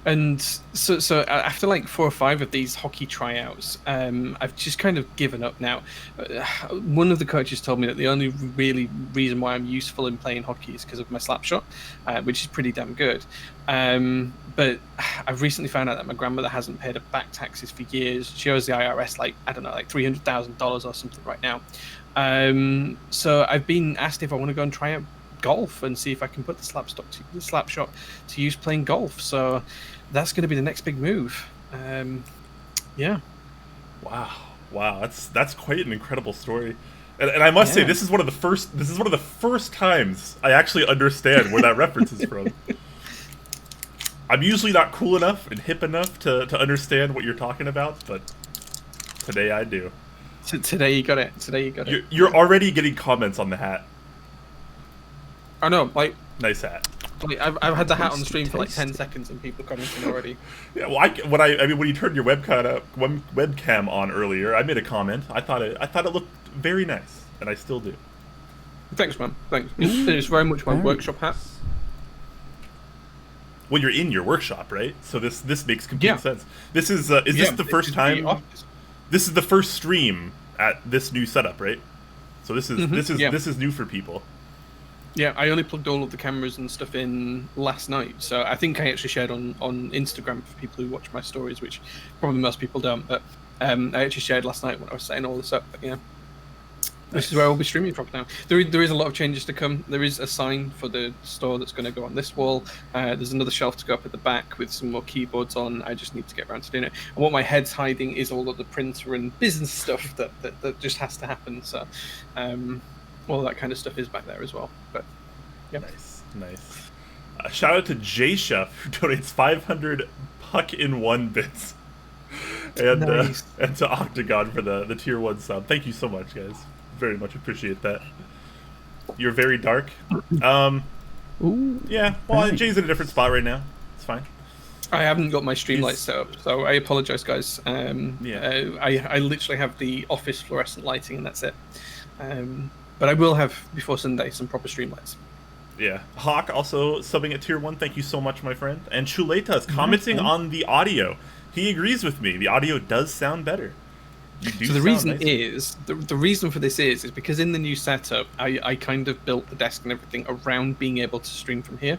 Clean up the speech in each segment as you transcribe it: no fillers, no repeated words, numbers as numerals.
And so after like 4 or 5 of these hockey tryouts, I've just kind of given up now. One of the coaches told me that the only really reason why I'm useful in playing hockey is because of my slap shot, which is pretty damn good. But I've recently found out that my grandmother hasn't paid her back taxes for years. She owes the IRS like, I don't know, like $300,000 or something right now. So I've been asked if I want to go and try out golf and see if I can put the slap shot to use playing golf. So that's going to be the next big move. Yeah. Wow, that's quite an incredible story. And I must say, this is one of the first times I actually understand where that reference is from. I'm usually not cool enough and hip enough to understand what you're talking about, but today I do. Today you got it. Today you got it. You're already getting comments on the hat. I know, like, nice hat. Like, I've had the hat on the stream for like 10 seconds and people commenting already. Yeah, well, when you turned your webcam on earlier, I made a comment. I thought it looked very nice, and I still do. Thanks, man. Thanks. It's very much my workshop hat. Well, you're in your workshop, right? So this makes complete sense. This is this the first time? This is the first stream at this new setup, right? So this is new for people. Yeah, I only plugged all of the cameras and stuff in last night, so I think I actually shared on Instagram for people who watch my stories, which probably most people don't, but I actually shared last night when I was setting all this up, but yeah. This is where I'll be streaming from now. There is a lot of changes to come. There is a sign for the store that's going to go on this wall. There's another shelf to go up at the back with some more keyboards on. I just need to get around to doing it. And what my head's hiding is all of the printer and business stuff that just has to happen, so... all that kind of stuff is back there as well. But yeah, nice. Shout out to J Chef, who donates 500 puck-in-1 bits, and and to Octagon for the tier 1 sub. Thank you so much, guys. Very much appreciate that. You're very dark. Ooh, yeah. Well, Jay's in a different spot right now. It's fine. I haven't got my Streamlight set up, so I apologize, guys. I literally have the office fluorescent lighting, and that's it. But I will have, before Sunday, some proper Streamlights. Yeah. Hawk also subbing at tier 1. Thank you so much, my friend. And Chuleta is commenting on the audio. He agrees with me. The audio does sound better. So the reason is, the reason for this is because in the new setup, I kind of built the desk and everything around being able to stream from here.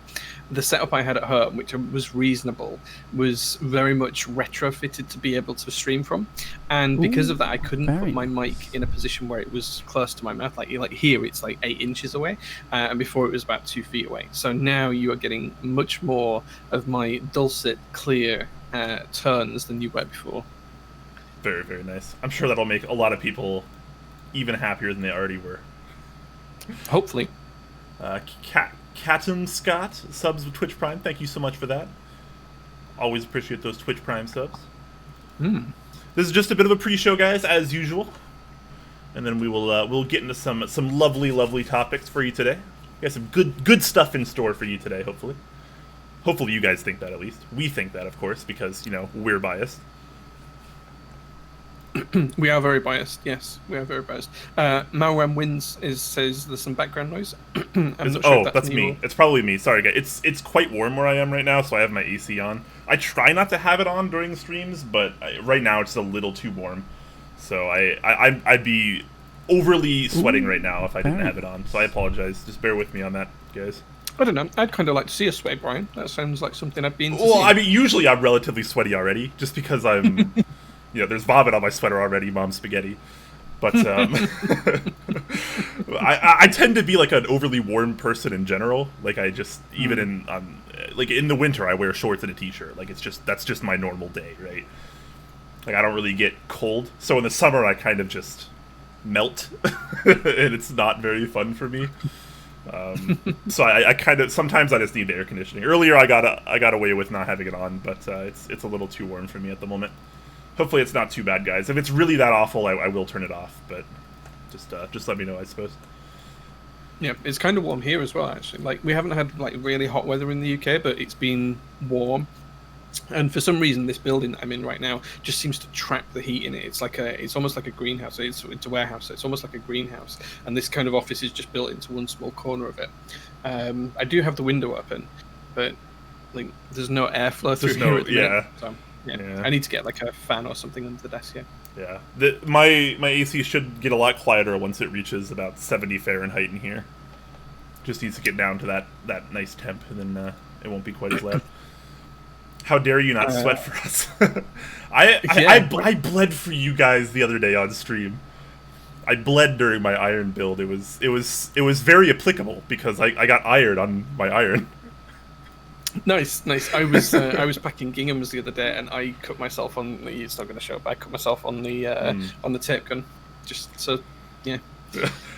The setup I had at home, which was reasonable, was very much retrofitted to be able to stream from. And because of that, I couldn't put my mic in a position where it was close to my mouth. Like here, it's like 8 inches away, and before it was about 2 feet away. So now you are getting much more of my dulcet, clear tones than you were before. Very, very nice. I'm sure that'll make a lot of people even happier than they already were. Hopefully. Catum Scott subs with Twitch Prime. Thank you so much for that. Always appreciate those Twitch Prime subs. This is just a bit of a pre-show, guys, as usual. And then we'll get into some lovely, lovely topics for you today. We got some good stuff in store for you today, hopefully. Hopefully you guys think that, at least. We think that, of course, because, we're biased. We are very biased. Yes, we are very biased. Malwam Wins says there's some background noise. That's me. It's probably me. Sorry, guys. It's quite warm where I am right now, so I have my AC on. I try not to have it on during the streams, but right now it's a little too warm. So I'd be overly sweating right now if I didn't have it on. So I apologize. Just bear with me on that, guys. I don't know. I'd kind of like to see a sweat, Brian. That sounds like something I've been. Well, I mean, usually I'm relatively sweaty already, just because I'm. There's vomit on my sweater already, Mom Spaghetti. But I tend to be like an overly warm person in general. Like I just even in the winter I wear shorts and a t-shirt. Like that's just my normal day, right? Like I don't really get cold. So in the summer I kind of just melt, and it's not very fun for me. So I kind of sometimes I just need the air conditioning. Earlier I got away with not having it on, but it's a little too warm for me at the moment. Hopefully it's not too bad, guys. If it's really that awful, I will turn it off. But just let me know, I suppose. Yeah, it's kind of warm here as well, actually. Like we haven't had like really hot weather in the UK, but it's been warm. And for some reason, this building that I'm in right now just seems to trap the heat in it. It's almost like a greenhouse. It's a warehouse, so it's almost like a greenhouse. And this kind of office is just built into one small corner of it. I do have the window open, but like there's no airflow through There's here no- at the minute. So, Yeah. I need to get like a fan or something under the desk. Yeah. Yeah, my AC should get a lot quieter once it reaches about 70 Fahrenheit in here. Just needs to get down to that nice temp, and then it won't be quite as loud. How dare you not sweat for us? I bled for you guys the other day on stream. I bled during my iron build. It was very applicable because I got iron on my iron. Nice. I was packing Gingham's the other day, and I cut myself on. It's not going to show, but I cut myself on the tape gun, just so yeah.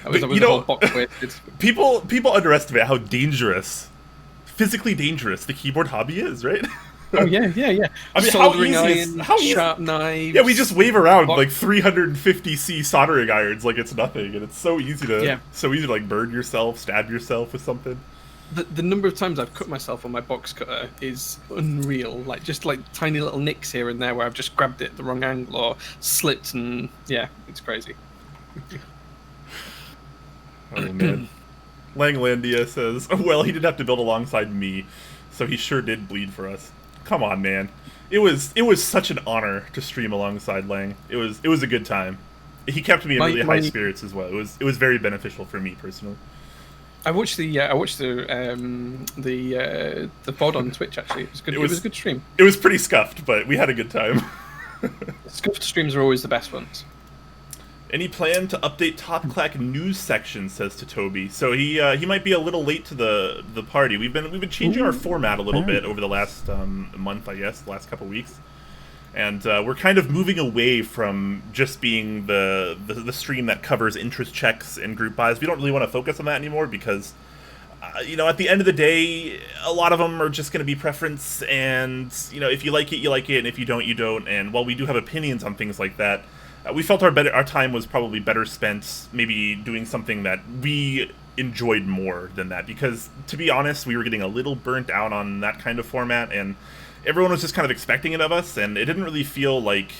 I was the whole box wasted. People underestimate how dangerous, physically dangerous, the keyboard hobby is, right? Oh yeah. I mean, soldering how easy, sharp knives. Yeah, we just wave around like 350C soldering irons like it's nothing, and it's so easy to like burn yourself, stab yourself with something. The number of times I've cut myself on my box cutter is unreal. Like just like tiny little nicks here and there where I've just grabbed it at the wrong angle or slipped, and yeah, it's crazy. Oh man. Langlandia says, well, he didn't have to build alongside me, so he sure did bleed for us. Come on, man. It was such an honor to stream alongside Lang. It was a good time. He kept me in really high spirits as well. It was very beneficial for me personally. I watched the VOD on Twitch actually. It was good. It was a good stream. It was pretty scuffed, but we had a good time. Scuffed streams are always the best ones. Any plan to update Top Clack news section? Says to Toby. So he might be a little late to the party. We've been changing our format a little bit over the last month, I guess, the last couple weeks, and we're kind of moving away from just being the stream that covers interest checks and group buys. We don't really want to focus on that anymore because at the end of the day, a lot of them are just going to be preference, and if you like it, you like it, and if you don't, you don't. And while we do have opinions on things like that, we felt our time was probably better spent maybe doing something that we enjoyed more than that, because to be honest, we were getting a little burnt out on that kind of format, and everyone was just kind of expecting it of us, and it didn't really feel like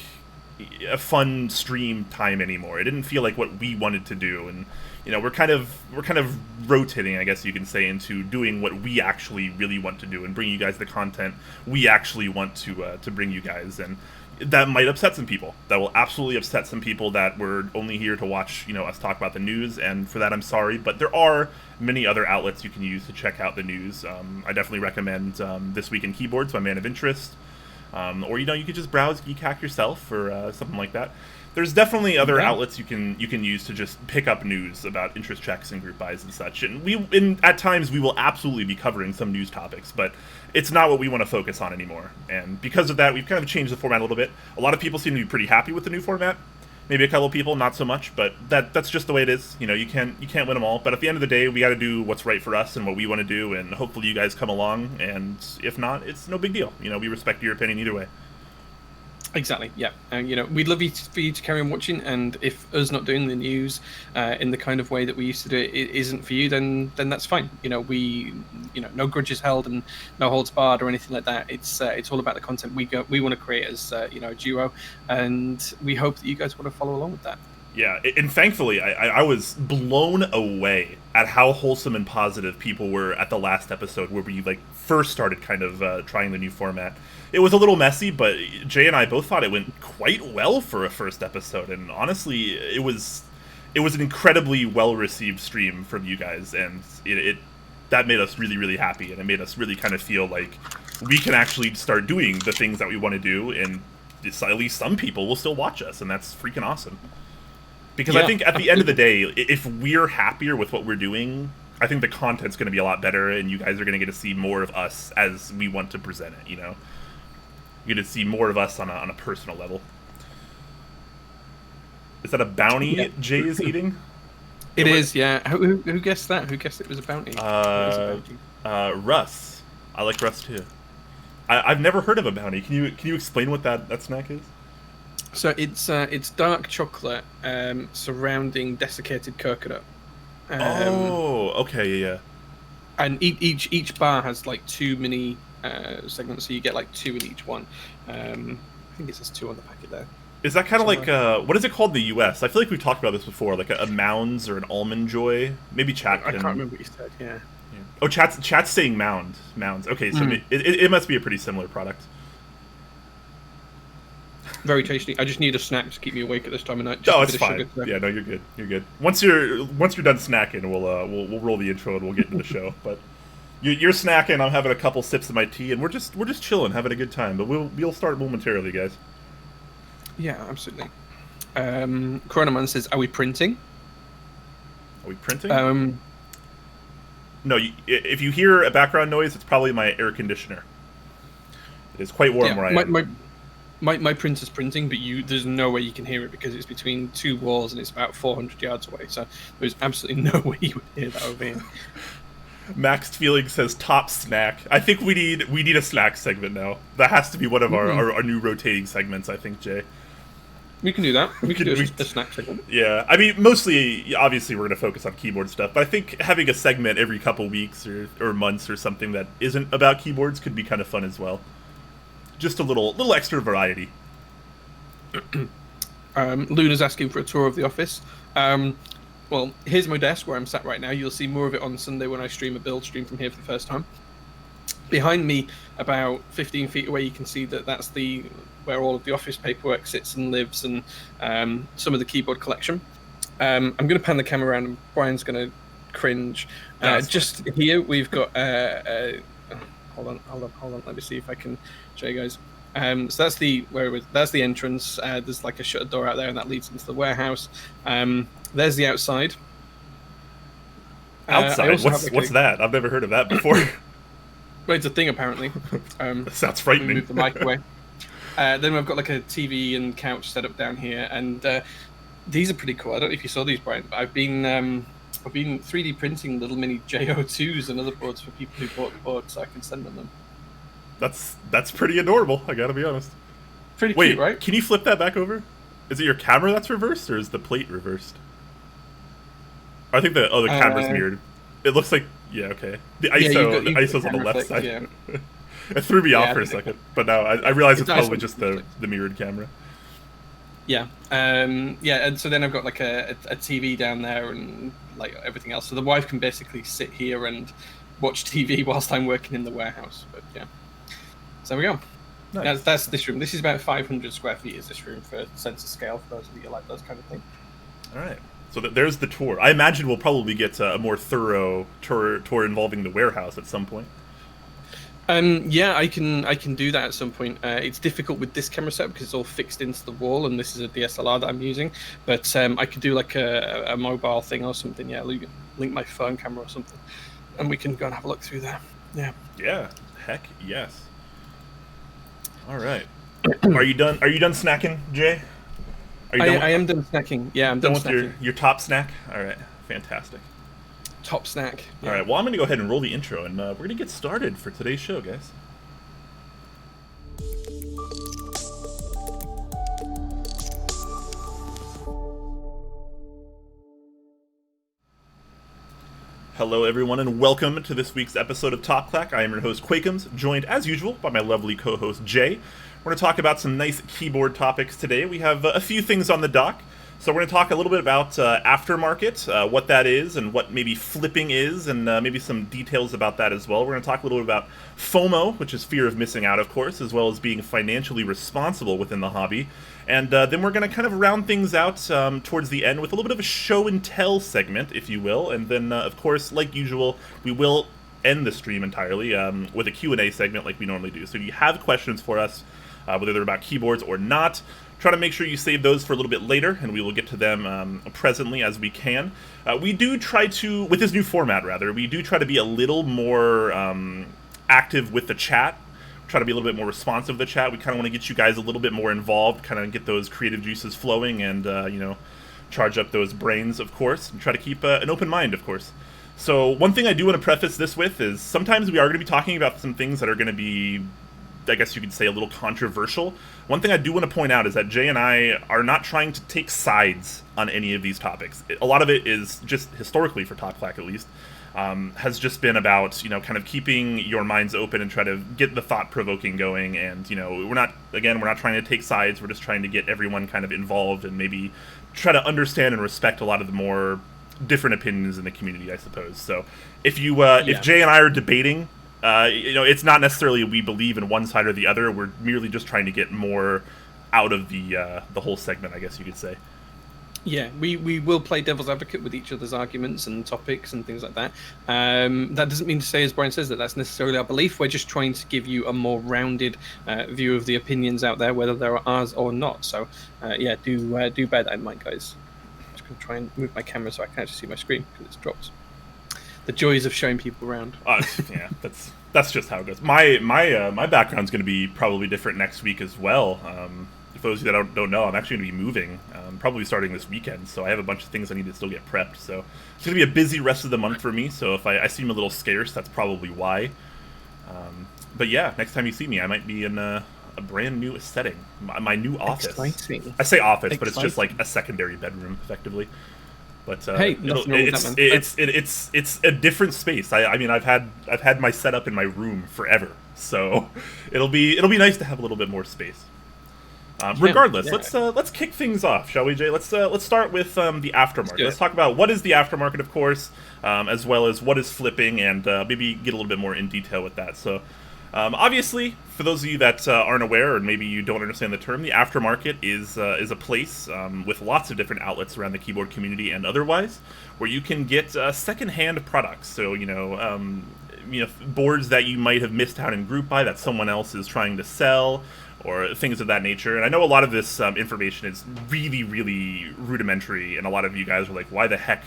a fun stream time anymore. It didn't feel like what we wanted to do, and we're kind of rotating, I guess you can say, into doing what we actually really want to do and bring you guys the content we actually want to bring you guys. And that might upset some people. That will absolutely upset some people that were only here to watch, us talk about the news, and for that I'm sorry, but there are many other outlets you can use to check out the news. I definitely recommend This Week in Keyboards by Man of Interest, or you could just browse Geek Hack yourself or something like that. There's definitely other outlets you can use to just pick up news about interest checks and group buys and such. And at times we will absolutely be covering some news topics, but it's not what we want to focus on anymore. And because of that, we've kind of changed the format a little bit. A lot of people seem to be pretty happy with the new format. Maybe a couple of people not so much, but that's just the way it is. You can't win them all. But at the end of the day, we got to do what's right for us and what we want to do, and hopefully you guys come along. And if not, it's no big deal. We respect your opinion either way. Exactly, yeah. And we'd love for you to carry on watching, and if us not doing the news in the kind of way that we used to do it isn't for you, then that's fine. We no grudges held and no holds barred or anything like that. It's all about the content we want to create as a duo, and we hope that you guys want to follow along with that. Yeah, and thankfully, I was blown away at how wholesome and positive people were at the last episode where we first started kind of trying the new format. It was a little messy, but Jay and I both thought it went quite well for a first episode, and honestly, it was an incredibly well-received stream from you guys, and that made us really, really happy, and it made us really kind of feel like we can actually start doing the things that we want to do, and at least some people will still watch us, and that's freaking awesome. Because I think at the end of the day, if we're happier with what we're doing, I think the content's going to be a lot better, and you guys are going to get to see more of us as we want to present it, You get to see more of us on a personal level. Is that a bounty Jay is eating? It is, yeah. Who guessed that? Who guessed it was a bounty? Russ. I like Russ too. I've never heard of a bounty. Can you explain what that snack is? So it's dark chocolate surrounding desiccated coconut. Okay, yeah. And each bar has two mini segments, so you get 2 in each one. I think it says 2 on the packet there. Is that kind of like what is it called in the U.S.? I feel like we've talked about this before, like a Mounds or an Almond Joy. Maybe chat. I can't remember what you said. Yeah. Oh, chat's saying mounds. Okay, so it must be a pretty similar product. Very tasty. I just need a snack to keep me awake at this time of night. Oh, it's fine. Yeah, no, you're good. You're good. Once you're done snacking, we'll roll the intro and we'll get into the show. But you're snacking. I'm having a couple sips of my tea, and we're just chilling, having a good time. But we'll start momentarily, guys. Yeah, absolutely. Coronaman says, "Are we printing?" Are we printing? No. If you hear a background noise, it's probably my air conditioner. It is quite warm where I am. My printer's printing, but there's no way you can hear it because it's between two walls and it's about 400 yards away. So there's absolutely no way you would hear that over here. Maxed Feeling says top snack. I think we need a snack segment now. That has to be one of our new rotating segments, I think, Jay. We can do that. We can do a snack segment. Yeah, I mean, mostly, obviously, we're going to focus on keyboard stuff, but I think having a segment every couple weeks or months or something that isn't about keyboards could be kind of fun as well. Just a little extra variety. Luna's asking for a tour of the office. Well, here's my desk where I'm sat right now. You'll see more of it on Sunday when I stream a build stream from here for the first time. Behind me, about 15 feet away, you can see that's where all of the office paperwork sits and lives, and some of the keyboard collection. I'm going to pan the camera around, and Brian's going to cringe. Just here, we've got... hold on. Let me see if I can show you guys. So that's the entrance. There's like a shuttered door out there, and that leads into the warehouse. There's the outside. Outside? What's that? I've never heard of that before. Well, it's a thing apparently. That sounds frightening. Move the mic away. Then we've got like a TV and couch set up down here, and these are pretty cool. I don't know if you saw these, Brian, but I've been 3D printing little mini JO2s and other boards for people who bought the board, so I can send them. That's pretty adorable, I gotta be honest. Pretty cute, right? Can you flip that back over? Is it your camera that's reversed, or is the plate reversed? I think the camera's mirrored. It looks like, yeah, okay. The ISO's on the left side. Yeah. It threw me off for a second, but now I realize it's probably just the mirrored camera. Yeah, and so then I've got like a TV down there and like everything else. So the wife can basically sit here and watch TV whilst I'm working in the warehouse. But yeah, so there we go. Nice. That's this room. This is about 500 square feet. Is this room for sense of scale for those of you like those kind of thing? All right. So there's the tour. I imagine we'll probably get a more thorough tour involving the warehouse at some point. Yeah, I can do that at some point. It's difficult with this camera setup because it's all fixed into the wall, and this is a DSLR that I'm using. But I could do like a mobile thing or something. Yeah, link my phone camera or something, and we can go and have a look through there. Yeah. Yeah. Heck yes. All right. Are you done? Are you done snacking, Jay? I am done snacking. Yeah, I'm done with your top snack. All right. Fantastic. Top snack. Yeah. All right, well, I'm going to go ahead and roll the intro, and we're going to get started for today's show, guys. Hello, everyone, and welcome to this week's episode of Top Clack. I am your host, Quakemz, joined, as usual, by my lovely co-host, Jay. We're going to talk about some nice keyboard topics today. We have a few things on the dock. So we're going to talk a little bit about aftermarket, what that is, and what maybe flipping is, and maybe some details about that as well. We're going to talk a little bit about FOMO, which is fear of missing out, of course, as well as being financially responsible within the hobby. And then we're going to kind of round things out towards the end with a little bit of a show and tell segment, if you will. And then, of course, like usual, we will end the stream entirely with a Q&A segment like we normally do. So if you have questions for us, whether they're about keyboards or not, try to make sure you save those for a little bit later, and we will get to them presently as we can. We do try to, with this new format rather, we do try to be a little more active with the chat, try to be a little bit more responsive to the chat. We kind of want to get you guys a little bit more involved, kind of get those creative juices flowing, and, charge up those brains, of course, and try to keep an open mind, of course. So one thing I do want to preface this with is sometimes we are going to be talking about some things that are going to be, I guess you could say, a little controversial. One thing I do want to point out is that Jay and I are not trying to take sides on any of these topics. A lot of it is just historically, for Top Clack at least, has just been about, kind of keeping your minds open and try to get the thought-provoking going. And, we're not trying to take sides. We're just trying to get everyone kind of involved and maybe try to understand and respect a lot of the more different opinions in the community, I suppose. So if if Jay and I are debating, it's not necessarily we believe in one side or the other. We're merely just trying to get more out of the whole segment, I guess you could say. Yeah, we will play devil's advocate with each other's arguments and topics and things like that. That doesn't mean to say, as Brian says, that that's necessarily our belief. We're just trying to give you a more rounded view of the opinions out there, whether they're ours or not. So, do bear that in mind, guys. I'm just going to try and move my camera so I can actually see my screen because it's dropped. The joys of showing people around. Yeah, that's just how it goes. My background's going to be probably different next week as well. For those of you that don't know, I'm actually going to be moving, probably starting this weekend, so I have a bunch of things I need to still get prepped, so it's going to be a busy rest of the month for me, so if I seem a little scarce, that's probably why. But yeah, next time you see me, I might be in a brand new setting, my new office. Exciting. I say office, but it's just like a secondary bedroom, effectively. But hey, it's a different space. I mean, I've had my setup in my room forever, so it'll be nice to have a little bit more space. Regardless, let's kick things off, shall we, Jay? Let's start with the aftermarket. Let's talk about what is the aftermarket, of course, as well as what is flipping, and maybe get a little bit more in detail with that. So, obviously, for those of you that aren't aware, or maybe you don't understand the term, the aftermarket is a place with lots of different outlets around the keyboard community and otherwise, where you can get secondhand products. So, boards that you might have missed out in group buy that someone else is trying to sell, or things of that nature. And I know a lot of this information is really, really rudimentary, and a lot of you guys are like, why the heck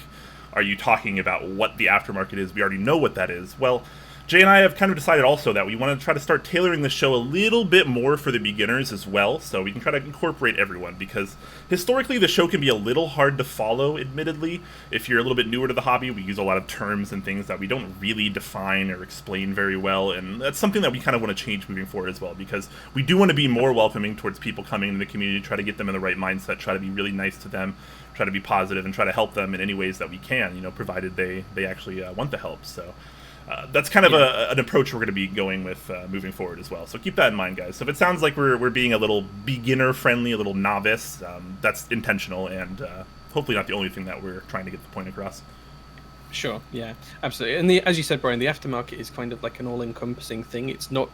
are you talking about what the aftermarket is? We already know what that is. Well, Jay and I have kind of decided also that we want to try to start tailoring the show a little bit more for the beginners as well, so we can try to incorporate everyone, because historically the show can be a little hard to follow, admittedly. If you're a little bit newer to the hobby, we use a lot of terms and things that we don't really define or explain very well, and that's something that we kind of want to change moving forward as well, because we do want to be more welcoming towards people coming into the community, try to get them in the right mindset, try to be really nice to them, try to be positive, and try to help them in any ways that we can, provided they actually want the help. So that's kind of an approach we're going to be going with moving forward as well. So keep that in mind, guys. So if it sounds like we're being a little beginner-friendly, a little novice, that's intentional, and hopefully not the only thing that we're trying to get the point across. Sure, yeah, absolutely. And as you said, Brian, the aftermarket is kind of like an all-encompassing thing. It's not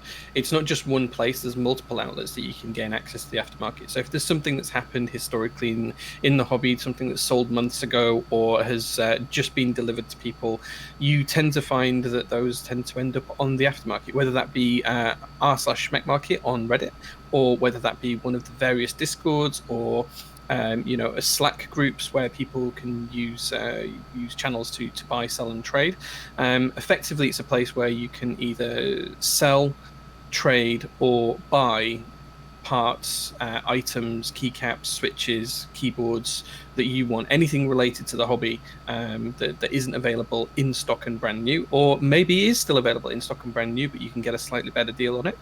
just one place. There's multiple outlets that you can gain access to the aftermarket. So if there's something that's happened historically in the hobby, something that's sold months ago or has just been delivered to people, you tend to find that those tend to end up on the aftermarket, whether that be r/Mekmarket on Reddit, or whether that be one of the various Discords, or Slack groups where people can use channels to buy, sell, and trade. Effectively, it's a place where you can either sell, trade, or buy parts, items, keycaps, switches, keyboards that you want, anything related to the hobby that isn't available in stock and brand new, or maybe is still available in stock and brand new, but you can get a slightly better deal on it,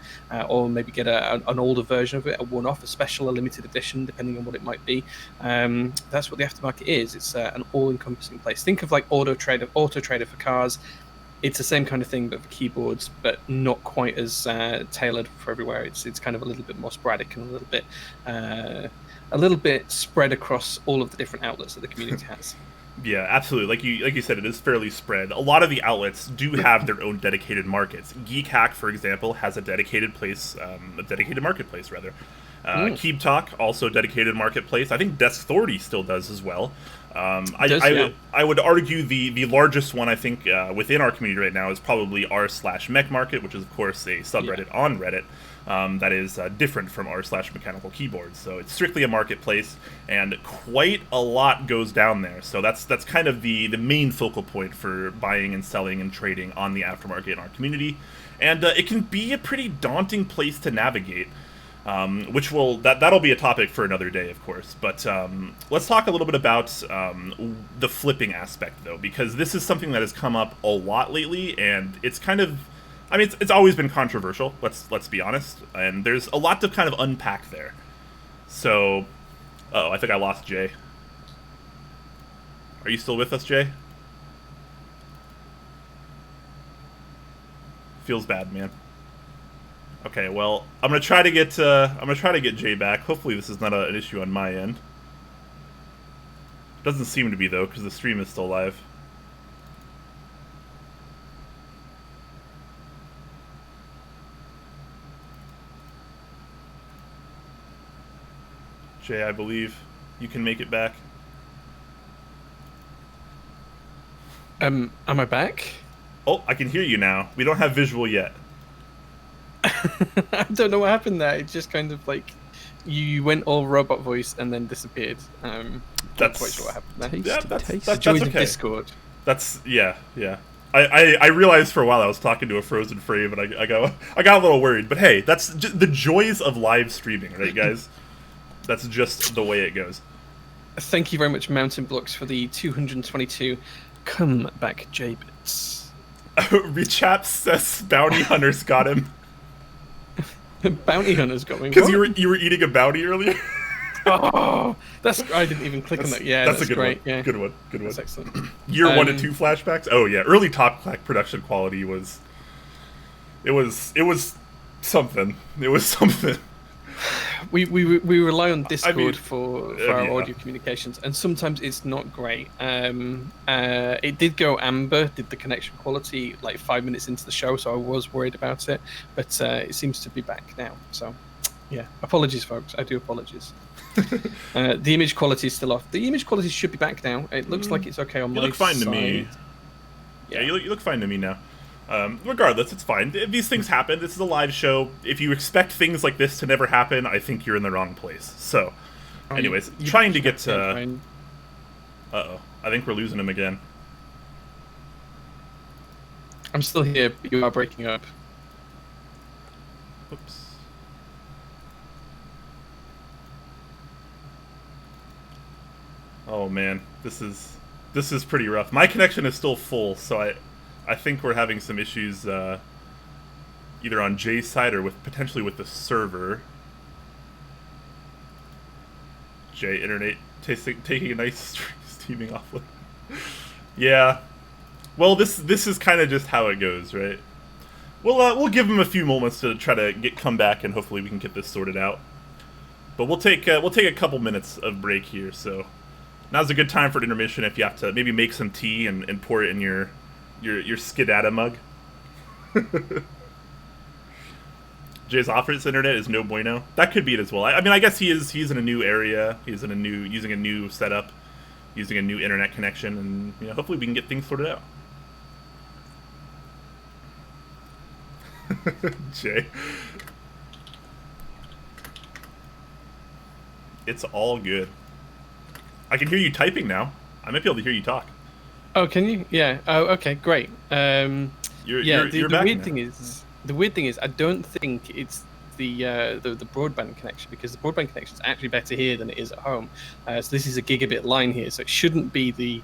or maybe get an older version of it, a one-off, a special, a limited edition, depending on what it might be. That's what the aftermarket is. It's an all-encompassing place. Think of like Auto Trader for cars. It's the same kind of thing, but for keyboards, but not quite as tailored for everywhere. It's kind of a little bit more sporadic and a little bit spread across all of the different outlets that the community has. Yeah, absolutely. Like you said, it is fairly spread. A lot of the outlets do have their own dedicated markets. Geek Hack, for example, has a dedicated marketplace rather. Keep Talk, also dedicated marketplace. I think Desk Authority still does as well. I would argue the largest one, I think, within our community right now is probably r/Mekmarket, which is, of course, a subreddit on Reddit that is different from r/Mechanical Keyboards. So it's strictly a marketplace, and quite a lot goes down there. So that's kind of the main focal point for buying and selling and trading on the aftermarket in our community. And it can be a pretty daunting place to navigate. That'll be a topic for another day, of course. But let's talk a little bit about the flipping aspect, though, because this is something that has come up a lot lately, and it's kind of, I mean, it's always been controversial. Let's be honest, and there's a lot to kind of unpack there. So, I think I lost Jay. Are you still with us, Jay? Feels bad, man. Okay, well, I'm gonna try to get Jay back. Hopefully, this is not an issue on my end. Doesn't seem to be, though, because the stream is still live. Jay, I believe you can make it back. Am I back? Oh, I can hear you now. We don't have visual yet. I don't know what happened there. It just kind of like you went all robot voice and then disappeared. Not quite sure what happened there. That's joys okay. of Discord. That's yeah. I realized for a while I was talking to a frozen frame, and I got a little worried. But hey, that's the joys of live streaming, right, guys? That's just the way it goes. Thank you very much, Mountain Blocks, for the 222 come back J-bits. Rechap says bounty hunters got him. Bounty hunters got me. Because you were eating a bounty earlier. Oh, I didn't even click on that. Yeah, that's a good great. one. Yeah. Good one. That's excellent. Year 1 and 2 flashbacks. Oh yeah, early Top Clack production quality was. It was something. It was something. We rely on Discord for our yeah. audio communications, and sometimes it's not great. It did go amber, did the connection quality like 5 minutes into the show, so I was worried about it, but it seems to be back now. So, yeah, apologies, folks. I do apologize. The image quality is still off. The image quality should be back now. It looks like it's okay on my side. You look fine to me. Yeah, you look fine to me now. Regardless, it's fine. These things happen. This is a live show. If you expect things like this to never happen, I think you're in the wrong place. So, anyways, trying to get to... Uh-oh. I think we're losing him again. I'm still here, but you are breaking up. Oops. Oh, man. This is pretty rough. My connection is still full, so I think we're having some issues either on Jay's side or potentially with the server. Jay, internet taking a nice steaming off. Yeah. Well, this is kind of just how it goes, right? We'll give him a few moments to try to come back, and hopefully we can get this sorted out. But we'll take a couple minutes of break here. So now's a good time for an intermission if you have to maybe make some tea and pour it in your Skidata mug. Jay's office internet is no bueno. That could be it as well. I mean, I guess he's in a new area. He's in using a new setup, using a new internet connection, and hopefully we can get things sorted out. Jay, it's all good. I can hear you typing now. I might be able to hear you talk. Oh, can you? Yeah. Oh, okay, great. You're the back weird now. thing is, I don't think it's the broadband connection, because the broadband connection is actually better here than it is at home. So this is a gigabit line here, so it shouldn't be the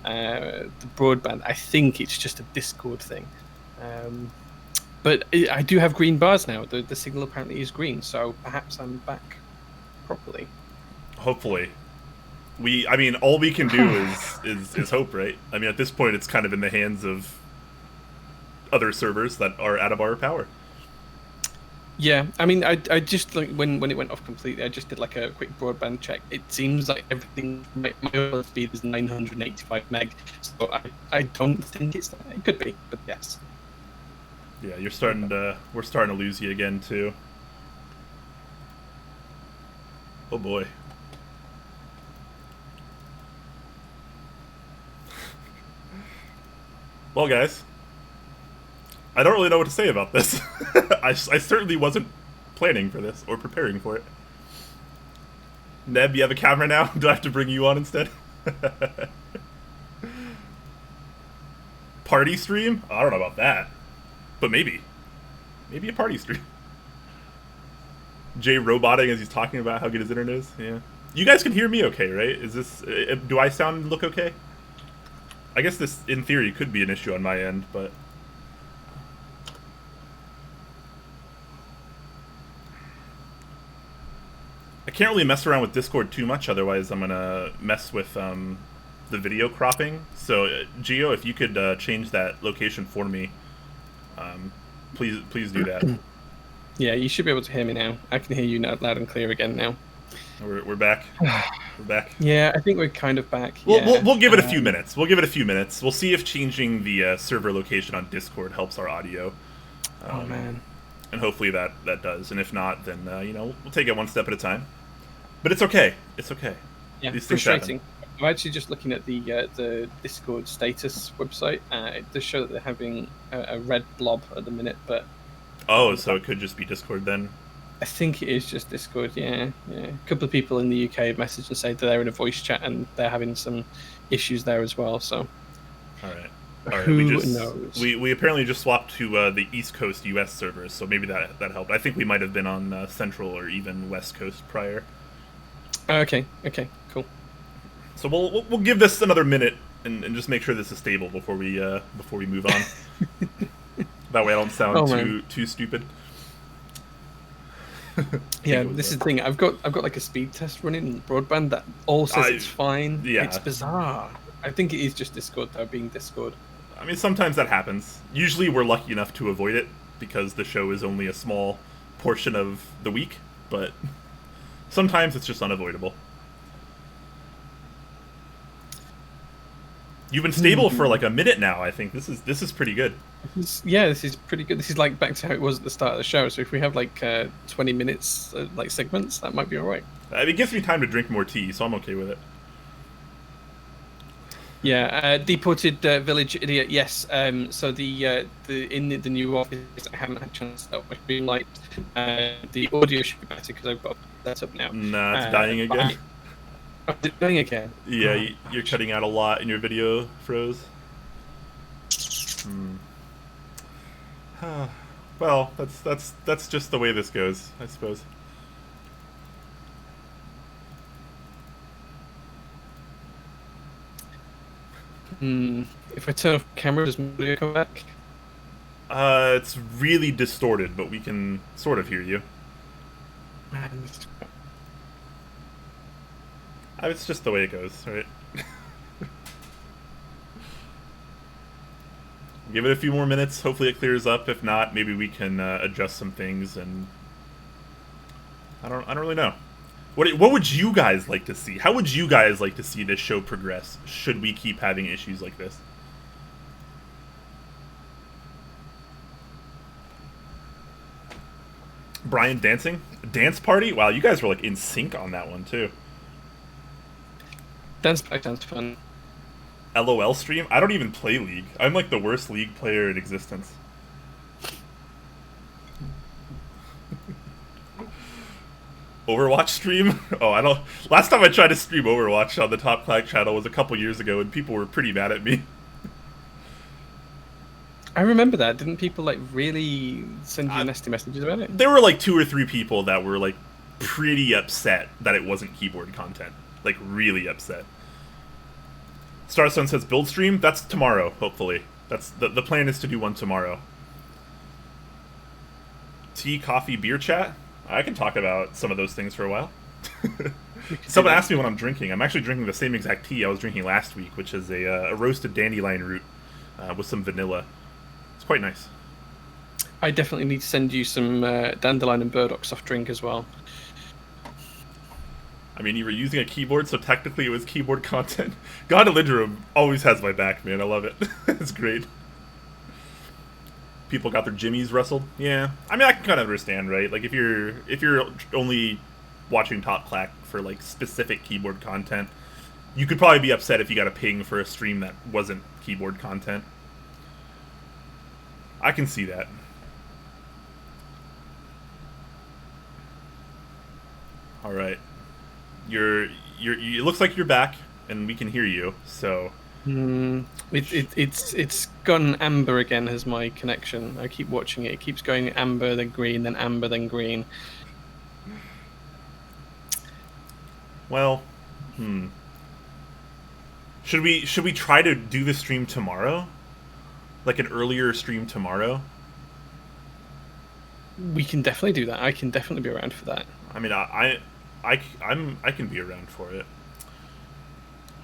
broadband. I think it's just a Discord thing. But I do have green bars now. The signal apparently is green, so perhaps I'm back properly. Hopefully. I mean, all we can do is hope, right? I mean, at this point, it's kind of in the hands of other servers that are out of our power. Yeah, I mean, I just like when it went off completely, I just did like a quick broadband check. It seems like everything, my overall speed is 985 meg, so I don't think it's that. It could be, but yes. Yeah, we're starting to lose you again too. Oh boy. Well, guys, I don't really know what to say about this. I certainly wasn't planning for this or preparing for it. Neb, you have a camera now? Do I have to bring you on instead? Party stream? I don't know about that. But maybe. Maybe a party stream. Jay roboting as he's talking about how good his internet is? Yeah. You guys can hear me okay, right? Is this... do I look okay? I guess this, in theory, could be an issue on my end, but... I can't really mess around with Discord too much, otherwise I'm gonna mess with the video cropping. So, Gio, if you could change that location for me, please do that. Yeah, you should be able to hear me now. I can hear you now, loud and clear again now. We're back. We're back. Yeah, I think we're kind of back. We'll give it a few minutes. We'll give it a few minutes. We'll see if changing the server location on Discord helps our audio. Oh man. And hopefully that does. And if not, then we'll take it one step at a time. But it's okay. It's okay. Yeah, these things frustrating. happen. I'm actually just looking at the Discord status website. It does show that they're having a red blob at the minute, but oh, so it could just be Discord then. I think it is just Discord. Yeah. A couple of people in the UK have messaged and said that they're in a voice chat and they're having some issues there as well. So, all right. Who knows? We apparently just swapped to the East Coast US servers, so maybe that helped. I think we might have been on Central or even West Coast prior. Okay, cool. So we'll give this another minute and just make sure this is stable before we move on. That way I don't sound too stupid. Yeah, this is the thing. I've got like a speed test running on broadband that all says it's fine. Yeah. It's bizarre. I think it is just Discord though, being Discord. I mean, sometimes that happens. Usually we're lucky enough to avoid it because the show is only a small portion of the week, but sometimes it's just unavoidable. You've been stable for like a minute now. I think this is pretty good. This is pretty good. This is like back to how it was at the start of the show. So if we have like 20 minutes like segments, that might be all right. It gives me time to drink more tea, so I'm okay with it. Yeah, deported village idiot. Yes. So the in the new office, I haven't had a chance to be like the audio should be better because I've got that up now. Nah, it's dying again. Is it dying again? Yeah, you're cutting out a lot and your video froze. Well, that's just the way this goes, I suppose. If I turn off the camera, does my video come back? It's really distorted, but we can sort of hear you. It's just the way it goes, right? Give it a few more minutes. Hopefully it clears up. If not, maybe we can adjust some things. And I don't really know. What would you guys like to see? How would you guys like to see this show progress? Should we keep having issues like this? Brian dancing? Dance party? Wow, you guys were like in sync on that one too. Dance party sounds fun. LOL stream? I don't even play League. I'm like the worst League player in existence. Overwatch stream? Oh, I don't... Last time I tried to stream Overwatch on the Top Clack channel was a couple years ago, and people were pretty mad at me. I remember that. Didn't people like really send you nasty messages about it? There were like 2 or 3 people that were like pretty upset that it wasn't keyboard content. Like really upset. Starstone says build stream? That's tomorrow, hopefully. That's the plan is to do one tomorrow. Tea, coffee, beer chat? I can talk about some of those things for a while. Someone asked me what I'm drinking. I'm actually drinking the same exact tea I was drinking last week, which is a roasted dandelion root with some vanilla. It's quite nice. I definitely need to send you some dandelion and burdock soft drink as well. I mean, you were using a keyboard, so technically it was keyboard content. God of Lindrum always has my back, man. I love it. It's great. People got their jimmies wrestled. Yeah, I mean, I can kind of understand, right? Like if you're only watching Top Clack for like specific keyboard content, you could probably be upset if you got a ping for a stream that wasn't keyboard content. I can see that. All right, it looks like you're back, and we can hear you. So. It's gone amber again as my connection. I keep watching it. It keeps going amber, then green, then amber, then green. Well, Should we try to do the stream tomorrow? Like an earlier stream tomorrow? We can definitely do that. I can definitely be around for that. I mean, I can be around for it.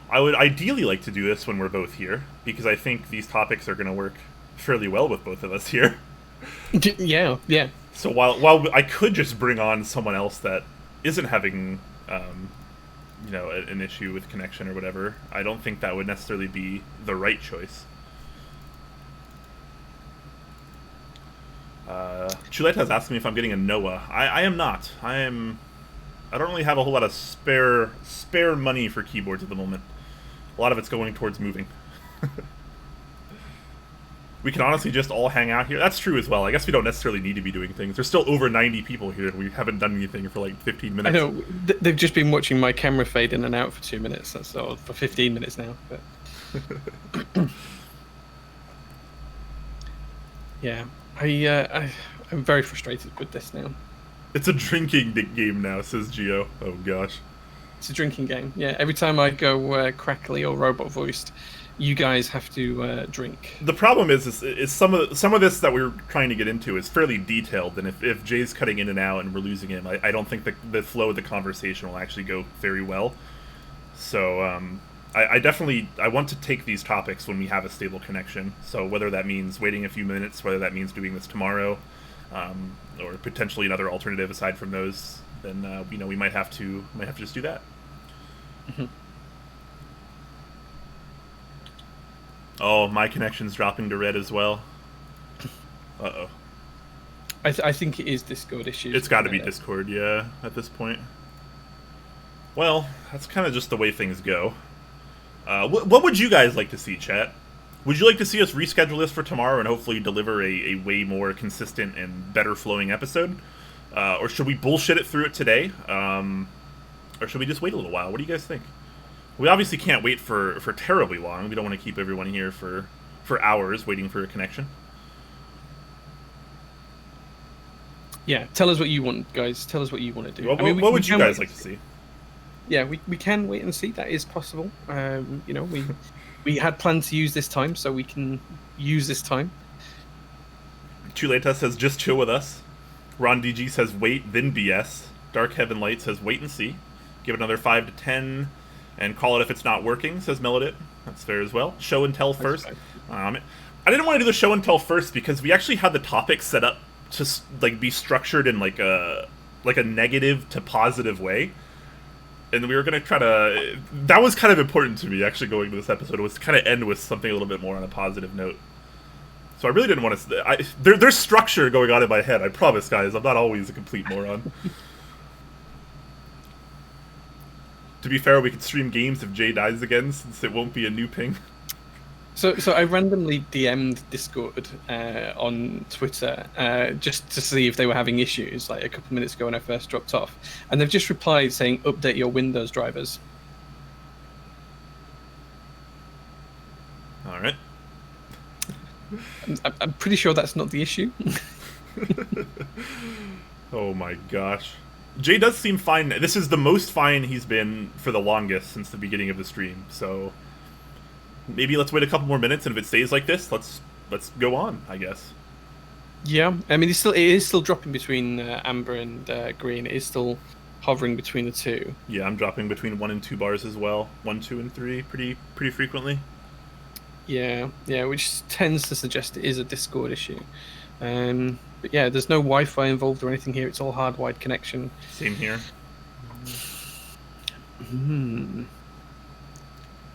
I would ideally like to do this when we're both here, because I think these topics are going to work fairly well with both of us here. Yeah. So while I could just bring on someone else that isn't having you know, an issue with connection or whatever, I don't think that would necessarily be the right choice. Chuleta has asked me if I'm getting a Noah. I am not. I don't really have a whole lot of spare money for keyboards at the moment. A lot of it's going towards moving. We can honestly just all hang out here. That's true as well. I guess we don't necessarily need to be doing things. There's still over 90 people here, and we haven't done anything for like 15 minutes. I know. They've just been watching my camera fade in and out for 2 minutes. That's all, for 15 minutes now. But yeah, I'm very frustrated with this now. It's a drinking game now, says Geo. Oh gosh. It's a drinking game. Yeah, every time I go crackly or robot voiced, you guys have to drink. The problem is some of this that we're trying to get into is fairly detailed, and if Jay's cutting in and out and we're losing him, I don't think the flow of the conversation will actually go very well. So I definitely want to take these topics when we have a stable connection. So whether that means waiting a few minutes, whether that means doing this tomorrow, or potentially another alternative aside from those, then you know, we might have to just do that. Mm-hmm. Oh, my connection's dropping to red as well. Uh-oh. I think it is Discord issues. It's got to be Discord, yeah, at this point. Well, that's kind of just the way things go. What would you guys like to see, chat? Would you like to see us reschedule this for tomorrow and hopefully deliver a way more consistent and better flowing episode? Or should we bullshit it through it today? Or should we just wait a little while? What do you guys think? We obviously can't wait for terribly long. We don't want to keep everyone here for hours waiting for a connection. Yeah, tell us what you want, guys. Tell us what you want to do. Well, what would you guys like to see? Yeah, we can wait and see. That is possible. You know, we had planned to use this time, so we can use this time. Chuleta says, just chill with us. Ron DG says, wait, then BS. Dark Heaven Light says, wait and see. Give it another 5 to 10, and call it if it's not working, says Melodit. That's fair as well. Show and tell first. I didn't want to do the show and tell first because we actually had the topic set up to like be structured in like a negative to positive way. And we were going to try to... That was kind of important to me, actually, going to this episode, was to kind of end with something a little bit more on a positive note. So I really didn't want to... There's structure going on in my head, I promise, guys. I'm not always a complete moron. To be fair, we could stream games if Jay dies again, since it won't be a new ping. So I randomly DM'd Discord on Twitter just to see if they were having issues, like a couple of minutes ago when I first dropped off. And they've just replied saying, update your Windows drivers. All right. I'm pretty sure that's not the issue. Oh my gosh. Jay does seem fine. This is the most fine he's been for the longest since the beginning of the stream, so... Maybe let's wait a couple more minutes, and if it stays like this, let's go on, I guess. Yeah, I mean, it is still dropping between amber and green. It is still hovering between the two. Yeah, I'm dropping between 1 and 2 bars as well. 1, 2, and 3 pretty frequently. Yeah, which tends to suggest it is a Discord issue. But yeah, there's no Wi-Fi involved or anything here. It's all hardwired connection. Same here.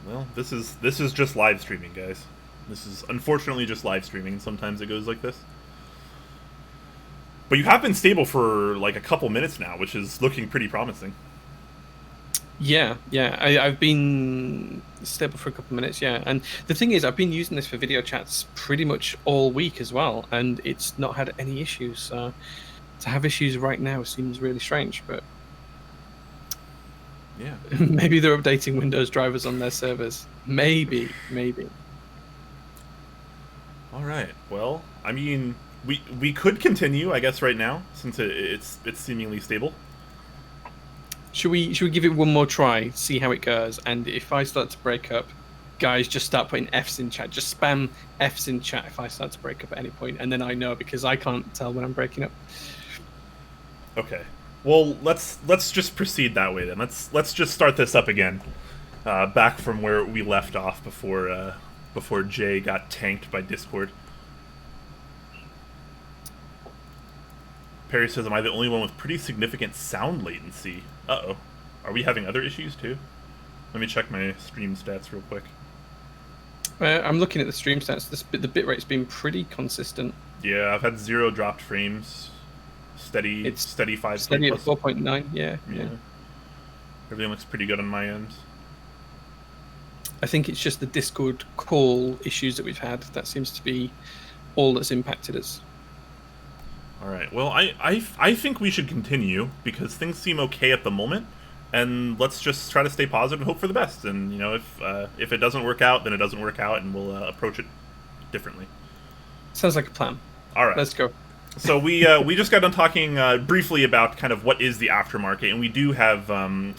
Well, this is just live streaming, guys. This is unfortunately just live streaming, and sometimes it goes like this. But you have been stable for like a couple minutes now, which is looking pretty promising. Yeah, I've been stable for a couple of minutes, yeah. And the thing is, I've been using this for video chats pretty much all week as well, and it's not had any issues. So to have issues right now seems really strange, but yeah, maybe they're updating Windows drivers on their servers. Maybe. All right. Well, I mean, we could continue, I guess, right now since it's seemingly stable. Should we give it one more try, see how it goes, and if I start to break up, guys, just start putting Fs in chat. Just spam Fs in chat if I start to break up at any point, and then I know, because I can't tell when I'm breaking up. Okay. Well, let's just proceed that way then. Let's just start this up again, back from where we left off before Jay got tanked by Discord. Perry says, "Am I the only one with pretty significant sound latency?" Uh-oh. Are we having other issues too? Let me check my stream stats real quick. I'm looking at the stream stats. The bitrate's been pretty consistent. Yeah, I've had 0 dropped frames. Steady 5K steady plus. at 4.9. Yeah. Everything looks pretty good on my end. I think it's just the Discord call issues that we've had. That seems to be all that's impacted us. All right. Well, I think we should continue because things seem okay at the moment, and let's just try to stay positive and hope for the best. And if it doesn't work out, then it doesn't work out, and we'll approach it differently. Sounds like a plan. All right. Let's go. So we just got done talking briefly about kind of what is the aftermarket, and we do have an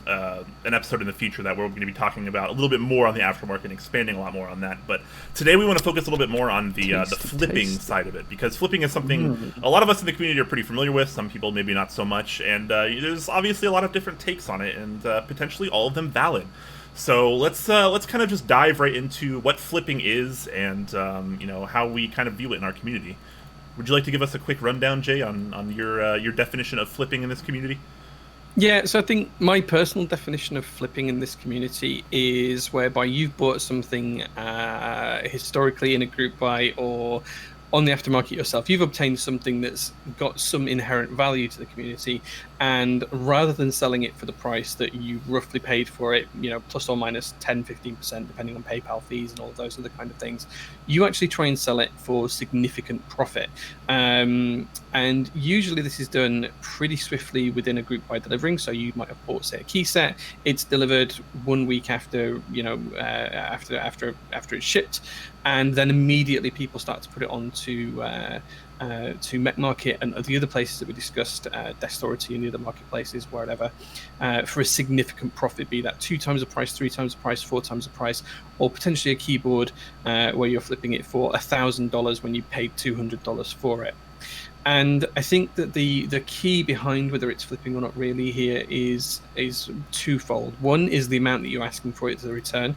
episode in the future that we're going to be talking about a little bit more on the aftermarket and expanding a lot more on that. But today we want to focus a little bit more on the flipping side of it, because flipping is something a lot of us in the community are pretty familiar with. Some people maybe not so much, and there's obviously a lot of different takes on it, and potentially all of them valid. So let's kind of just dive right into what flipping is and how we kind of view it in our community. Would you like to give us a quick rundown, Jay, on your definition of flipping in this community? Yeah, so I think my personal definition of flipping in this community is whereby you've bought something historically in a group buy or on the aftermarket yourself. You've obtained something that's got some inherent value to the community, and rather than selling it for the price that you roughly paid for it, plus or minus 10-15%, depending on PayPal fees and all of those other kind of things, you actually try and sell it for significant profit. And usually this is done pretty swiftly within a group buy delivering. So you might have bought, say, a key set, it's delivered 1 week after, after it's shipped, and then immediately people start to put it on to Mekmarket and the other places that we discussed, Destority and the other marketplaces, wherever, for a significant profit, be that 2 times the price, 3 times the price, 4 times the price, or potentially a keyboard where you're flipping it for $1,000 when you paid $200 for it. And I think that the key behind whether it's flipping or not really here is twofold. One is the amount that you're asking for it to return.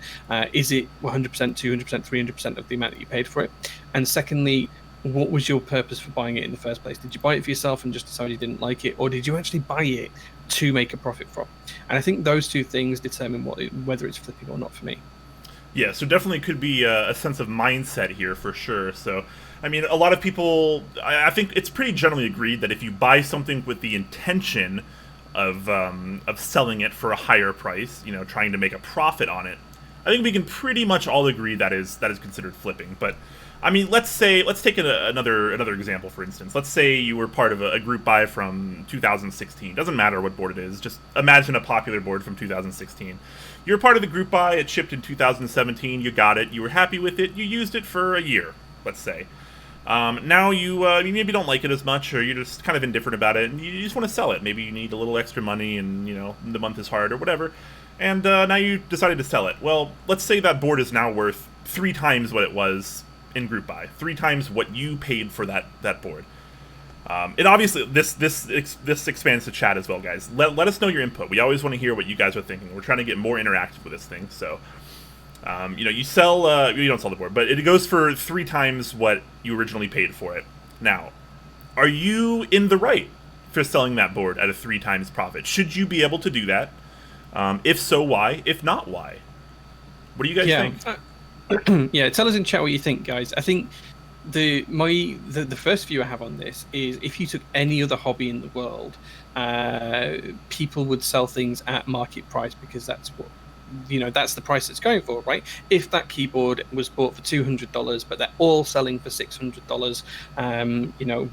Is it 100%, 200%, 300% of the amount that you paid for it? And secondly, what was your purpose for buying it in the first place? Did you buy it for yourself and just decide you didn't like it, or did you actually buy it to make a profit from? And I think those two things determine whether it's flipping or not for me. Yeah, so definitely could be a sense of mindset here for sure. So, I mean, a lot of people, I think it's pretty generally agreed that if you buy something with the intention of selling it for a higher price, trying to make a profit on it, I think we can pretty much all agree that is considered flipping. But I mean, let's take another example, for instance. Let's say you were part of a group buy from 2016. Doesn't matter what board it is. Just imagine a popular board from 2016. You're part of the group buy. It shipped in 2017. You got it. You were happy with it. You used it for a year, let's say. Now you maybe don't like it as much, or you're just kind of indifferent about it, and you just want to sell it. Maybe you need a little extra money, and the month is hard or whatever. And now you decided to sell it. Well, let's say that board is now worth 3 times what it was in group buy, 3 times what you paid for that board. And obviously, this expands to chat as well, guys. Let us know your input. We always want to hear what you guys are thinking. We're trying to get more interactive with this thing. So, you sell, you don't sell the board, but it goes for 3 times what you originally paid for it. Now, are you in the right for selling that board at a 3 times profit? Should you be able to do that? If so, why? If not, why? What do you guys think? Yeah, tell us in chat what you think, guys. I think the first view I have on this is if you took any other hobby in the world, people would sell things at market price because that's what that's the price it's going for, right? If that keyboard was bought for $200, but they're all selling for $600,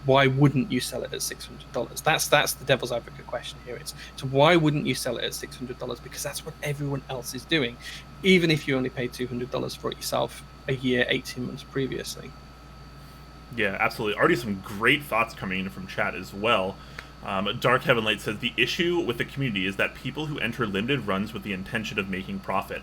why wouldn't you sell it at $600? That's the devil's advocate question here. So why wouldn't you sell it at $600? Because that's what everyone else is doing, even if you only paid $200 for it yourself a year, 18 months previously. Yeah, absolutely. Already some great thoughts coming in from chat as well. Dark Heaven Light says, the issue with the community is that people who enter limited runs with the intention of making profit.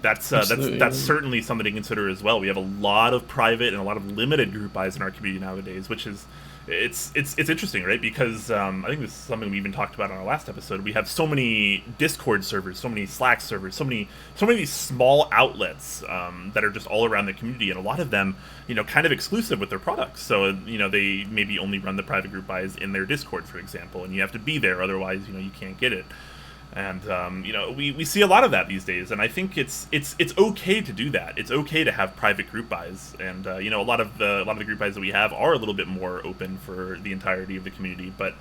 That's certainly something to consider as well. We have a lot of private and a lot of limited group buys in our community nowadays, which is it's interesting, right? Because I think this is something we even talked about on our last episode. We have so many Discord servers, so many Slack servers, so many of these small outlets that are just all around the community, and a lot of them, kind of exclusive with their products. So they maybe only run the private group buys in their Discord, for example, and you have to be there, otherwise you can't get it. And you know, we see a lot of that these days, and I think it's okay to do that. It's okay to have private group buys, and you know, a lot of the group buys that we have are a little bit more open for the entirety of the community. But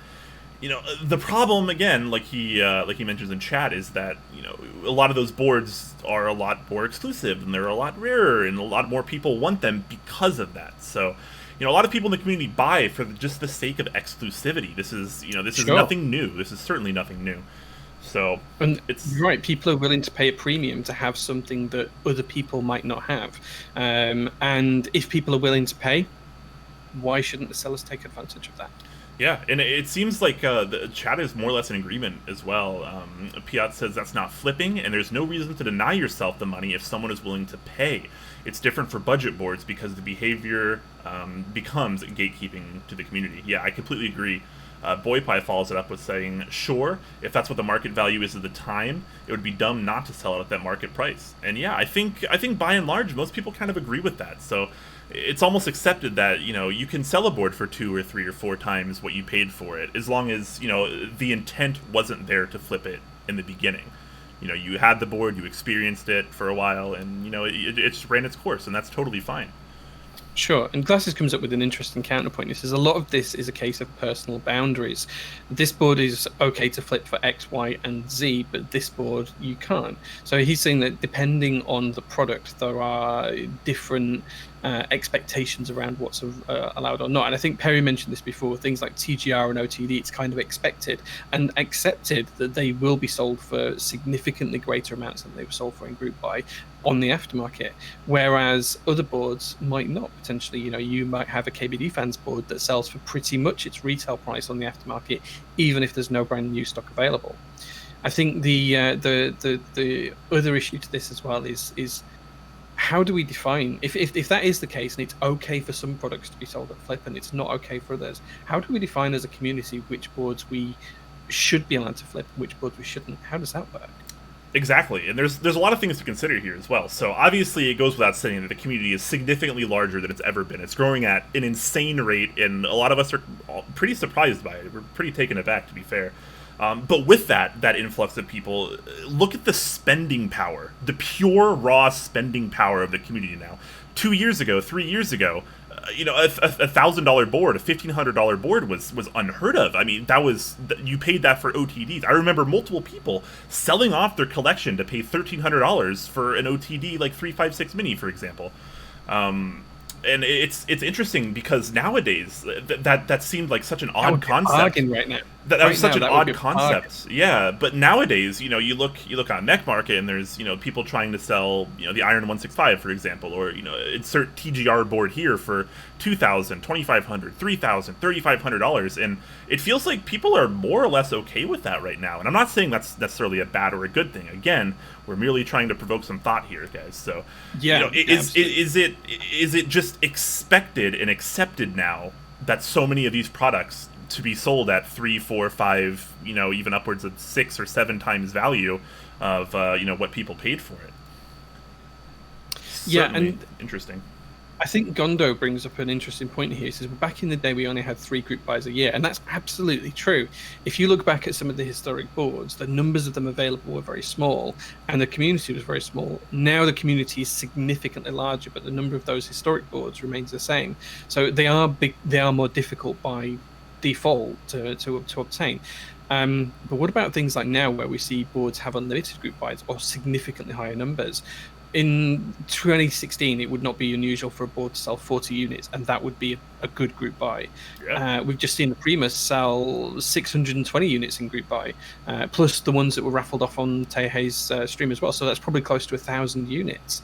you know, the problem again, like he mentions in chat, is that you know, a lot of those boards are a lot more exclusive, and they're a lot rarer, and a lot more people want them because of that. So you know, a lot of people in the community buy for just the sake of exclusivity. This is, you know, this is nothing new. This is certainly nothing new. So and it's right. People are willing to pay a premium to have something that other people might not have. And if people are willing to pay, why shouldn't the sellers take advantage of that? Yeah, and it seems like the chat is more or less in agreement as well. Piat says that's not flipping, and there's no reason to deny yourself the money if someone is willing to pay. It's different for budget boards because the behavior becomes gatekeeping to the community. Yeah, I completely agree. Boypie follows it up with saying, sure, if that's what the market value is at the time, it would be dumb not to sell it at that market price. And yeah, I think by and large, most people kind of agree with that. So it's almost accepted that, you know, you can sell a board for 2 or 3 or 4 times what you paid for it, as long as, you know, the intent wasn't there to flip it in the beginning. You know, you had the board, you experienced it for a while, and, you know, it just ran its course, and that's totally fine. Sure, and Glasses comes up with an interesting counterpoint. He says a lot of this is a case of personal boundaries. This board is okay to flip for X, Y, and Z, but this board you can't. So he's saying that depending on the product, there are different expectations around what's allowed or not. And I think Perry mentioned this before, things like TGR and OTD, it's kind of expected and accepted that they will be sold for significantly greater amounts than they were sold for in group buy on the aftermarket, whereas other boards might not. Potentially, you know, you might have a KBDfans board that sells for pretty much its retail price on the aftermarket, even if there's no brand new stock available. I think the other issue to this as well is how do we define, if that is the case and it's okay for some products to be sold at flip and it's not okay for others, how do we define as a community which boards we should be allowed to flip and which boards we shouldn't? How does that work? Exactly, and there's a lot of things to consider here as well. So obviously it goes without saying that the community is significantly larger than it's ever been. It's growing at an insane rate, and a lot of us are pretty surprised by it. We're pretty taken aback, to be fair. But with that influx of people, look at the spending power, the pure, raw spending power of the community now. 2 years ago, 3 years ago, you know, a $1,000 board, a $1,500 board was unheard of. I mean, that was, you paid that for OTDs. I remember multiple people selling off their collection to pay $1,300 for an OTD like 356 Mini, for example. And it's interesting because nowadays that seemed like such an odd concept. Right now. That was such an odd concept. Yeah, but nowadays, you know, you look on Mech Market and there's, you know, people trying to sell, you know, the Iron 165, for example, or, you know, insert TGR board here for $2,000, $2,500, $3,000, $3,500, and it feels like people are more or less okay with that right now. And I'm not saying that's necessarily a bad or a good thing. Again, we're merely trying to provoke some thought here, guys. So, yeah, you know, is it just expected and accepted now that so many of these products to be sold at 3, 4, 5, you know, even upwards of 6 or 7 times value of you know, what people paid for it? Certainly and interesting. I think Gondo brings up an interesting point here. He says, back in the day, we only had 3 group buys a year, and that's absolutely true. If you look back at some of the historic boards, the numbers of them available were very small, and the community was very small. Now the community is significantly larger, but the number of those historic boards remains the same. So they are big. They are more difficult by default to obtain. But what about things like now, where we see boards have unlimited group buys or significantly higher numbers? In 2016, it would not be unusual for a board to sell 40 units, and that would be a good group buy. Yeah. We've just seen the Primus sell 620 units in group buy, plus the ones that were raffled off on Teihei's stream as well. So that's probably close to 1,000 units.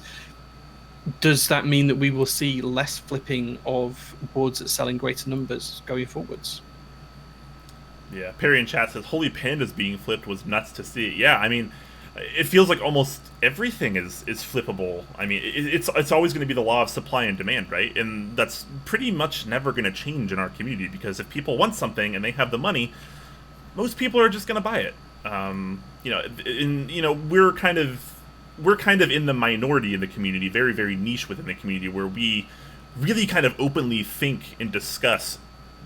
Does that mean that we will see less flipping of boards that sell in greater numbers going forwards? Yeah, Perry in chat says, Holy Pandas being flipped was nuts to see. Yeah, I mean, it feels like almost everything is flippable. I mean, it's always going to be the law of supply and demand, right? And that's pretty much never going to change in our community, because if people want something and they have the money, most people are just going to buy it. We're kind of in the minority in the community, very, very niche within the community, where we really kind of openly think and discuss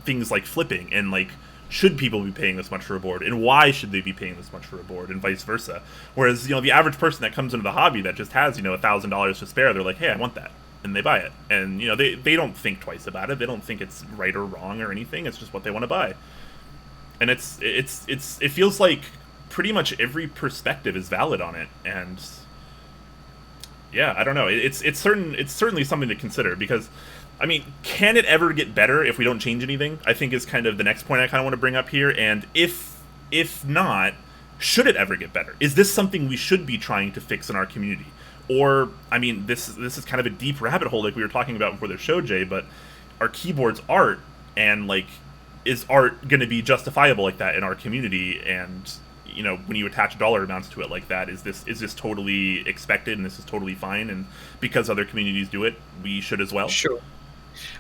things like flipping and like should people be paying this much for a board, and why should they be paying this much for a board, and vice versa. Whereas, the average person that comes into the hobby that just has, $1,000 to spare, they're like, hey, I want that, and they buy it. And, they don't think twice about it. They don't think it's right or wrong or anything. It's just what they want to buy. And it feels like pretty much every perspective is valid on it, and yeah, I don't know. It's certainly something to consider, because, I mean, can it ever get better if we don't change anything? I think is kind of the next point I kind of want to bring up here. And if not, should it ever get better? Is this something we should be trying to fix in our community? Or, I mean, this is kind of a deep rabbit hole like we were talking about before the show, Jay, but are keyboards art? And, like, is art going to be justifiable like that in our community? And, when you attach dollar amounts to it like that, is this totally expected, and this is totally fine, and because other communities do it, we should as well? Sure.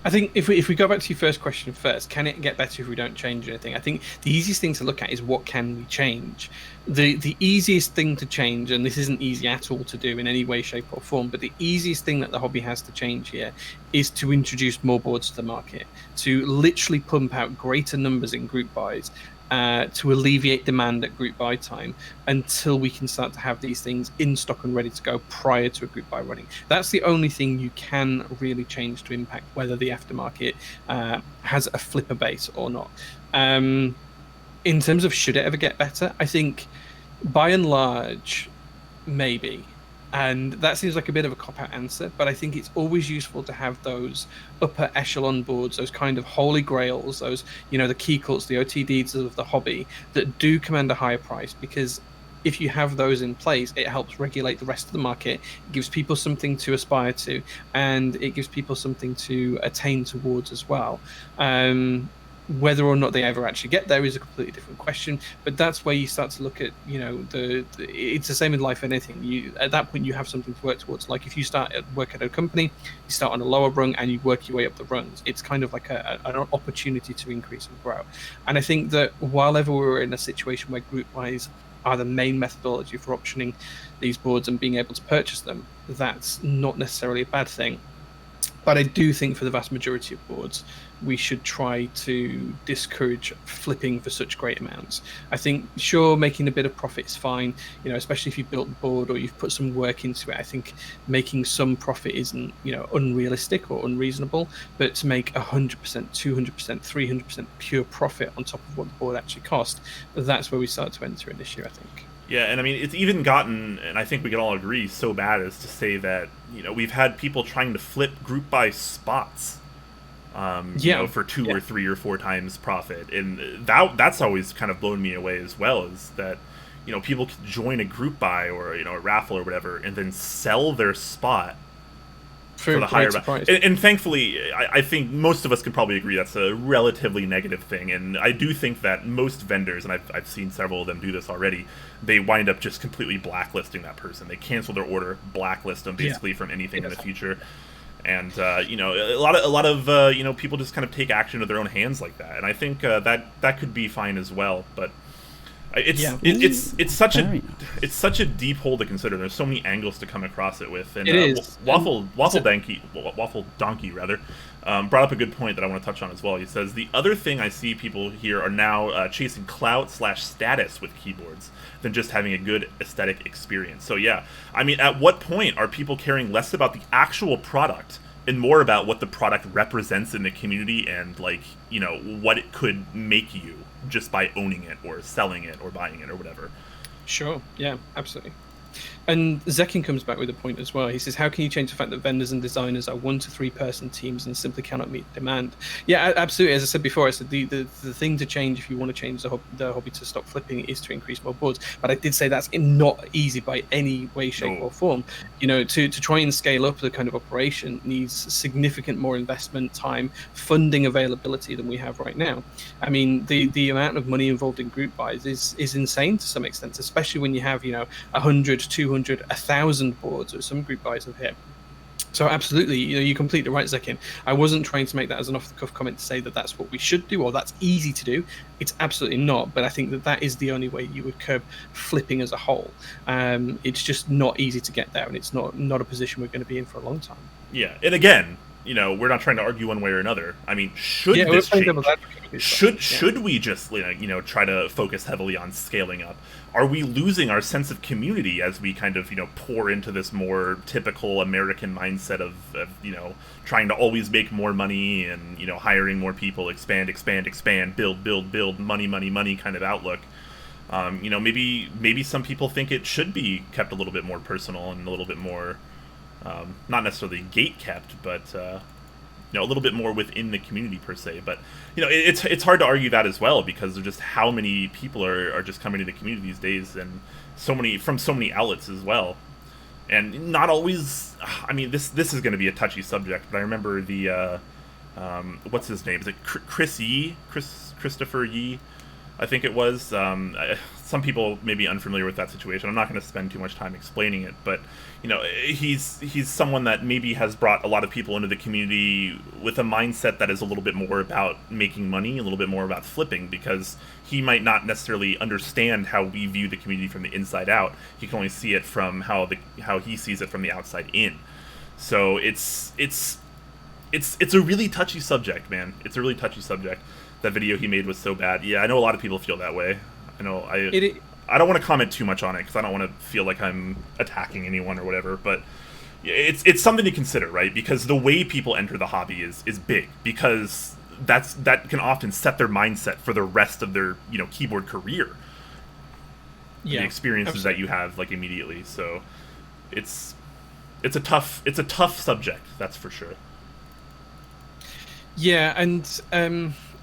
I think if we go back to your first question first, can it get better if we don't change anything? I think the easiest thing to look at is what can we change. The easiest thing to change, and this isn't easy at all to do in any way, shape or form, but the easiest thing that the hobby has to change here is to introduce more boards to the market, to literally pump out greater numbers in group buys, to alleviate demand at group buy time until we can start to have these things in stock and ready to go prior to a group buy running. That's the only thing you can really change to impact whether the aftermarket has a flipper base or not. In terms of should it ever get better, I think by and large, maybe. And that seems like a bit of a cop-out answer, but I think it's always useful to have those upper echelon boards, those kind of holy grails, those, the key cults, the OTDs of the hobby that do command a higher price, because if you have those in place, it helps regulate the rest of the market, it gives people something to aspire to, and it gives people something to attain towards as well. Whether or not they ever actually get there is a completely different question, but that's where you start to look at, it's the same in life and anything. At that point, you have something to work towards. Like if you start at work at a company, you start on a lower rung and you work your way up the rungs. It's kind of like an opportunity to increase and grow. And I think that while ever we're in a situation where group buys are the main methodology for optioning these boards and being able to purchase them, that's not necessarily a bad thing. But I do think for the vast majority of boards, we should try to discourage flipping for such great amounts. I think, sure, making a bit of profit is fine, especially if you've built the board or you've put some work into it. I think making some profit isn't, unrealistic or unreasonable, but to make 100%, 200%, 300% pure profit on top of what the board actually cost, that's where we start to enter an issue, I think. Yeah, and I mean, it's even gotten, and I think we can all agree, so bad as to say that, we've had people trying to flip group buy spots, for 2 or 3 or 4 times profit. And that's always kind of blown me away as well, is that, people can join a group buy or, a raffle or whatever, and then sell their spot for the higher price. And thankfully, I think most of us can probably agree that's a relatively negative thing. And I do think that most vendors, and I've seen several of them do this already, they wind up just completely blacklisting that person. They cancel their order, blacklist them basically from anything in the future. And a lot of people just kind of take action into their own hands like that. And I think that could be fine as well. But it's such a deep hole to consider. There's so many angles to come across it with. And it is. Waffle Donkey brought up a good point that I want to touch on as well. He says the other thing I see people here are now chasing clout/status with keyboards than just having a good aesthetic experience. So yeah, I mean, at what point are people caring less about the actual product and more about what the product represents in the community and, like, what it could make you just by owning it or selling it or buying it or whatever? Sure, yeah, absolutely. And Zekin comes back with a point as well. He says, how can you change the fact that vendors and designers are 1 to 3 person teams and simply cannot meet demand? Yeah, absolutely. As I said before, I said the thing to change if you want to change the hobby to stop flipping is to increase more boards. But I did say that's not easy by any way, shape or form. To try and scale up the kind of operation needs significant more investment, time, funding availability than we have right now. I mean, the amount of money involved in group buys is insane to some extent, especially when you have 100, 200, 1,000 boards or some group buys of here. So absolutely, you're completely right, Zekin. I wasn't trying to make that as an off-the-cuff comment to say that that's what we should do or that's easy to do. It's absolutely not, but I think that is the only way you would curb flipping as a whole. It's just not easy to get there, and it's not a position we're going to be in for a long time. Yeah, and again, we're not trying to argue one way or another. I mean, should Yeah, this change? Should Yeah. we just try to focus heavily on scaling up? Are we losing our sense of community as we kind of pour into this more typical American mindset of trying to always make more money and hiring more people, expand, build, money kind of outlook? Maybe some people think it should be kept a little bit more personal and a little bit more, not necessarily gate kept, but a little bit more within the community per se. But it's hard to argue that as well, because of just how many people are just coming to the community these days, and from so many outlets as well. And not always. I mean, this is going to be a touchy subject, but I remember the what's his name? Is it Christopher Yee? I think it was. Some people may be unfamiliar with that situation. I'm not going to spend too much time explaining it, but he's someone that maybe has brought a lot of people into the community with a mindset that is a little bit more about making money, a little bit more about flipping, because he might not necessarily understand how we view the community from the inside out. He can only see it from how he sees it from the outside in. So it's a really touchy subject, man. It's a really touchy subject. That video he made was so bad. Yeah, I know a lot of people feel that way. I know. I don't want to comment too much on it because I don't want to feel like I'm attacking anyone or whatever. But it's something to consider, right? Because the way people enter the hobby is big, because that can often set their mindset for the rest of their keyboard career. Yeah, the experiences absolutely. That you have immediately. So it's a tough subject, that's for sure. Yeah, and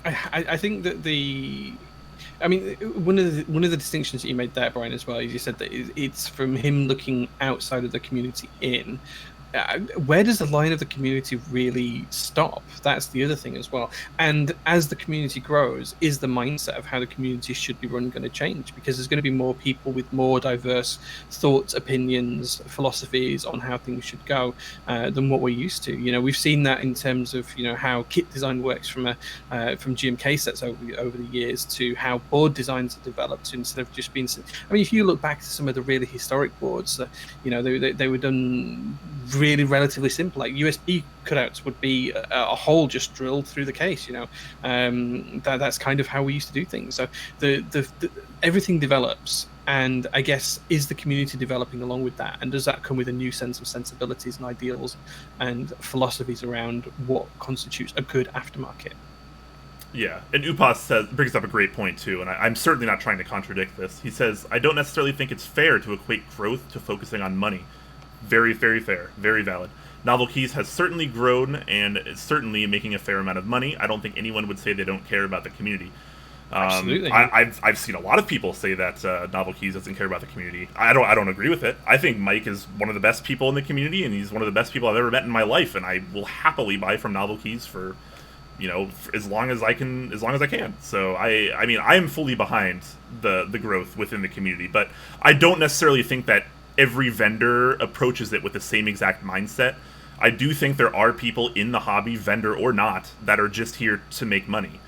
I think that one of the distinctions that you made there, Brian, as well, is you said that it's from him looking outside of the community in. Where does the line of the community really stop? That's the other thing as well. And as the community grows, is the mindset of how the community should be run going to change? Because there's going to be more people with more diverse thoughts, opinions, philosophies on how things should go than what we're used to. We've seen that in terms of how kit design works from Gmk sets over the years, to how board designs are developed instead of just being. I mean, if you look back to some of the really historic boards, they were done really relatively simple. Like USB cutouts would be a hole just drilled through the case. That's kind of how we used to do things. So the everything develops, and I guess, is the community developing along with that? And does that come with a new sense of sensibilities and ideals and philosophies around what constitutes a good aftermarket? Yeah, and Upas brings up a great point too, and I'm certainly not trying to contradict this. He says, I don't necessarily think it's fair to equate growth to focusing on money. Very, very fair. Very valid. Novel Keys has certainly grown and is certainly making a fair amount of money. I don't think anyone would say they don't care about the community. Absolutely. I've seen a lot of people say that Novel Keys doesn't care about the community. I don't agree with it. I think Mike is one of the best people in the community, and he's one of the best people I've ever met in my life, and I will happily buy from Novel Keys for as long as I can. So I mean, I am fully behind the growth within the community, but I don't necessarily think that every vendor approaches it with the same exact mindset. I do think there are people in the hobby, vendor or not, that are just here to make money.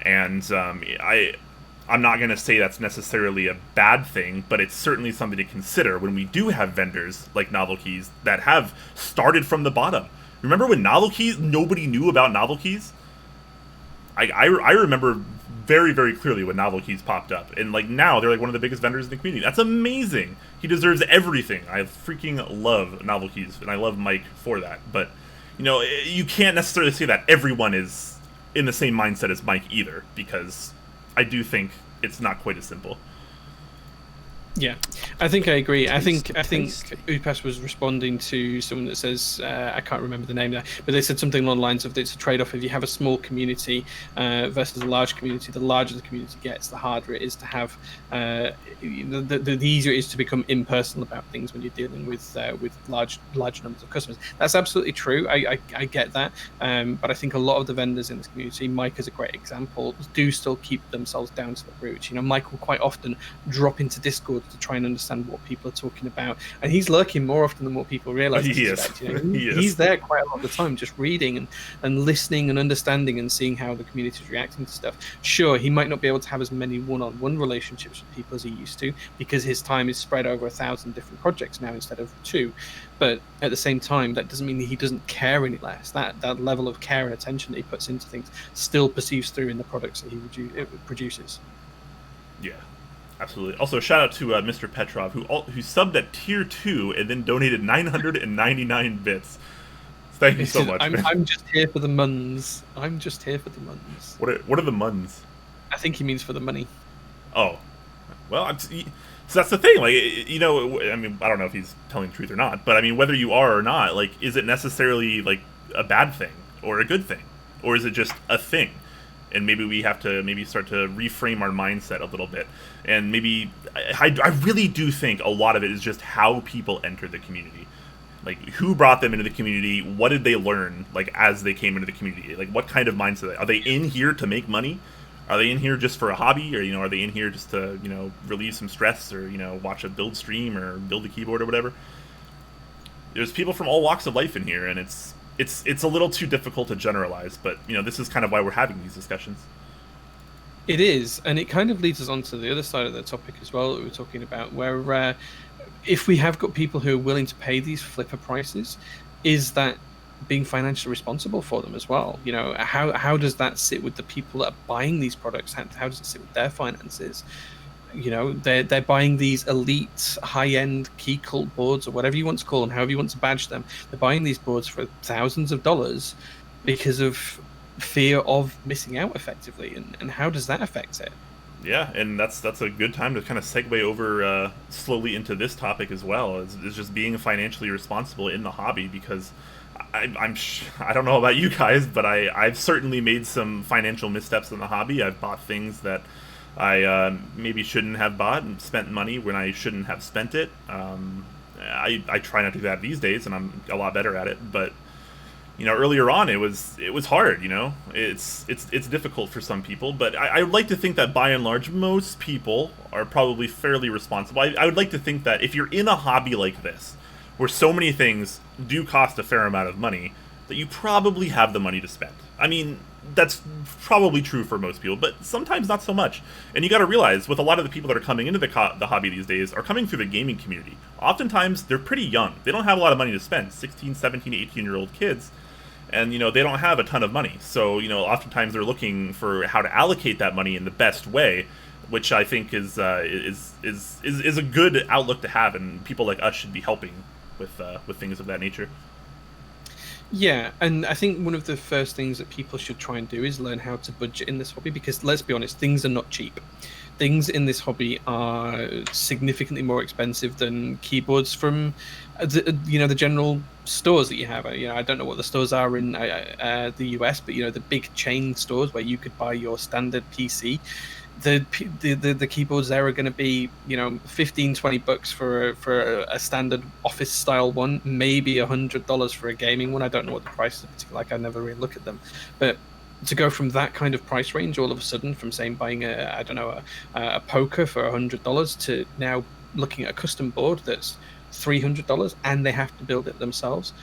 And I'm not going to say that's necessarily a bad thing, but it's certainly something to consider when we do have vendors like Novel Keys that have started from the bottom. Remember when Novel Keys, nobody knew about Novel Keys? I remember very, very clearly when Novel Keys popped up. And now they're one of the biggest vendors in the community. That's amazing. He deserves everything. I freaking love Novel Keys, and I love Mike for that. But, you can't necessarily say that everyone is in the same mindset as Mike either, because I do think it's not quite as simple. Yeah, I think I agree. I think Upas was responding to someone that says, I can't remember the name there, but they said something along the lines of, it's a trade-off. If you have a small community versus a large community, the larger the community gets, the harder it is to have, the easier it is to become impersonal about things when you're dealing with large numbers of customers. That's absolutely true. I get that, but I think a lot of the vendors in this community, Mike is a great example, do still keep themselves down to the roots. Mike will quite often drop into Discord to try and understand understand what people are talking about. And he's lurking more often than what people realize. He is. He's there quite a lot of the time, just reading and listening and understanding and seeing how the community is reacting to stuff. Sure, he might not be able to have as many one-on-one relationships with people as he used to, because his time is spread over 1,000 different projects now instead of 2. But at the same time, that doesn't mean that he doesn't care any less. That level of care and attention that he puts into things still perceives through in the products that he produces. Yeah, absolutely. Also, shout out to Mr. Petrov, who subbed at tier 2 and then donated 999 bits. Thank you so much. I'm just here for the muns. I'm just here for the muns. What are the muns? I think he means for the money. Oh, well, so that's the thing. Like, you know, I mean, I don't know if he's telling the truth or not, but I mean, whether you are or not, like, is it necessarily like a bad thing or a good thing, or is it just a thing? And maybe we have to start to reframe our mindset a little bit. And maybe I really do think a lot of it is just how people enter the community. Like, who brought them into the community? What did they learn, like, as they came into the community? Like, what kind of mindset are they in here to make money? Are they in here just for a hobby? Or, you know, are they in here just to, you know, relieve some stress, or, you know, watch a build stream or build a keyboard or whatever? There's people from all walks of life in here, and it's a little too difficult to generalize, but, you know, this is kind of why we're having these discussions. It is, and it kind of leads us on to the other side of the topic as well that we were talking about, where if we have got people who are willing to pay these flipper prices, is that being financially responsible for them as well? You know, how does that sit with the people that are buying these products? How does it sit with their finances? You know, they're buying these elite high-end key cult boards, or whatever you want to call them, however you want to badge them. They're buying these boards for thousands of dollars because of fear of missing out, effectively. And how does that affect it? Yeah, and that's a good time to kind of segue over slowly into this topic as well. Is just being financially responsible in the hobby, because I don't know about you guys, but I've certainly made some financial missteps in the hobby. I've bought things that I maybe shouldn't have bought, and spent money when I shouldn't have spent it. I try not to do that these days, and I'm a lot better at it. But, you know, earlier on, it was hard. You know, it's difficult for some people, but I would like to think that by and large, most people are probably fairly responsible. I would like to think that if you're in a hobby like this, where so many things do cost a fair amount of money, that you probably have the money to spend. I mean, that's probably true for most people, but sometimes not so much. And you got to realize, with a lot of the people that are coming into the hobby these days, are coming through the gaming community. Oftentimes, they're pretty young. They don't have a lot of money to spend. 16, 17, 18-year-old kids. And, you know, they don't have a ton of money. So, you know, oftentimes they're looking for how to allocate that money in the best way, which I think is a good outlook to have, and people like us should be helping with things of that nature. Yeah, and I think one of the first things that people should try and do is learn how to budget in this hobby, because let's be honest, things are not cheap. Things in this hobby are significantly more expensive than keyboards from, the general stores that you have. You know, I don't know what the stores are in the US, but, you know, the big chain stores where you could buy your standard PC. The keyboards there are going to be, you know, $15-20 for a standard office style one, maybe $100 for a gaming one. I don't know what the prices are like. I never really look at them, but to go from that kind of price range all of a sudden, from saying buying a poker for $100 to now looking at a custom board that's $300 and they have to build it themselves.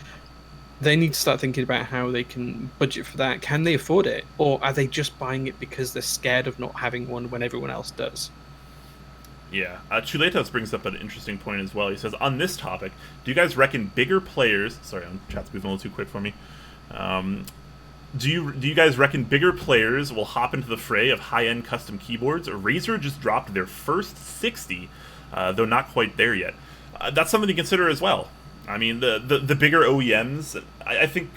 They need to start thinking about how they can budget for that. Can they afford it? Or are they just buying it because they're scared of not having one when everyone else does? Yeah. Chuletas brings up an interesting point as well. He says, on this topic, do you guys reckon bigger players... Sorry, chat's moving a little too quick for me. Do you guys reckon bigger players will hop into the fray of high-end custom keyboards? Razer just dropped their first 60, though not quite there yet. That's something to consider as well. I mean, the bigger OEMs, I think,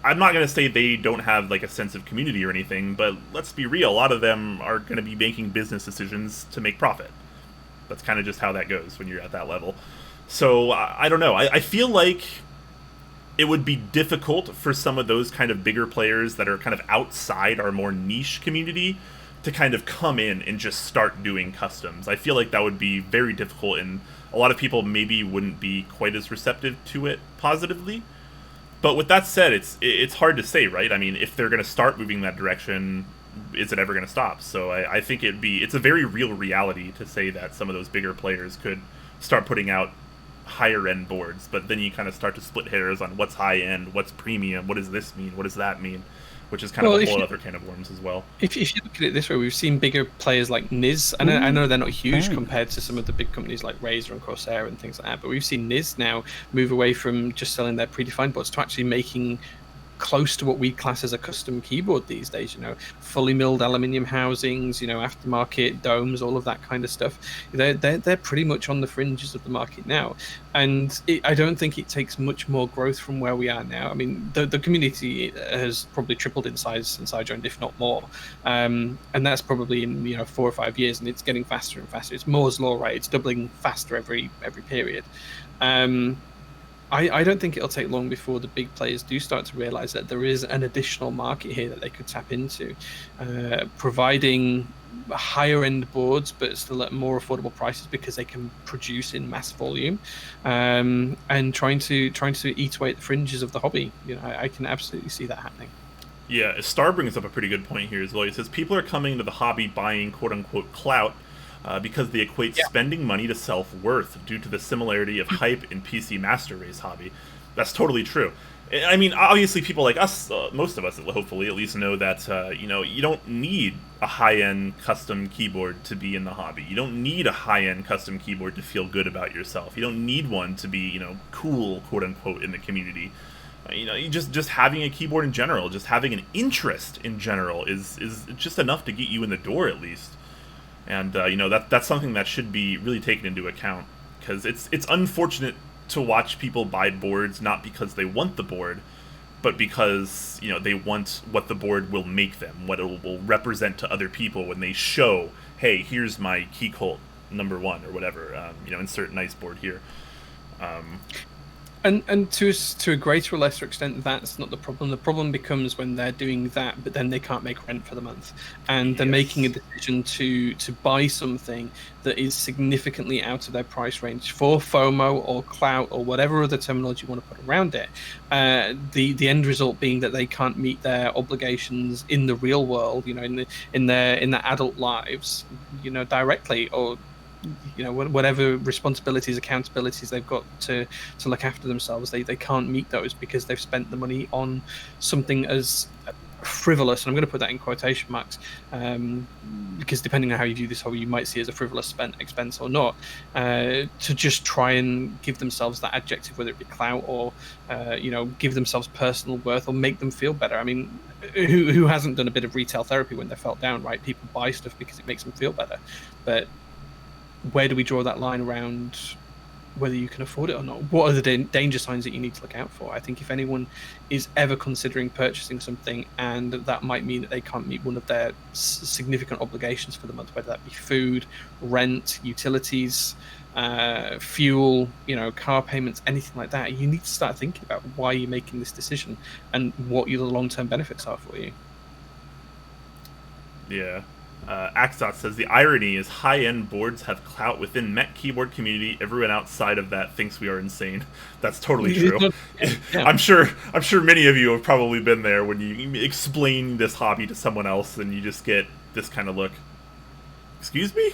I'm not going to say they don't have, like, a sense of community or anything, but let's be real, a lot of them are going to be making business decisions to make profit. That's kind of just how that goes when you're at that level. So, I don't know. I feel like it would be difficult for some of those kind of bigger players that are kind of outside our more niche community to kind of come in and just start doing customs. I feel like that would be very difficult, and a lot of people maybe wouldn't be quite as receptive to it positively. But with that said, it's hard to say, right? I mean, if they're going to start moving that direction, is it ever going to stop? So I think it's a very real reality to say that some of those bigger players could start putting out higher end boards, but then you kind of start to split hairs on what's high end, what's premium, what does this mean, what does that mean, which is kind of a whole other can of worms as well. If you look at it this way, we've seen bigger players like Niz, and I know they're not huge compared to some of the big companies like Razer and Corsair and things like that, but we've seen Niz now move away from just selling their predefined boards to actually making close to what we class as a custom keyboard these days, fully milled aluminium housings, aftermarket domes, all of that kind of stuff. They're pretty much on the fringes of the market now, and I don't think it takes much more growth from where we are now. I mean, the community has probably tripled in size since I joined, if not more, and that's probably in 4 or 5 years, and it's getting faster and faster. It's Moore's law, right? It's doubling faster every period. I don't think it'll take long before the big players do start to realize that there is an additional market here that they could tap into, providing higher end boards but still at more affordable prices because they can produce in mass volume, and trying to eat away at the fringes of the hobby. I can absolutely see that happening. Yeah, Star brings up a pretty good point here as well. He says people are coming to the hobby buying quote-unquote clout because they equate spending money to self-worth due to the similarity of hype in PC Master Race hobby. That's totally true. I mean, obviously people like us, most of us hopefully at least know that, you don't need a high-end custom keyboard to be in the hobby. You don't need a high-end custom keyboard to feel good about yourself. You don't need one to be, cool, quote-unquote, in the community. You just having a keyboard in general, just having an interest in general is just enough to get you in the door at least. And that's something that should be really taken into account, because it's unfortunate to watch people buy boards not because they want the board, but because they want what the board will make them, what it will represent to other people when they show, hey, here's my Key Colt #1 or whatever. Insert nice board here. And to a greater or lesser extent, that's not the problem. The problem becomes when they're doing that, but then they can't make rent for the month, and they're making a decision to buy something that is significantly out of their price range for FOMO or clout or whatever other terminology you want to put around it. The end result being that they can't meet their obligations in the real world, in their adult lives, directly, or whatever responsibilities, accountabilities they've got to look after themselves, they can't meet those because they've spent the money on something as frivolous, and I'm going to put that in quotation marks, because depending on how you view this hobby, you might see it as a frivolous expense or not, to just try and give themselves that adjective, whether it be clout or give themselves personal worth or make them feel better. I mean, who hasn't done a bit of retail therapy when they felt down, right? People buy stuff because it makes them feel better, but where do we draw that line around whether you can afford it or not? What are the danger signs that you need to look out for? I think if anyone is ever considering purchasing something and that might mean that they can't meet one of their significant obligations for the month, whether that be food, rent, utilities, fuel, car payments, anything like that, you need to start thinking about why you're making this decision and what the long-term benefits are for you. Yeah. Axot says the irony is high-end boards have clout within Mech keyboard community. Everyone outside of that thinks we are insane. That's totally true. Yeah. I'm sure many of you have probably been there when you explain this hobby to someone else and you just get this kind of look. Excuse me?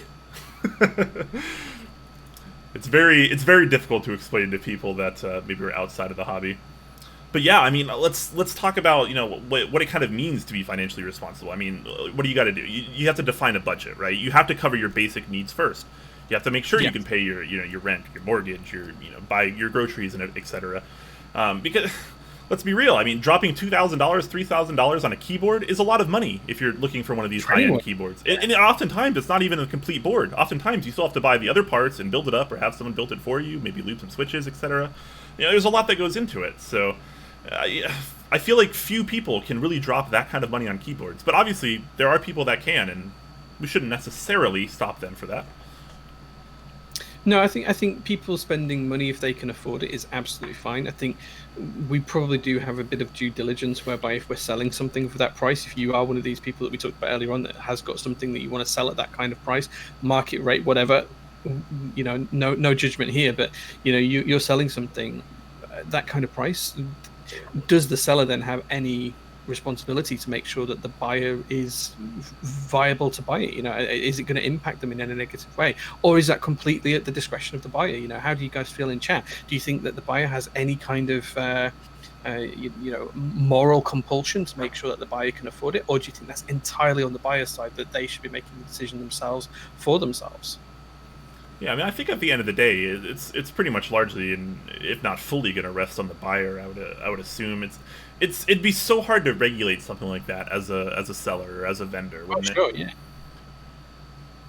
It's very difficult to explain to people that maybe are outside of the hobby. But yeah, I mean, let's talk about what it kind of means to be financially responsible. I mean, what do you got to do? You have to define a budget, right? You have to cover your basic needs first. You have to make sure you can pay your your rent, your mortgage, your buy your groceries and etc. Because let's be real. I mean, dropping $2,000, $3,000 on a keyboard is a lot of money if you're looking for one of these high-end keyboards. And oftentimes it's not even a complete board. Oftentimes you still have to buy the other parts and build it up, or have someone build it for you. Maybe loop some switches, etc. There's a lot that goes into it. So. I feel like few people can really drop that kind of money on keyboards, but obviously there are people that can, and we shouldn't necessarily stop them for that. No, I think people spending money if they can afford it is absolutely fine. I think we probably do have a bit of due diligence whereby if we're selling something for that price, if you are one of these people that we talked about earlier on that has got something that you want to sell at that kind of price, market rate, whatever, no judgment here, but you're selling something at that kind of price. Does the seller then have any responsibility to make sure that the buyer is viable to buy it. Is it going to impact them in any negative way, or is that completely at the discretion of the buyer? How do you guys feel in chat? Do you think that the buyer has any kind of moral compulsion to make sure that the buyer can afford it, or do you think that's entirely on the buyer's side, that they should be making the decision themselves for themselves? Yeah, I mean, I think at the end of the day, it's pretty much largely, and if not fully, going to rest on the buyer. I would assume it'd be so hard to regulate something like that as a seller or as a vendor, wouldn't it? Sure, yeah.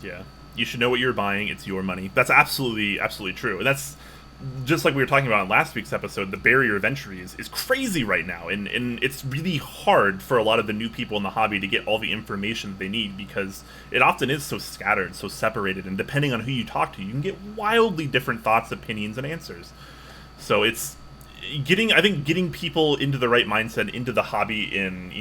Yeah, you should know what you're buying. It's your money. That's absolutely true, and that's just like we were talking about in last week's episode. The barrier of entry is crazy right now, and it's really hard for a lot of the new people in the hobby to get all the information that they need, because it often is so scattered, so separated, and depending on who you talk to, you can get wildly different thoughts, opinions, and answers. So it's getting people into the right mindset, into the hobby in,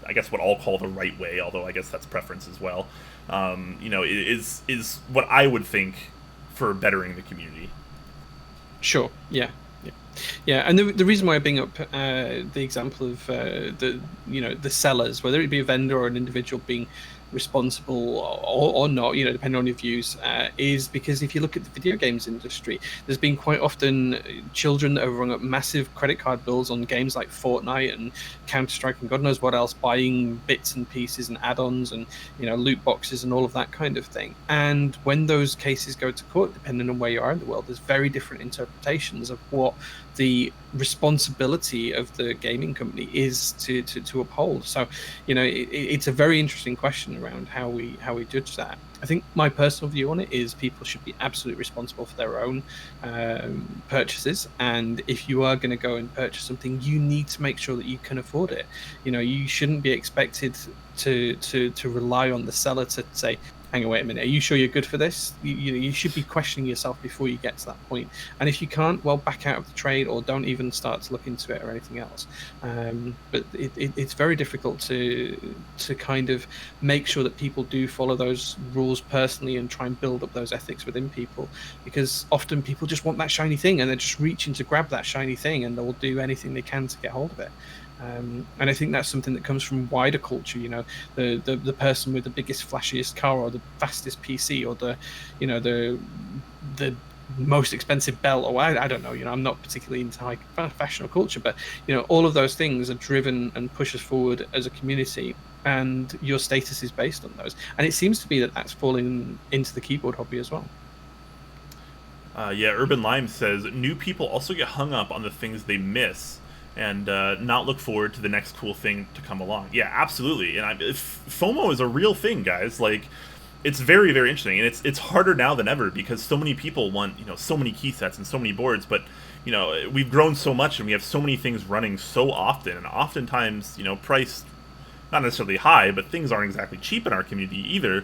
I guess what I'll call the right way, although I guess that's preference as well, is what I would think for bettering the community. Sure. Yeah. And the reason why I bring up the example of the sellers, whether it be a vendor or an individual being responsible or not, depending on your views, is because if you look at the video games industry, there's been quite often children that have rung up massive credit card bills on games like Fortnite and Counter-Strike and God knows what else, buying bits and pieces and add-ons and loot boxes and all of that kind of thing. And when those cases go to court, depending on where you are in the world, there's very different interpretations of what the responsibility of the gaming company is to uphold. So it's a very interesting question around how we judge that. I think my personal view on it is people should be absolutely responsible for their own purchases, and if you are going to go and purchase something, you need to make sure that you can afford it. You shouldn't be expected to rely on the seller to say, hang on, wait a minute, are you sure you're good for this? You should be questioning yourself before you get to that point. And if you can't, well, back out of the trade or don't even start to look into it or anything else. But it's very difficult to kind of make sure that people do follow those rules personally and try and build up those ethics within people, because often people just want that shiny thing and they're just reaching to grab that shiny thing and they'll do anything they can to get hold of it. And I think that's something that comes from wider culture. The person with the biggest, flashiest car, or the fastest PC, or the most expensive belt, or I don't know. I'm not particularly into high fashion or culture, but all of those things are driven and push us forward as a community, and your status is based on those. And it seems to be that that's falling into the keyboard hobby as well. Urban Lime says new people also get hung up on the things they miss and not look forward to the next cool thing to come along. Yeah, absolutely. And FOMO is a real thing, guys. Like, it's very, very interesting, and it's harder now than ever because so many people want so many key sets and so many boards. But we've grown so much and we have so many things running so often, and oftentimes price not necessarily high, but things aren't exactly cheap in our community either.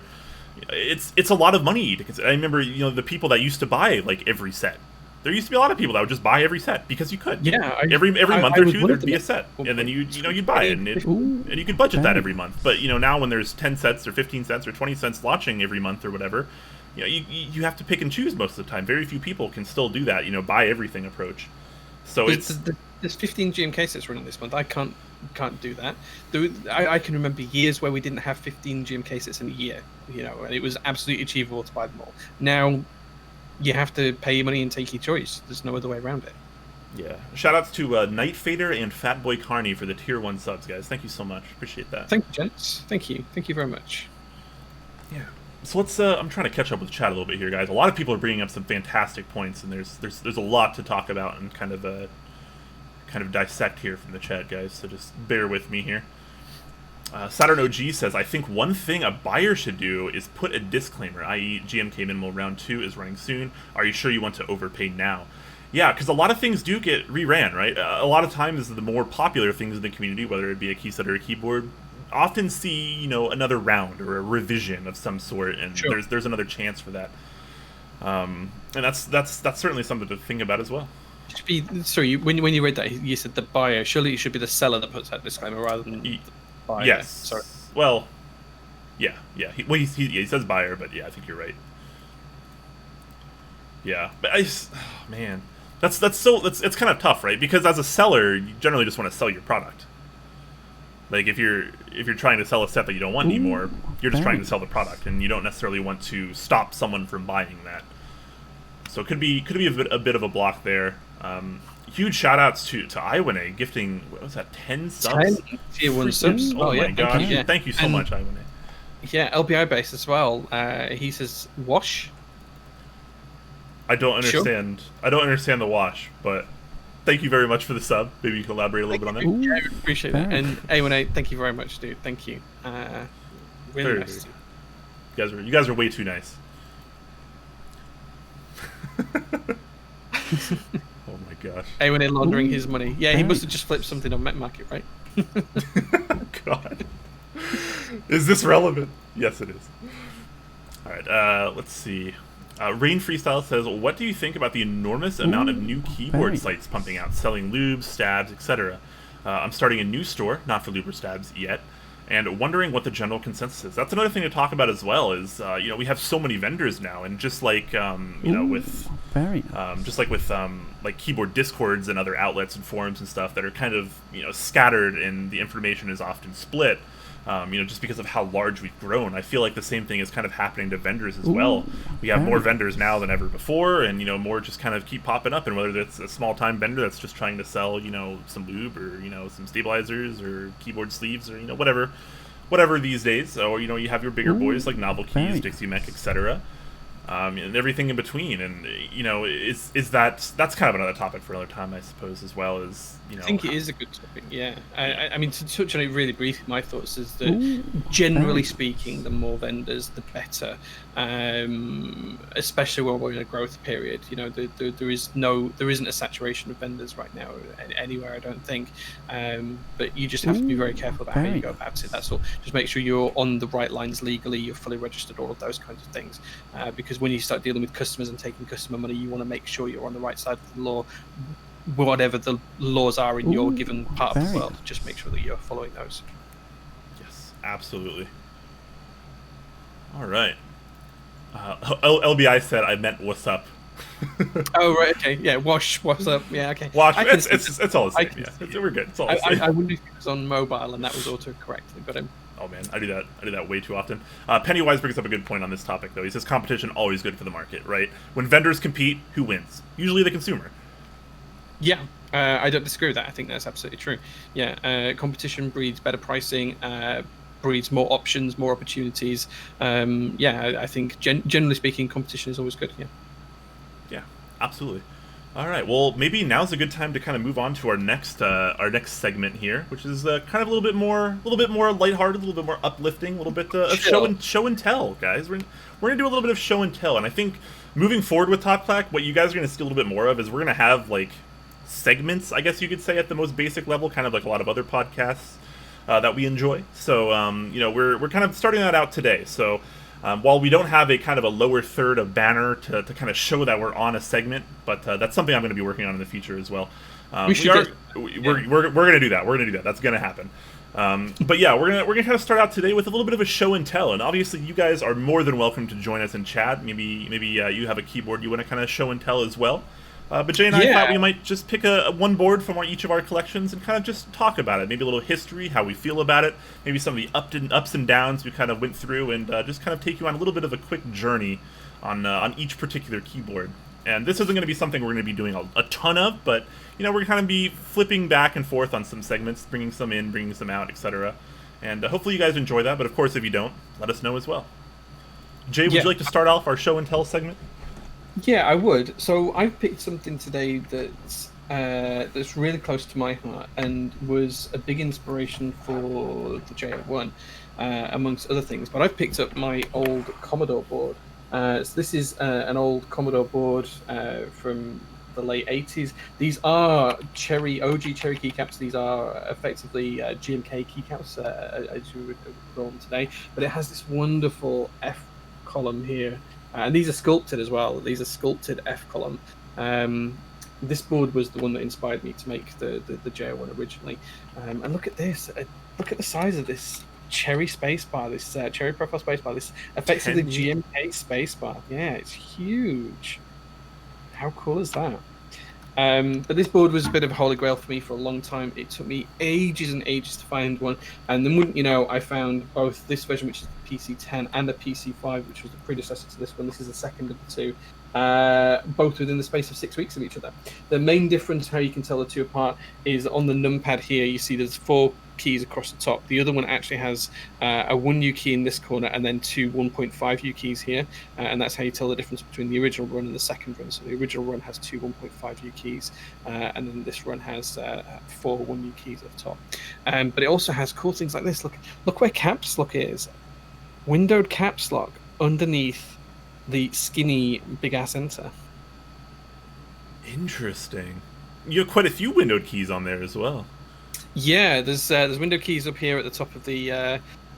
It's a lot of money to consider. I remember the people that used to buy like every set. There used to be a lot of people that would just buy every set because you could. Yeah, every month or two there'd be a set, and then you'd buy it, and you could budget that every month. But now when there's 10 sets or 15 cents or 20 cents launching every month or whatever, you have to pick and choose most of the time. Very few people can still do that. Buy everything approach. So there's 15 Gmk sets running this month. I can't do that. I can remember years where we didn't have 15 Gmk sets in a year. And it was absolutely achievable to buy them all. Now you have to pay your money and take your choice. There's no other way around it. Yeah. Shoutouts to Night Fader and Fatboy Carney for the tier 1 subs, guys. Thank you so much. Appreciate that. Thank you, gents. Thank you very much. Yeah. So let's. I'm trying to catch up with chat a little bit here, guys. A lot of people are bringing up some fantastic points, and there's a lot to talk about and kind of dissect here from the chat, guys. So just bear with me here. Saturn OG says, I think one thing a buyer should do is put a disclaimer, i.e. GMK Minimal Round 2 is running soon. Are you sure you want to overpay now? Yeah, because a lot of things do get reran, right? A lot of times the more popular things in the community, whether it be a keyset or a keyboard, often see, another round or a revision of some sort, and sure, there's another chance for that. And that's certainly something to think about as well. Sorry, when you read that, you said the buyer. Surely it should be the seller that puts that disclaimer rather than the buyer. Yes. Sorry. Well, yeah. He says buyer, but yeah, I think you're right. Yeah, but man, it's kind of tough, right? Because as a seller, you generally just want to sell your product. Like if you're trying to sell a set that you don't want anymore, you're just trying to sell the product, and you don't necessarily want to stop someone from buying that. So it could be a bit of a block there. Huge shout outs to Iwane gifting, what was that, 10 subs? 10 tier 1 subs. Oh my gosh. Yeah. Thank you so much, Iwane. Yeah, LBI base as well. He says wash. I don't understand. Sure. I don't understand the wash, but thank you very much for the sub. Maybe you can elaborate a little bit on that. Yeah, I appreciate that. And A18, thank you very much, dude. Thank you. Really nice. You guys are way too nice. Oh my gosh. A18 laundering his money. Yeah, he must have just flipped something on Metmarket, right? God. Is this relevant? Yes, it is. All right, let's see. Rain Freestyle says, what do you think about the enormous amount of new keyboard sites pumping out, selling lubes, stabs, etc.? I'm starting a new store, not for lube or stabs yet, and wondering what the general consensus is. That's another thing to talk about as well. Is we have so many vendors now, and just like with like keyboard discords and other outlets and forums and stuff that are kind of scattered, and the information is often split. Just because of how large we've grown, I feel like the same thing is kind of happening to vendors as well. We have more vendors now than ever before, and more just kind of keep popping up. And whether it's a small-time vendor that's just trying to sell, some lube or some stabilizers or keyboard sleeves or whatever these days, or you have your bigger boys like Novel Keys, Dixie Mech, etc. And everything in between, and is that's kind of another topic for another time, I suppose, as well as I think it is a good topic. Yeah, I mean, to touch on it really briefly, my thoughts is that generally speaking, the more vendors, the better. Especially when we're in a growth period. There isn't a saturation of vendors right now anywhere, I don't think. But you just have to be very careful about how you go about it. That's all. Just make sure you're on the right lines legally, you're fully registered, all of those kinds of things. Because when you start dealing with customers and taking customer money, you want to make sure you're on the right side of the law, whatever the laws are in your given part of the world. Just make sure that you're following those. Yes, absolutely. All right. LBI said I meant what's up. Oh right, okay, yeah. What's up? Yeah, okay. Wash. It's all the same. Yeah, we're good. It's all the same. I wonder if it was on mobile and that was autocorrectly, but oh man, I do that way too often. Pennywise brings up a good point on this topic, though. He says competition always good for the market, right? When vendors compete, who wins? Usually the consumer. Yeah, I don't disagree with that. I think that's absolutely true. Yeah, competition breeds better pricing, breeds more options, more opportunities. I think generally speaking, competition is always good. Yeah, absolutely. All right, well, maybe now's a good time to kind of move on to our next segment here, which is kind of a little bit more lighthearted, a little bit more uplifting, a little bit of show and tell, guys. We're gonna do a little bit of show and tell, and I think moving forward with Top Clack, what you guys are gonna see a little bit more of is we're gonna have like segments, I guess you could say, at the most basic level, kind of like a lot of other podcasts that we enjoy. So we're kind of starting that out today. So while we don't have a kind of a lower third of banner to kind of show that we're on a segment, but that's something I'm going to be working on in the future as well. We're going to do that. We're going to do that. That's going to happen. But yeah, we're gonna kind of start out today with a little bit of a show and tell, and obviously you guys are more than welcome to join us in chat. Maybe you have a keyboard you want to kind of show and tell as well. But Jay and I thought we might just pick one board from each of our collections and kind of just talk about it. Maybe a little history, how we feel about it, maybe some of the ups and downs we kind of went through, and just kind of take you on a little bit of a quick journey on each particular keyboard. And this isn't going to be something we're going to be doing a ton of, but we're going to kind of be flipping back and forth on some segments, bringing some in, bringing some out, etc. And hopefully you guys enjoy that, but of course if you don't, let us know as well. Jay, would you like to start off our show and tell segment? Yeah, I would. So I've picked something today that's really close to my heart and was a big inspiration for the JO1, amongst other things. But I've picked up my old Commodore board. So this is an old Commodore board from the late 80s. These are OG Cherry keycaps. These are effectively Gmk keycaps, as you would call them today. But it has this wonderful F column here. And these are sculpted as well. These are sculpted F column. This board was the one that inspired me to make the JO1 originally. And look at this. Look at the size of this cherry spacebar, this cherry profile spacebar, this effectively Gmk spacebar. Yeah, it's huge. How cool is that? But this board was a bit of a holy grail for me for a long time. It took me ages and ages to find one, and then wouldn't you know, I found both this version, which is the PC10, and the PC5, which was the predecessor to this one. This is the second of the two, both within the space of 6 weeks of each other. The main difference, how you can tell the two apart, is on the numpad here. You see there's 4 keys across the top. The other one actually has a 1U key in this corner and then 2 1.5U keys here, and that's how you tell the difference between the original run and the second run. So the original run has 2 1.5U keys, and then this run has 4 1U keys at the top. But it also has cool things like this. Look where caps lock is. Windowed caps lock underneath the skinny big ass enter. Interesting. You have quite a few windowed keys on there as well. Yeah, there's window keys up here at the top of the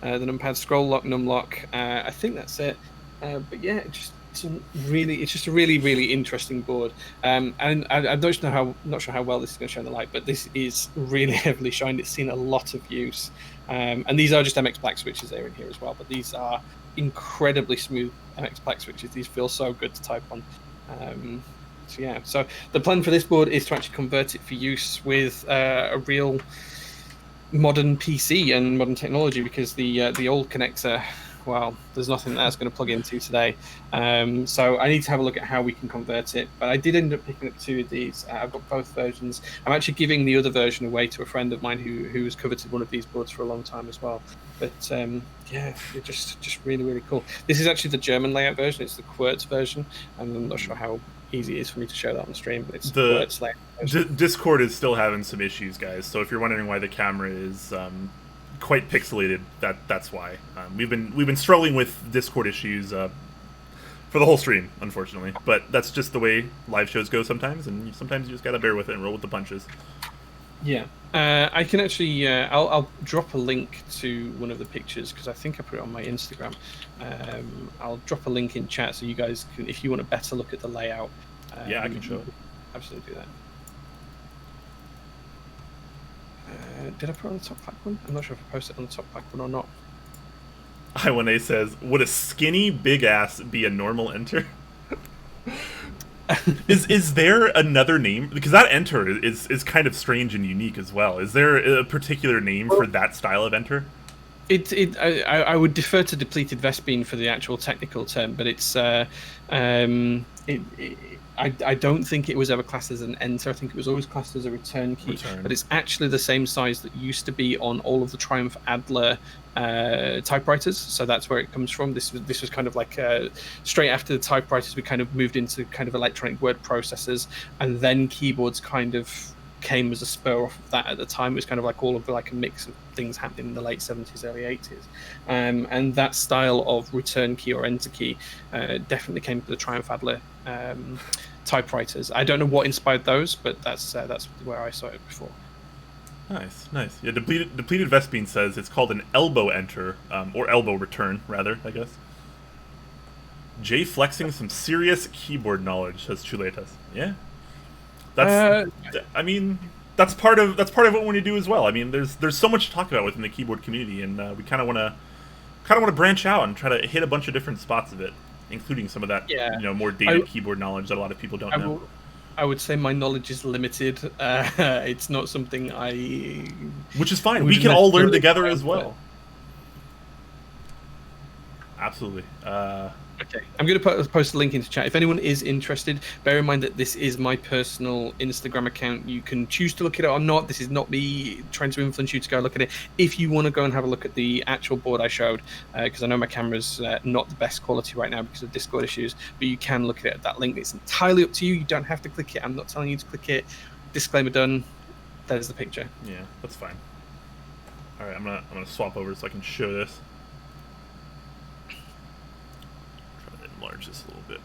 numpad. Scroll lock, num lock. I think that's it. But yeah, it's just a really interesting board. And I'm not sure how well this is going to show in the light, but this is really heavily shined. It's seen a lot of use. And these are just MX Black switches there in here as well, but these are incredibly smooth MX Black switches. These feel so good to type on. So yeah, so the plan for this board is to actually convert it for use with a real modern PC and modern technology, because the old connector, well, there's nothing that's going to plug into today. So I need to have a look at how we can convert it. But I did end up picking up 2 of these. I've got both versions. I'm actually giving the other version away to a friend of mine who's coveted one of these boards for a long time as well. But yeah, they're just really cool. This is actually the German layout version. It's the Quakemz version, and I'm not sure how easy it is for me to show that on stream, but it's the Quakemz layout version. Discord is still having some issues, guys. So if you're wondering why the camera is quite pixelated, that's why. We've been struggling with Discord issues for the whole stream, unfortunately. But that's just the way live shows go sometimes, and sometimes you just gotta bear with it and roll with the punches. Yeah, I can actually. I'll drop a link to one of the pictures, because I think I put it on my Instagram. I'll drop a link in chat so you guys can, if you want a better look at the layout. Yeah, I can show it. Absolutely do that. Did I put it on the top pack one? I'm not sure if I posted it on the top pack one or not. I1A says, would a skinny big ass be a normal enter? Is there another name? Because that enter is kind of strange and unique as well. Is there a particular name for that style of enter? I would defer to Depleted Vespene for the actual technical term, but it's I don't think it was ever classed as an enter. I think it was always classed as a return key. But it's actually the same size that used to be on all of the Triumph Adler typewriters. So that's where it comes from. This was kind of like straight after the typewriters, we kind of moved into kind of electronic word processors, and then keyboards kind of came as a spur off of that. At the time, it was kind of like all of like a mix of things happening in the late 70s, early 80s, and that style of return key or enter key definitely came to the Triumph Adler typewriters. I don't know what inspired those, but that's where I saw it before. Nice. Yeah, Depleted Vespene says it's called an elbow enter, or elbow return, rather, I guess. Jay flexing some serious keyboard knowledge, says Chuletas. Yeah. That's. I mean, that's part of what we want to do as well. I mean, there's so much to talk about within the keyboard community, and we kind of want to branch out and try to hit a bunch of different spots of it, including some of that more dated keyboard knowledge that a lot of people don't know. I would say my knowledge is limited. It's not something which is fine. We can all learn together as well. Absolutely. Okay, I'm going to post a link into chat. If anyone is interested, bear in mind that this is my personal Instagram account. You can choose to look at it or not. This is not me trying to influence you to go look at it. If you want to go and have a look at the actual board I showed, because I know my camera's not the best quality right now because of Discord issues, but you can look at it at that link. It's entirely up to you. You don't have to click it. I'm not telling you to click it. Disclaimer done. There's the picture. Yeah, that's fine. All right, I'm gonna swap over so I can show this. Enlarge this a little bit.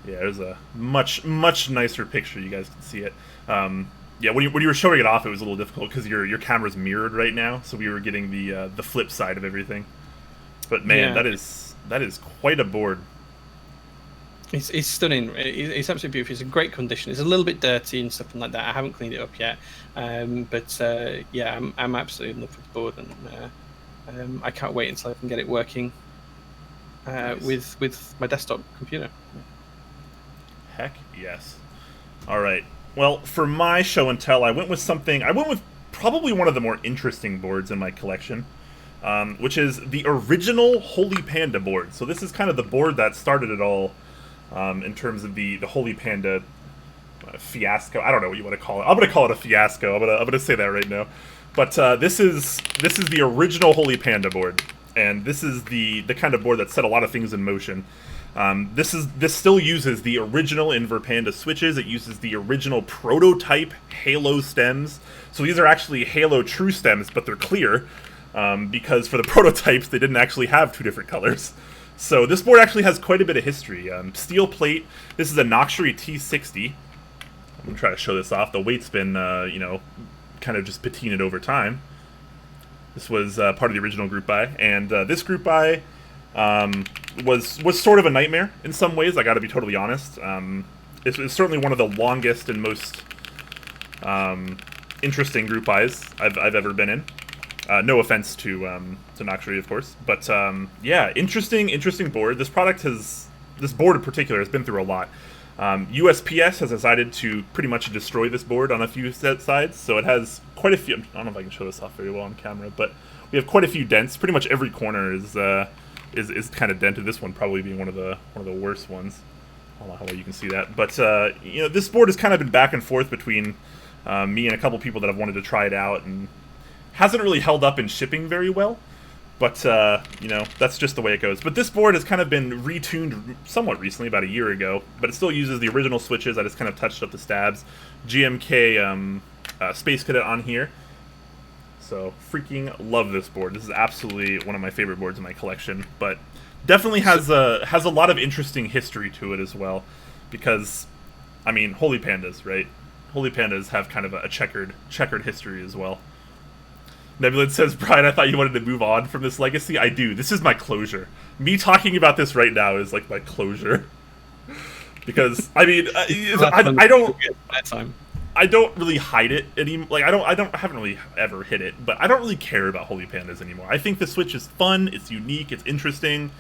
Yeah, there's a much nicer picture. You guys can see it. Yeah, when you were showing it off, it was a little difficult because your camera's mirrored right now, so we were getting the flip side of everything. But man, that is quite a board. It's stunning. It's absolutely beautiful. It's in great condition. It's a little bit dirty and stuff like that. I haven't cleaned it up yet, but yeah, I'm absolutely in love with the board, and I can't wait until I can get it working. Nice. With my desktop computer. Heck yes. All right. Well, for my show and tell, I went with probably one of the more interesting boards in my collection, which is the original Holy Panda board. So this is kind of the board that started it all, in terms of the Holy Panda fiasco. I don't know what you want to call it. I'm going to call it a fiasco. I'm gonna say that right now. But this is the original Holy Panda board, and this is the kind of board that set a lot of things in motion. This still uses the original Inver Panda switches. It uses the original prototype Halo stems. So these are actually Halo True stems, but they're clear, because for the prototypes they didn't actually have two different colors. So this board actually has quite a bit of history. Steel plate. This is a Noxury T60. I'm gonna try to show this off. The weight's been, kind of just patinaed over time. This was part of the original group buy, and this group buy was sort of a nightmare in some ways. I got to be totally honest. It's certainly one of the longest and most interesting group buys I've ever been in. No offense to Noxury, of course, but yeah, interesting board. This board in particular has been through a lot. USPS has decided to pretty much destroy this board on a few sides, so it has quite a few. I don't know if I can show this off very well on camera, but we have quite a few dents. Pretty much every corner is kind of dented. This one probably being one of the worst ones. I don't know how well you can see that, but this board has kind of been back and forth between me and a couple people that have wanted to try it out, and hasn't really held up in shipping very well. But, that's just the way it goes. But this board has kind of been retuned somewhat recently, about a year ago, but it still uses the original switches. I just kind of touched up the stabs. GMK Space Cadet on here. So, freaking love this board. This is absolutely one of my favorite boards in my collection, but definitely has a lot of interesting history to it as well, because, I mean, Holy Pandas, right? Holy Pandas have kind of a checkered history as well. Nebulid says, Brian, I thought you wanted to move on from this legacy. I do. This is my closure. Me talking about this right now is like my closure. Because, I mean, I don't really hide it anymore. Like, I haven't really ever hit it, but I don't really care about Holy Pandas anymore. I think the Switch is fun, it's unique, it's interesting,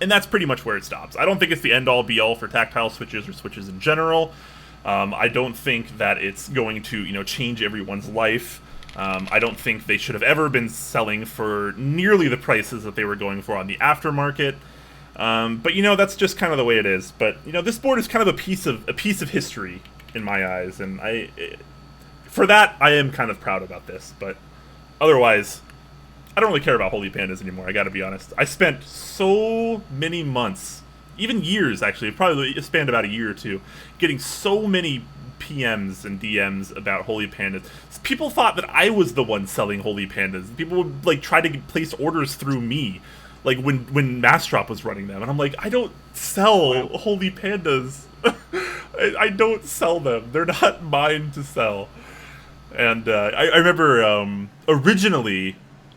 and that's pretty much where it stops. I don't think it's the end-all, be-all for tactile switches or switches in general. I don't think that it's going to, change everyone's life. I don't think they should have ever been selling for nearly the prices that they were going for on the aftermarket. But that's just kind of the way it is. But this board is kind of a piece of history in my eyes, and for that I am kind of proud about this. But otherwise, I don't really care about Holy Pandas anymore. I got to be honest. I spent so many months, even years actually, probably spanned about a year or two, getting so many PMs and DMs about Holy Pandas. People thought that I was the one selling Holy Pandas. People would try to place orders through me, when Mastrodrop was running them, and I'm like, I don't sell Holy Pandas. I don't sell them. They're not mine to sell. And I remember originally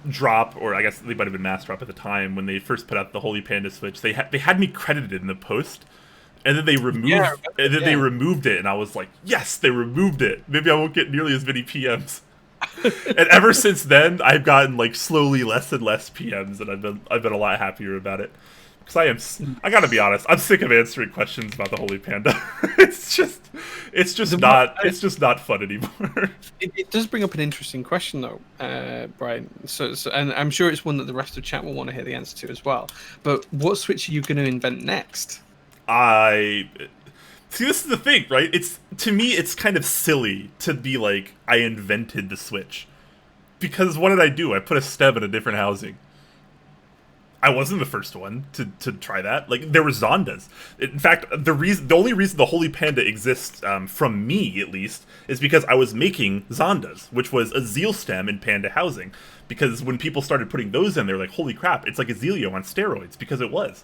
Drop, or I guess they might have been Mastrodrop at the time, when they first put out the Holy Panda Switch, they had me credited in the post. And then they removed it, and I was like, yes, they removed it. Maybe I won't get nearly as many PMs. And ever since then, I've gotten slowly less and less PMs, and I've been a lot happier about it. Because I gotta be honest, I'm sick of answering questions about the Holy Panda. it's just not fun anymore. It does bring up an interesting question though, Brian. So, and I'm sure it's one that the rest of chat will want to hear the answer to as well. But what Switch are you going to invent next? See, this is the thing, right? To me, it's kind of silly to be like, I invented the Switch. Because what did I do? I put a stem in a different housing. I wasn't the first one to try that. There were Zondas. In fact, the only reason the Holy Panda exists, from me at least, is because I was making Zondas, which was a Zeal stem in Panda housing. Because when people started putting those in, they were like, holy crap, it's like a Zelio on steroids, because it was.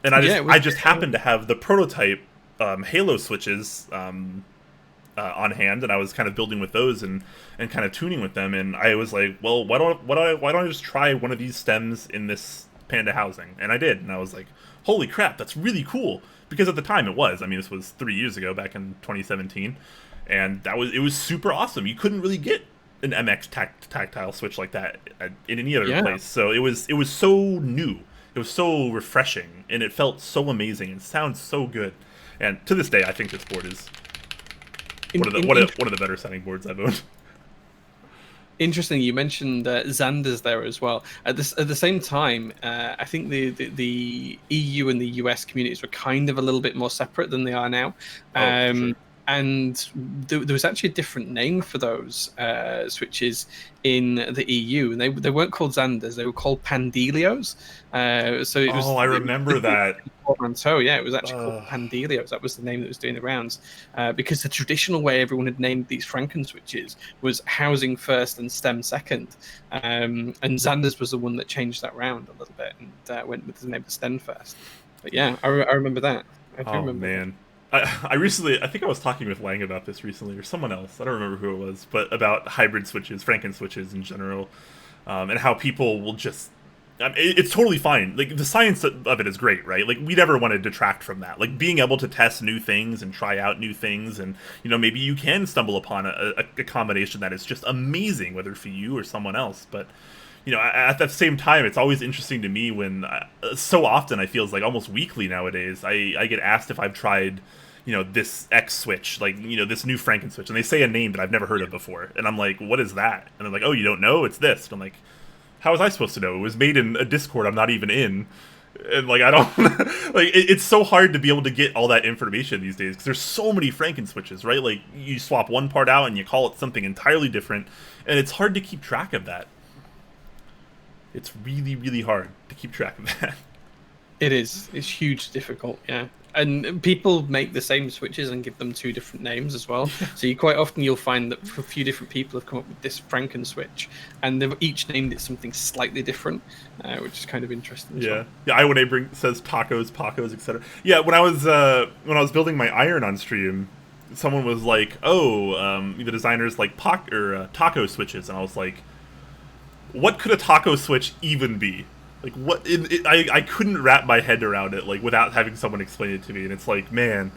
And I just happened to have the prototype Halo switches on hand, and I was kind of building with those and kind of tuning with them. And I was like, well, why don't I just try one of these stems in this Panda housing? And I did, and I was like, holy crap, that's really cool. Because at the time it was. I mean, this was 3 years ago, back in 2017, and it was super awesome. You couldn't really get an MX tactile switch like that in any other place. So it was so new. It was so refreshing, and it felt so amazing, and sounds so good. And to this day, I think this board is One of the better sounding boards I've owned. Interesting. You mentioned Xanders there as well. At the same time, I think the EU and the US communities were kind of a little bit more separate than they are now. For sure. And there was actually a different name for those switches in the EU, and they weren't called Xanders; they were called Pandelios. So it was. I remember that. So yeah, it was actually called Pandelios. That was the name that was doing the rounds, because the traditional way everyone had named these Franken switches was housing first and stem second, and Xanders was the one that changed that round a little bit and went with the name of stem first. But yeah, I remember that. I do remember man. I think I was talking with Lang about this recently, or someone else. I don't remember who it was, but about hybrid switches, Franken switches in general, and how people will just. It's totally fine. Like, the science of it is great, right? Like, we never want to detract from that. Like, being able to test new things and try out new things, and maybe you can stumble upon a combination that is just amazing, whether for you or someone else. But at the same time, it's always interesting to me when so often I feel like almost weekly nowadays I get asked if I've tried this X switch, like this new Franken switch, and they say a name that I've never heard of before, and I'm like, what is that? And they're like, oh, you don't know? It's this. And I'm like, how was I supposed to know? It was made in a Discord I'm not even in, and like I don't like it's so hard to be able to get all that information these days because there's so many Franken switches, right? Like, you swap one part out and you call it something entirely different, and it's hard to keep track of that. It's really, really hard to keep track of that. It is. It's hugely difficult, yeah. And people make the same switches and give them two different names as well. So you'll find that a few different people have come up with this Franken switch, and they've each named it something slightly different, which is kind of interesting. Yeah, yeah. Iwanabring says tacos, pacos, etc. Yeah, when I was building my iron on stream, someone was like, "Oh, the designers like taco switches," and I was like, what could a taco switch even be? Like, what? I couldn't wrap my head around it, like, without having someone explain it to me. And it's like, man,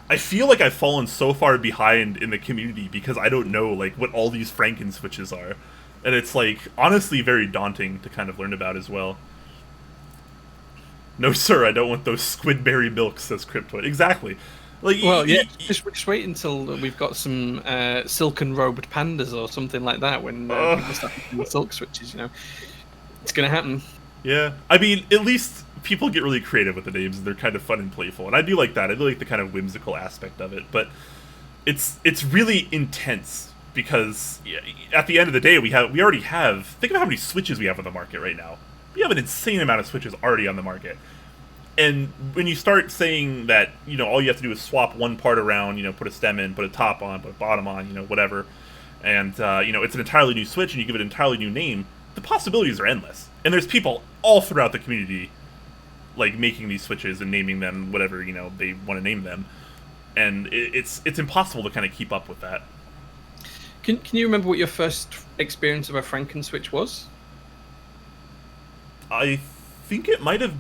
I feel like I've fallen so far behind in the community because I don't know, like, what all these Franken switches are. And it's, like, honestly very daunting to kind of learn about as well. No, sir, I don't want those squidberry milks, says Cryptoid. Exactly. Like, well, yeah, just wait until we've got some silken robed pandas or something like that when people start using the silk switches, It's going to happen. Yeah. I mean, at least people get really creative with the names, and they're kind of fun and playful. And I do like that. I do like the kind of whimsical aspect of it. But it's really intense because at the end of the day, we already have... Think of how many switches we have on the market right now. We have an insane amount of switches already on the market. And when you start saying that, all you have to do is swap one part around, put a stem in, put a top on, put a bottom on, whatever, and, it's an entirely new switch and you give it an entirely new name, the possibilities are endless. And there's people all throughout the community, like, making these switches and naming them whatever, they want to name them. And it's impossible to kind of keep up with that. Can you remember what your first experience of a Franken switch was? I think it might have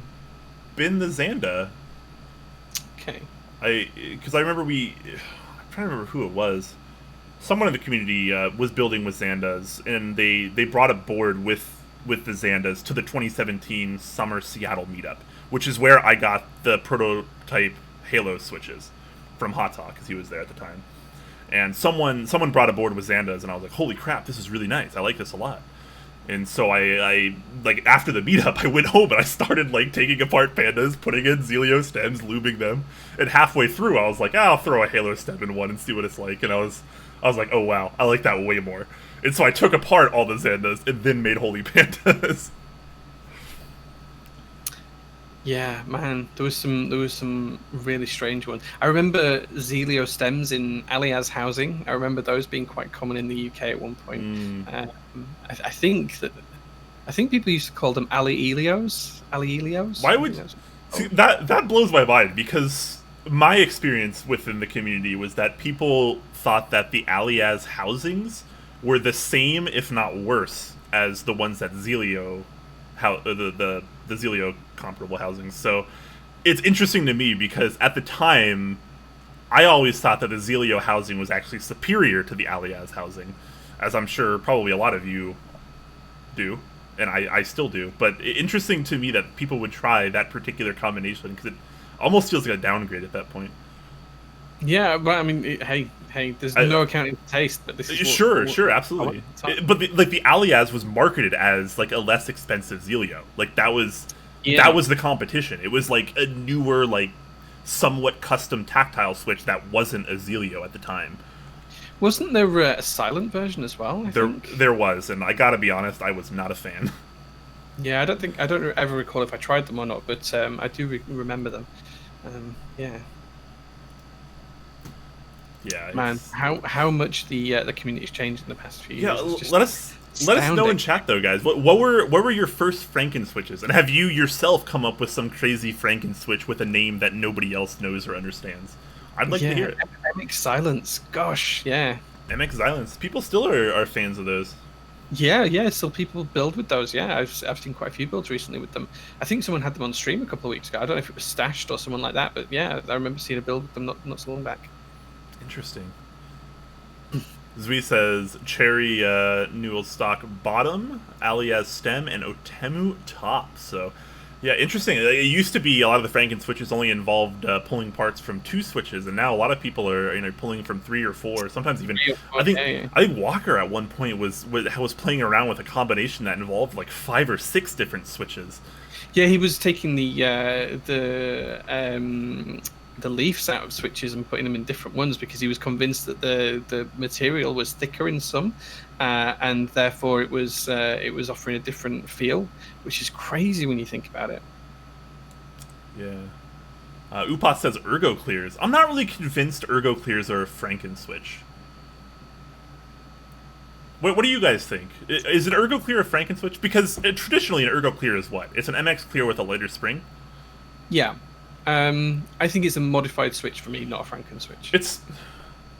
been the Xanda. Okay. Because I remember I'm trying to remember who it was. Someone in the community was building with Xandas, and they brought a board with the Xandas to the 2017 Summer Seattle meetup, which is where I got the prototype Halo switches from Hot Talk, because he was there at the time. And someone brought a board with Xandas, and I was like, holy crap, this is really nice. I like this a lot. And so I like, after the meetup, I went home and I started, like, taking apart pandas, putting in Zelio stems, lubing them. And halfway through, I was like, I'll throw a Halo stem in one and see what it's like. And I was like, oh wow, I like that way more. And so I took apart all the Xandas and then made holy pandas. Yeah, man, there was some really strange ones. I remember Zelio stems in Alias housing. I remember those being quite common in the UK at one point. I think people used to call them Alielios. Why would see that blows my mind, because my experience within the community was that people thought that the Alias housings were the same, if not worse, as the ones that Zelio, the Zelio comparable housings. So it's interesting to me because at the time, I always thought that the Zelio housing was actually superior to the Alias housing, as I'm sure probably a lot of you do, and I still do. But interesting to me that people would try that particular combination, because it almost feels like a downgrade at that point. Yeah, but I mean, hey, hey, there's no accounting for taste, but this is sure, absolutely. But the Alias was marketed as like a less expensive Zelio. Like that was the competition. It was like a newer, like somewhat custom tactile Switch that wasn't a Zelio at the time. Wasn't there a silent version as well? There was, and I gotta be honest, I was not a fan. Yeah, I don't ever recall if I tried them or not, but I do remember them. Yeah. Yeah, man, how much the community's changed in the past few years. Yeah, let us know in chat though, guys. What were your first Franken switches, and have you yourself come up with some crazy Franken switch with a name that nobody else knows or understands? I'd like to hear it. MX Silence, gosh, yeah. MX Silence, people still are fans of those. Yeah, still people build with those. Yeah, I've seen quite a few builds recently with them. I think someone had them on stream a couple of weeks ago. I don't know if it was Stashed or someone like that, but yeah, I remember seeing a build with them not so long back. Interesting. Zui says Cherry Newell stock bottom, Alias stem, and Otemu top. So, yeah, interesting. It used to be a lot of the Franken switches only involved pulling parts from 2 switches, and now a lot of people are pulling from 3 or 4. Sometimes even I think Walker at one point was playing around with a combination that involved like 5 or 6 different switches. Yeah, he was taking the leaves out of switches and putting them in different ones because he was convinced that the material was thicker in some, and therefore it was offering a different feel, which is crazy when you think about it. Yeah. Upat says Ergo Clears. I'm not really convinced Ergo Clears are a Franken switch. What do you guys think? Is an Ergo Clear a Franken switch? Because traditionally an Ergo Clear is what? It's an MX Clear with a lighter spring? Yeah. I think it's a modified switch for me, not a Franken switch.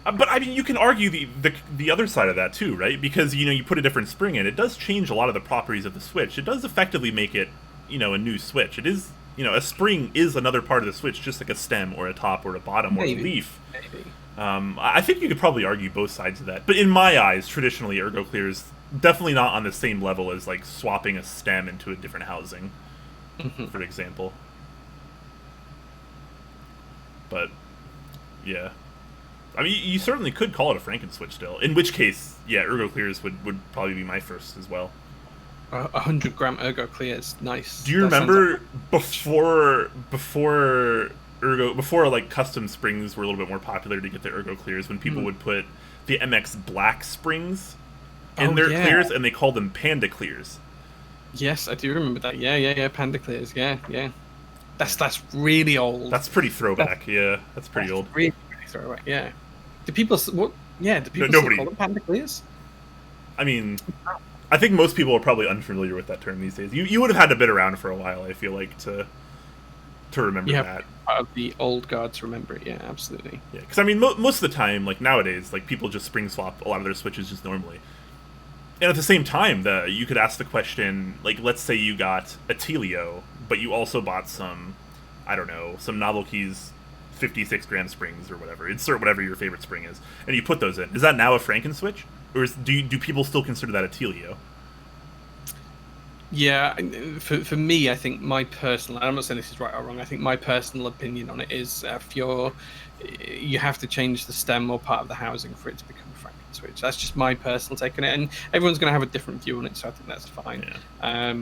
But I mean, you can argue the other side of that too, right? Because you put a different spring in, it does change a lot of the properties of the switch. It does effectively make it, a new switch. It is, a spring is another part of the switch, just like a stem or a top or a bottom or a leaf. Maybe. I think you could probably argue both sides of that. But in my eyes, traditionally, Ergo Clear is definitely not on the same level as like swapping a stem into a different housing, for example. But, yeah. I mean, you certainly could call it a Franken switch still. In which case, yeah, Ergo Clears would probably be my first as well. 100-gram Ergo Clears, nice. Do you remember before like custom springs were a little bit more popular to get the Ergo Clears, when people would put the MX Black springs in their clears, and they called them Panda Clears? Yes, I do remember that. Yeah, Panda Clears. Yeah. That's really old. That's pretty throwback. That's pretty old. Really throwback. Yeah. Do people still call them Panda Clears? I mean, I think most people are probably unfamiliar with that term these days. You would have had to been around for a while, I feel like, to remember that. Part of the old guards remember it. Yeah, absolutely. Yeah, because I mean, most of the time, like nowadays, like people just spring swap a lot of their switches just normally. And at the same time, you could ask the question, like, let's say you got a Telio, but you also bought some, I don't know, some Novel Keys 56-gram springs or whatever. Insert whatever your favorite spring is, and you put those in. Is that now a Franken switch, or do people still consider that a Telio? Yeah, for me, I think my personal, I'm not saying this is right or wrong, I think my personal opinion on it is you have to change the stem or part of the housing for it to become a Franken switch. That's just my personal take on it, and everyone's going to have a different view on it, so I think that's fine. Yeah.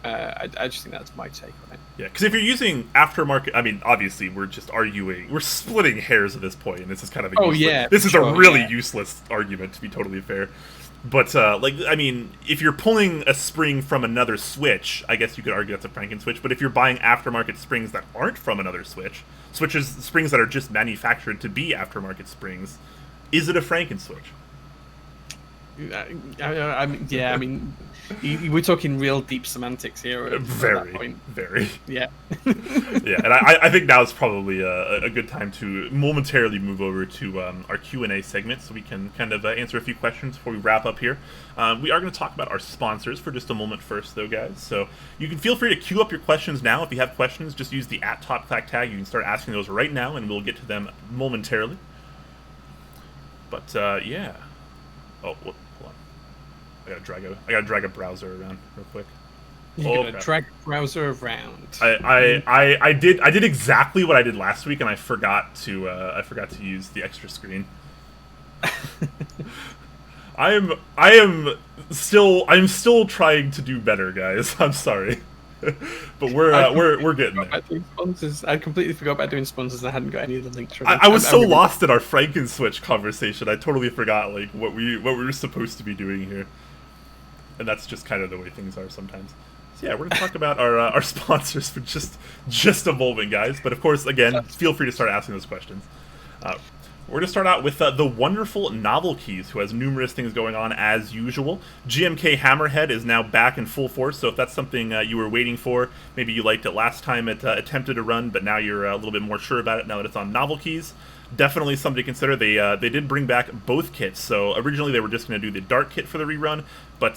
I just think that's my take on it. Yeah, because if you're using aftermarket, I mean, obviously we're just arguing, we're splitting hairs at this point, and this is kind of a really useless argument, to be totally fair. But I mean, if you're pulling a spring from another switch, I guess you could argue that's a Franken switch. But if you're buying aftermarket springs that aren't from another switch, springs that are just manufactured to be aftermarket springs, is it a Franken switch? I mean, we're talking real deep semantics here. Very. Yeah. Yeah, and I think now is probably a good time to momentarily move over to our Q&A segment, so we can kind of answer a few questions before we wrap up here. We are going to talk about our sponsors for just a moment first, though, guys. So you can feel free to queue up your questions now. If you have questions, just use the @TopClack tag. You can start asking those right now, and we'll get to them momentarily. But yeah. Oh, hold on. I gotta drag a browser around real quick. You're gonna drag the browser around. I did exactly what I did last week, and I forgot to use the extra screen. I'm still trying to do better, guys. I'm sorry. But we're getting there. Sponsors. I completely forgot about doing sponsors. I hadn't got any of the links. I was so lost in our Frankenswitch conversation. I totally forgot like what we were supposed to be doing here, and that's just kind of the way things are sometimes. So yeah, we're gonna talk about our sponsors for just a moment, guys. But of course, again, feel free to start asking those questions. We're going to start out with the wonderful Novel Keys, who has numerous things going on as usual. Gmk Hammerhead is now back in full force, so if that's something you were waiting for, maybe you liked it last time it attempted to run, but now you're a little bit more sure about it now that it's on Novel Keys, definitely something to consider. They did bring back both kits, so originally they were just going to do the Dark kit for the rerun, but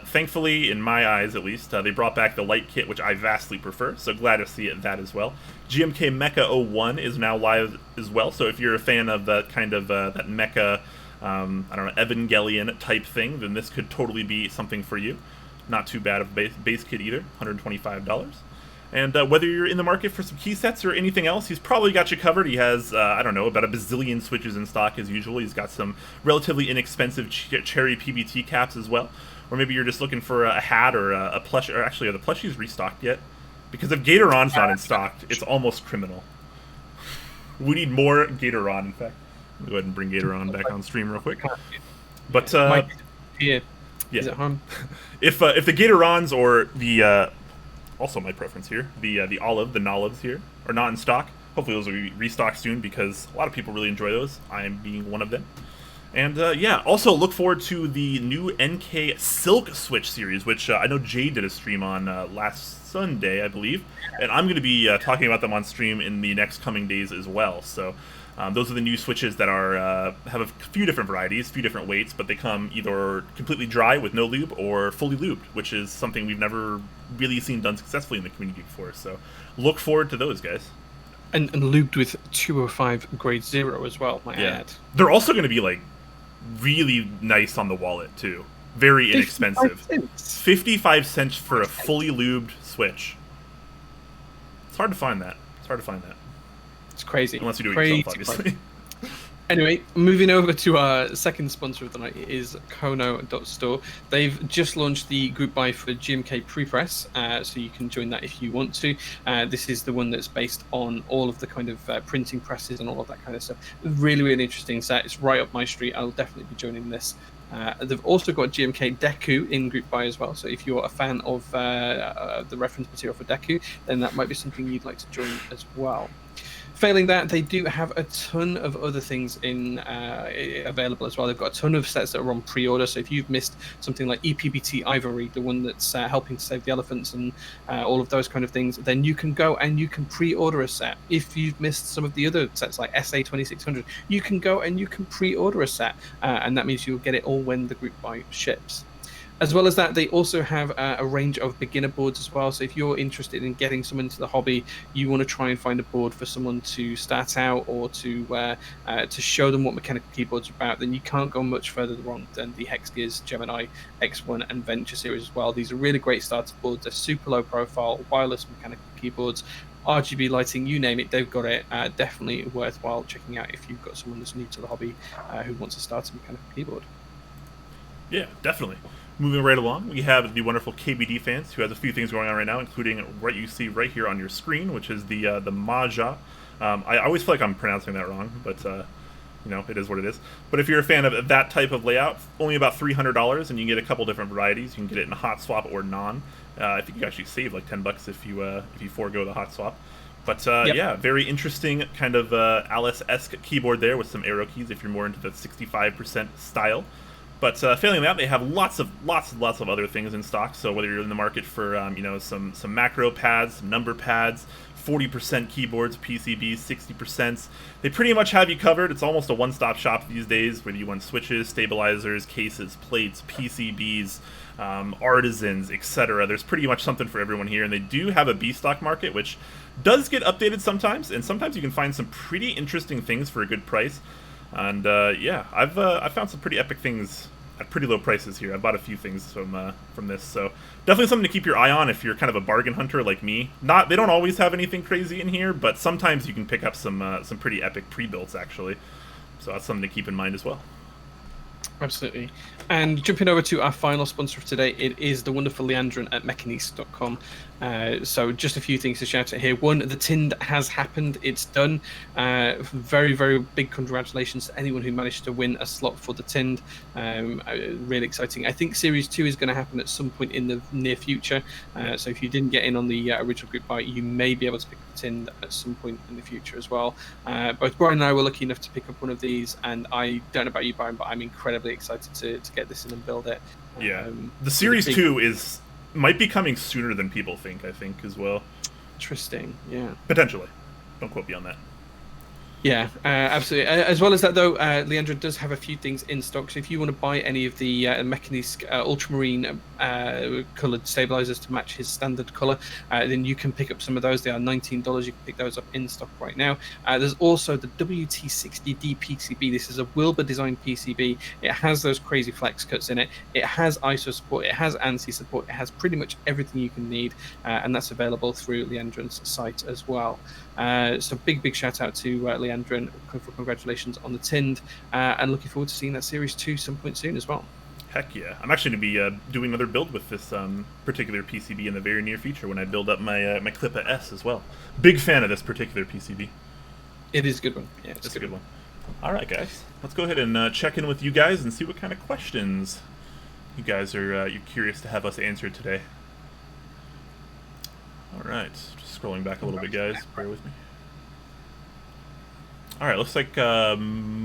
thankfully, in my eyes at least, they brought back the Light kit, which I vastly prefer, so glad to see that as well. Gmk Mecha 01 is now live as well, so if you're a fan of that kind of that mecha, I don't know, Evangelion type thing, then this could totally be something for you. Not too bad of a base kit either, $125. And whether you're in the market for some key sets or anything else, he's probably got you covered. He has, I don't know, about a bazillion switches in stock as usual. He's got some relatively inexpensive cherry PBT caps as well. Or maybe you're just looking for a hat or a plush, or actually, are the plushies restocked yet? Because if Gatoron's not in stock, it's almost criminal. We need more Gatoron, in fact. I'll go ahead and bring Gatoron back on stream real quick. But, yeah. Yeah. Is it home? If the Gatorons or the also my preference here, the Nolives here are not in stock. Hopefully those will be restocked soon because a lot of people really enjoy those. I am being one of them. And yeah, also look forward to the new NK Silk Switch series, which I know Jade did a stream on last Sunday, I believe, and I'm going to be talking about them on stream in the next coming days as well. So those are the new switches that are have a few different varieties, a few different weights, but they come either completely dry with no lube or fully lubed, which is something we've never really seen done successfully in the community before. So look forward to those, guys. And lubed with 205 grade 0 as well, might I add. They're also going to be like really nice on the wallet too. Very inexpensive. 55 cents for a fully lubed Switch. It's hard to find that. It's crazy. Unless you do it yourself, obviously. Anyway, moving over to our second sponsor of the night is Kono.store. They've just launched the group buy for GMK Prepress, so you can join that if you want to. This is the one that's based on all of the kind of printing presses and all of that kind of stuff. Really, really interesting set. It's right up my street. I'll definitely be joining this. They've also got GMK Deku in group buy as well, so if you're a fan of the reference material for Deku, then that might be something you'd like to join as well. Failing that, they do have a ton of other things in available as well. They've got a ton of sets that are on pre-order, so if you've missed something like EPBT Ivory, the one that's helping to save the elephants and all of those kind of things, then you can go and you can pre-order a set. If you've missed some of the other sets like SA2600, you can go and you can pre-order a set, and that means you'll get it all when the group buy ships. As well as that, they also have a range of beginner boards as well. So if you're interested in getting someone into the hobby, you want to try and find a board for someone to start out or to show them what mechanical keyboards are about, then you can't go much further wrong than the Hexgears, Gemini, X1 and Venture series as well. These are really great starter boards. They're super low profile, wireless mechanical keyboards, RGB lighting, you name it, they've got it. Definitely worthwhile checking out if you've got someone that's new to the hobby who wants to start a mechanical keyboard. Yeah, definitely. Moving right along, we have the wonderful KBDfans, who has a few things going on right now, including what you see right here on your screen, which is the Maja. I always feel like I'm pronouncing that wrong, but you know, it is what it is. But if you're a fan of that type of layout, only about $300, and you can get a couple different varieties. You can get it in hot swap or non. I think you actually save like $10 if you forego the hot swap. But Yep. yeah, very interesting kind of Alice-esque keyboard there with some arrow keys if you're more into the 65% style. But failing that, they have lots of other things in stock. So whether you're in the market for you know, some macro pads, some number pads, 40% keyboards, PCBs, 60%, they pretty much have you covered. It's almost a one-stop shop these days, whether you want switches, stabilizers, cases, plates, PCBs, artisans, etc. There's pretty much something for everyone here, and they do have a B-stock market, which does get updated sometimes, and sometimes you can find some pretty interesting things for a good price. And yeah, I've found some pretty epic things at pretty low prices here. I bought a few things from this, so definitely something to keep your eye on if you're kind of a bargain hunter like me. They don't always have anything crazy in here, but sometimes you can pick up some pretty epic pre-builts actually. So that's something to keep in mind as well. Absolutely. And jumping over to our final sponsor of today, it is the wonderful Leandrin at Mekanisk.com. So just a few things to shout out here. One, the Tind has happened. It's done. Very, very big congratulations to anyone who managed to win a slot for the Tind. Really exciting. I think Series 2 is going to happen at some point in the near future. So if you didn't get in on the original group buy, you may be able to pick up the Tind at some point in the future as well. Both Brian and I were lucky enough to pick up one of these, and I don't know about you, Brian, but I'm incredibly excited to get this in and build it. Yeah, the Series 2 might be coming sooner than people think, I think, as well. Interesting, yeah. Potentially. Don't quote me on that. Yeah, absolutely. As well as that, though, Leandrin does have a few things in stock. So if you want to buy any of the Mekanisk ultramarine coloured stabilizers to match his standard colour, then you can pick up some of those. They are $19. You can pick those up in stock right now. There's also the WT60D PCB. This is a Wilbur designed PCB. It has those crazy flex cuts in it. It has ISO support. It has ANSI support. It has pretty much everything you can need, and that's available through Leandrin's site as well. So big shout out to Leandrin for congratulations on the Tind, and looking forward to seeing that Series 2 some point soon as well. Heck yeah. I'm actually going to be doing another build with this particular PCB in the very near future when I build up my my Clippa S as well. Big fan of this particular PCB. It is a good one. Yeah, it's a good one. All right, guys. Let's go ahead and check in with you guys and see what kind of questions you guys are you're curious to have us answer today. All right. Just scrolling back a little bit, guys. Bear with me. All right. Looks like Margiela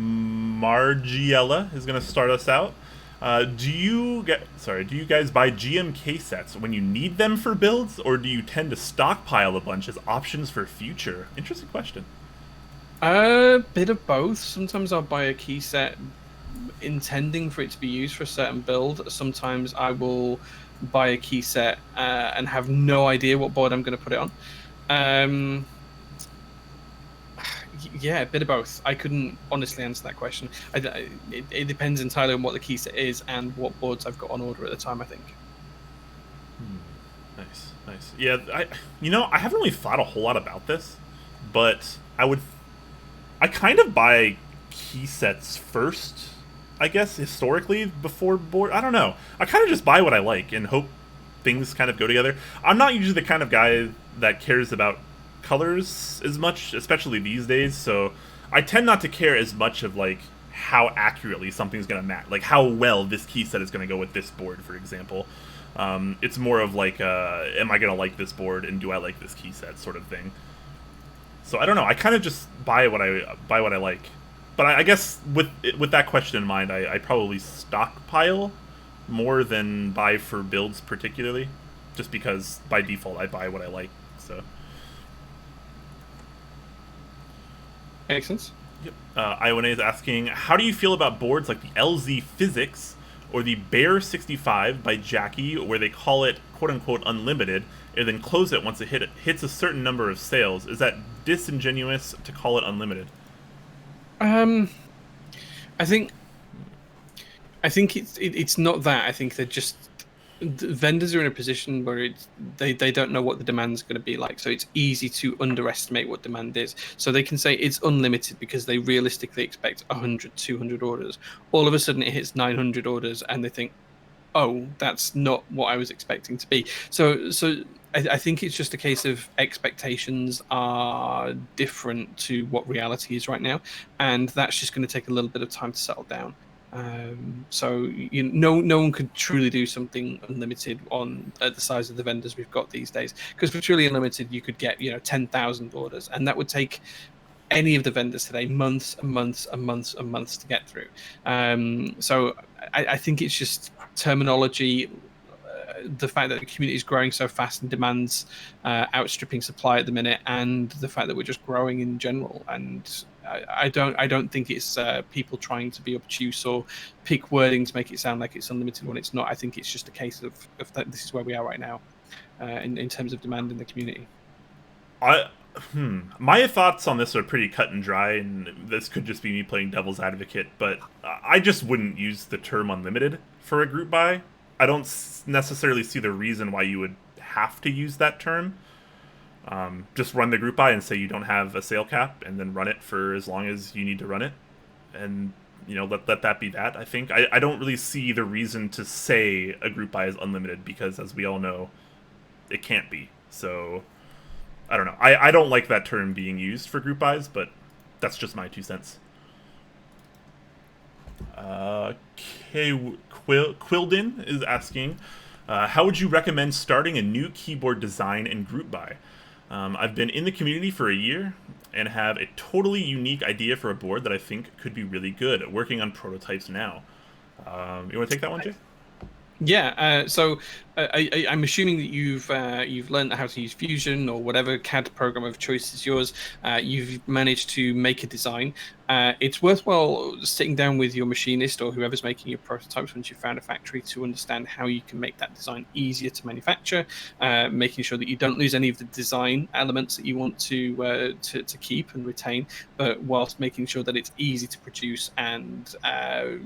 is going to start us out. Do you guys buy GMK sets when you need them for builds, or do you tend to stockpile a bunch as options for future? Interesting question. A bit of both. Sometimes I'll buy a key set intending for it to be used for a certain build. Sometimes I will buy a key set and have no idea what board I'm going to put it on. Yeah, a bit of both. I couldn't honestly answer that question. It depends entirely on what the key set is and what boards I've got on order at the time, I think. Nice. Yeah, I haven't really thought a whole lot about this, but I kind of buy key sets first, I guess, historically, before board. I don't know. I kind of just buy what I like and hope things kind of go together. I'm not usually the kind of guy that cares about colors as much, especially these days, so I tend not to care as much of like how accurately something's gonna match, like how well this key set is gonna go with this board, for example. It's more of like am I gonna like this board and do I like this key set sort of thing. So I don't know, I kind of just buy what I like. But I guess with that question in mind, I probably stockpile more than buy for builds particularly, just because by default I buy what I like. So Makes sense. Yep. Ione is asking, how do you feel about boards like the LZ Physics or the Bear 65 by Jackie, where they call it quote-unquote unlimited and then close it once it hits a certain number of sales? Is that disingenuous to call it unlimited? I think it's not that. I think they're just, the vendors are in a position where they don't know what the demand is going to be like, so it's easy to underestimate what demand is. So they can say it's unlimited because they realistically expect 100, 200 orders. All of a sudden it hits 900 orders and they think, oh, that's not what I was expecting to be. So I think it's just a case of expectations are different to what reality is right now, and that's just going to take a little bit of time to settle down. So no one could truly do something unlimited at the size of the vendors we've got these days. Because for truly unlimited, you could get 10,000 orders, and that would take any of the vendors today months and months and months and months to get through. So I think it's just terminology. The fact that the community is growing so fast and demand's outstripping supply at the minute, and the fact that we're just growing in general. And I don't think it's people trying to be obtuse or pick wording to make it sound like it's unlimited when it's not. I think it's just a case of that this is where we are right now in terms of demand in the community. My thoughts on this are pretty cut and dry, and this could just be me playing devil's advocate, but I just wouldn't use the term unlimited for a group buy. I don't necessarily see the reason why you would have to use that term. Just run the group buy and say you don't have a sale cap, and then run it for as long as you need to run it. And let that be that. I think I don't really see the reason to say a group buy is unlimited because, as we all know, it can't be. So I don't know. I don't like that term being used for group buys, but that's just my 2 cents. Quildin is asking, how would you recommend starting a new keyboard design and group buy? I've been in the community for a year and have a totally unique idea for a board that I think could be really good. Working on prototypes now. You want to take that one, Jay? Yeah, so I'm assuming that you've learned how to use Fusion or whatever CAD program of choice is yours. You've managed to make a design. It's worthwhile sitting down with your machinist or whoever's making your prototypes once you've found a factory to understand how you can make that design easier to manufacture, making sure that you don't lose any of the design elements that you want to keep and retain, but whilst making sure that it's easy to produce and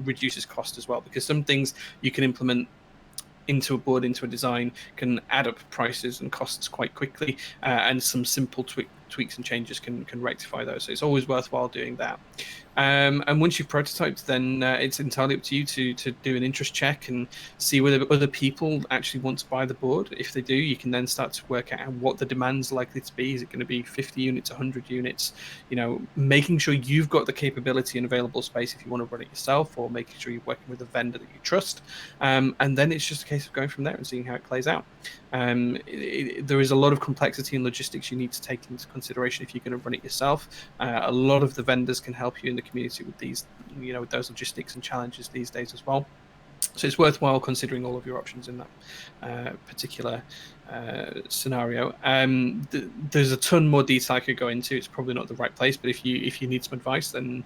reduces cost as well. Because some things you can implement into a board, into a design, can add up prices and costs quite quickly, and some simple tweaks and changes can rectify those. So it's always worthwhile doing that. And once you've prototyped, then it's entirely up to you to do an interest check and see whether other people actually want to buy the board. If they do, you can then start to work out what the demand's likely to be. Is it going to be 50 units, 100 units? Making sure you've got the capability and available space if you want to run it yourself, or making sure you're working with a vendor that you trust. And then it's just a case of going from there and seeing how it plays out. There is a lot of complexity and logistics you need to take into consideration if you're going to run it yourself. A lot of the vendors can help you in the community with these, with those logistics and challenges these days as well. So it's worthwhile considering all of your options in that particular scenario. There's a ton more detail I could go into. It's probably not the right place, but if you need some advice, then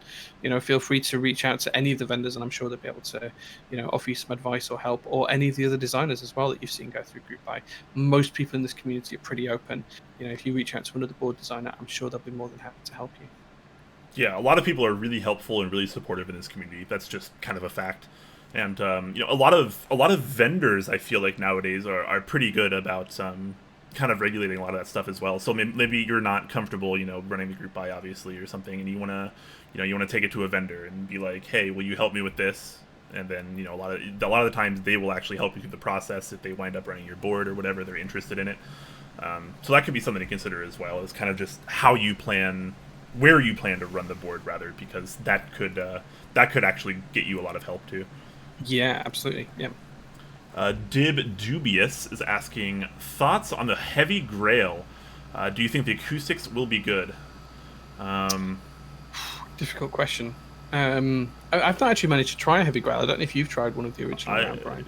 feel free to reach out to any of the vendors, and I'm sure they'll be able to offer you some advice or help, or any of the other designers as well that you've seen go through group buy. Most people in this community are pretty open. If you reach out to another board designer, I'm sure they'll be more than happy to help you. Yeah, a lot of people are really helpful and really supportive in this community. That's just kind of a fact. And a lot of vendors, I feel like nowadays are pretty good about kind of regulating a lot of that stuff as well. So maybe you're not comfortable, running the group buy obviously or something, and you want to take it to a vendor and be like, hey, will you help me with this? And then a lot of the times they will actually help you through the process if they wind up running your board or whatever, they're interested in it. So that could be something to consider as well. Is kind of just how you plan, where you plan to run the board rather, because that could actually get you a lot of help too. Yeah, absolutely. Yeah. Dib Dubious is asking, thoughts on the Heavy Grail. Do you think the acoustics will be good? Difficult question. I've not actually managed to try a Heavy Grail. I don't know if you've tried one of the original round, Brian.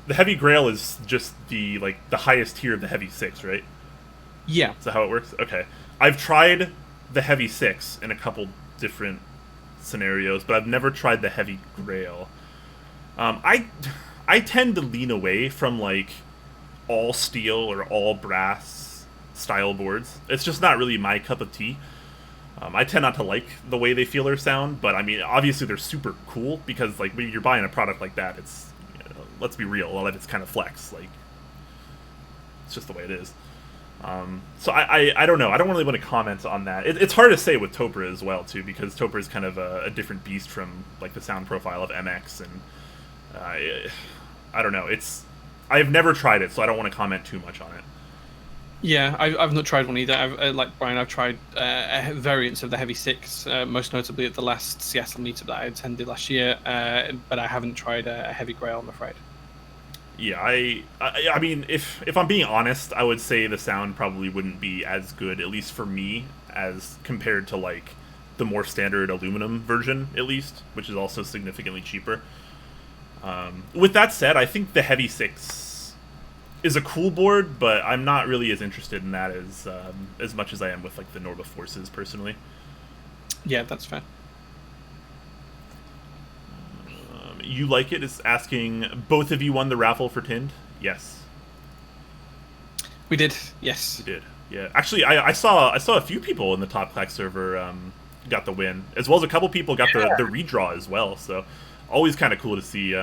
The Heavy Grail is just the highest tier of the Heavy 6, right? Yeah. Is that how it works? Okay. I've tried the Heavy 6 in a couple different scenarios, but I've never tried the Heavy Grail. I tend to lean away from all steel or all brass style boards. It's just not really my cup of tea. I tend not to like the way they feel or sound, but I mean, obviously they're super cool because when you're buying a product like that, it's let's be real, a lot of it's kind of flex. It's just the way it is. So I don't know. I don't really want to comment on that. It's hard to say with Topra as well too, because Topra is kind of a different beast from the sound profile of MX, and I don't know. I've never tried it, so I don't want to comment too much on it. Yeah, I've not tried one either. Like Brian, I've tried variants of the Heavy 6, most notably at the last Seattle meetup that I attended last year, but I haven't tried a Heavy Grail, I'm afraid. Yeah, I mean, if I'm being honest, I would say the sound probably wouldn't be as good, at least for me, as compared to the more standard aluminum version, at least, which is also significantly cheaper. With that said, I think the Heavy 6 is a cool board, but I'm not really as interested in that as much as I am with the Norba Forces personally. Yeah, that's fair. You Like It is asking, both of you won the raffle for Tinned? Yes. We did, yes. We did, yeah. Actually, I saw a few people in the Top Clack server got the win, as well as a couple people got the redraw as well, so always kind of cool to see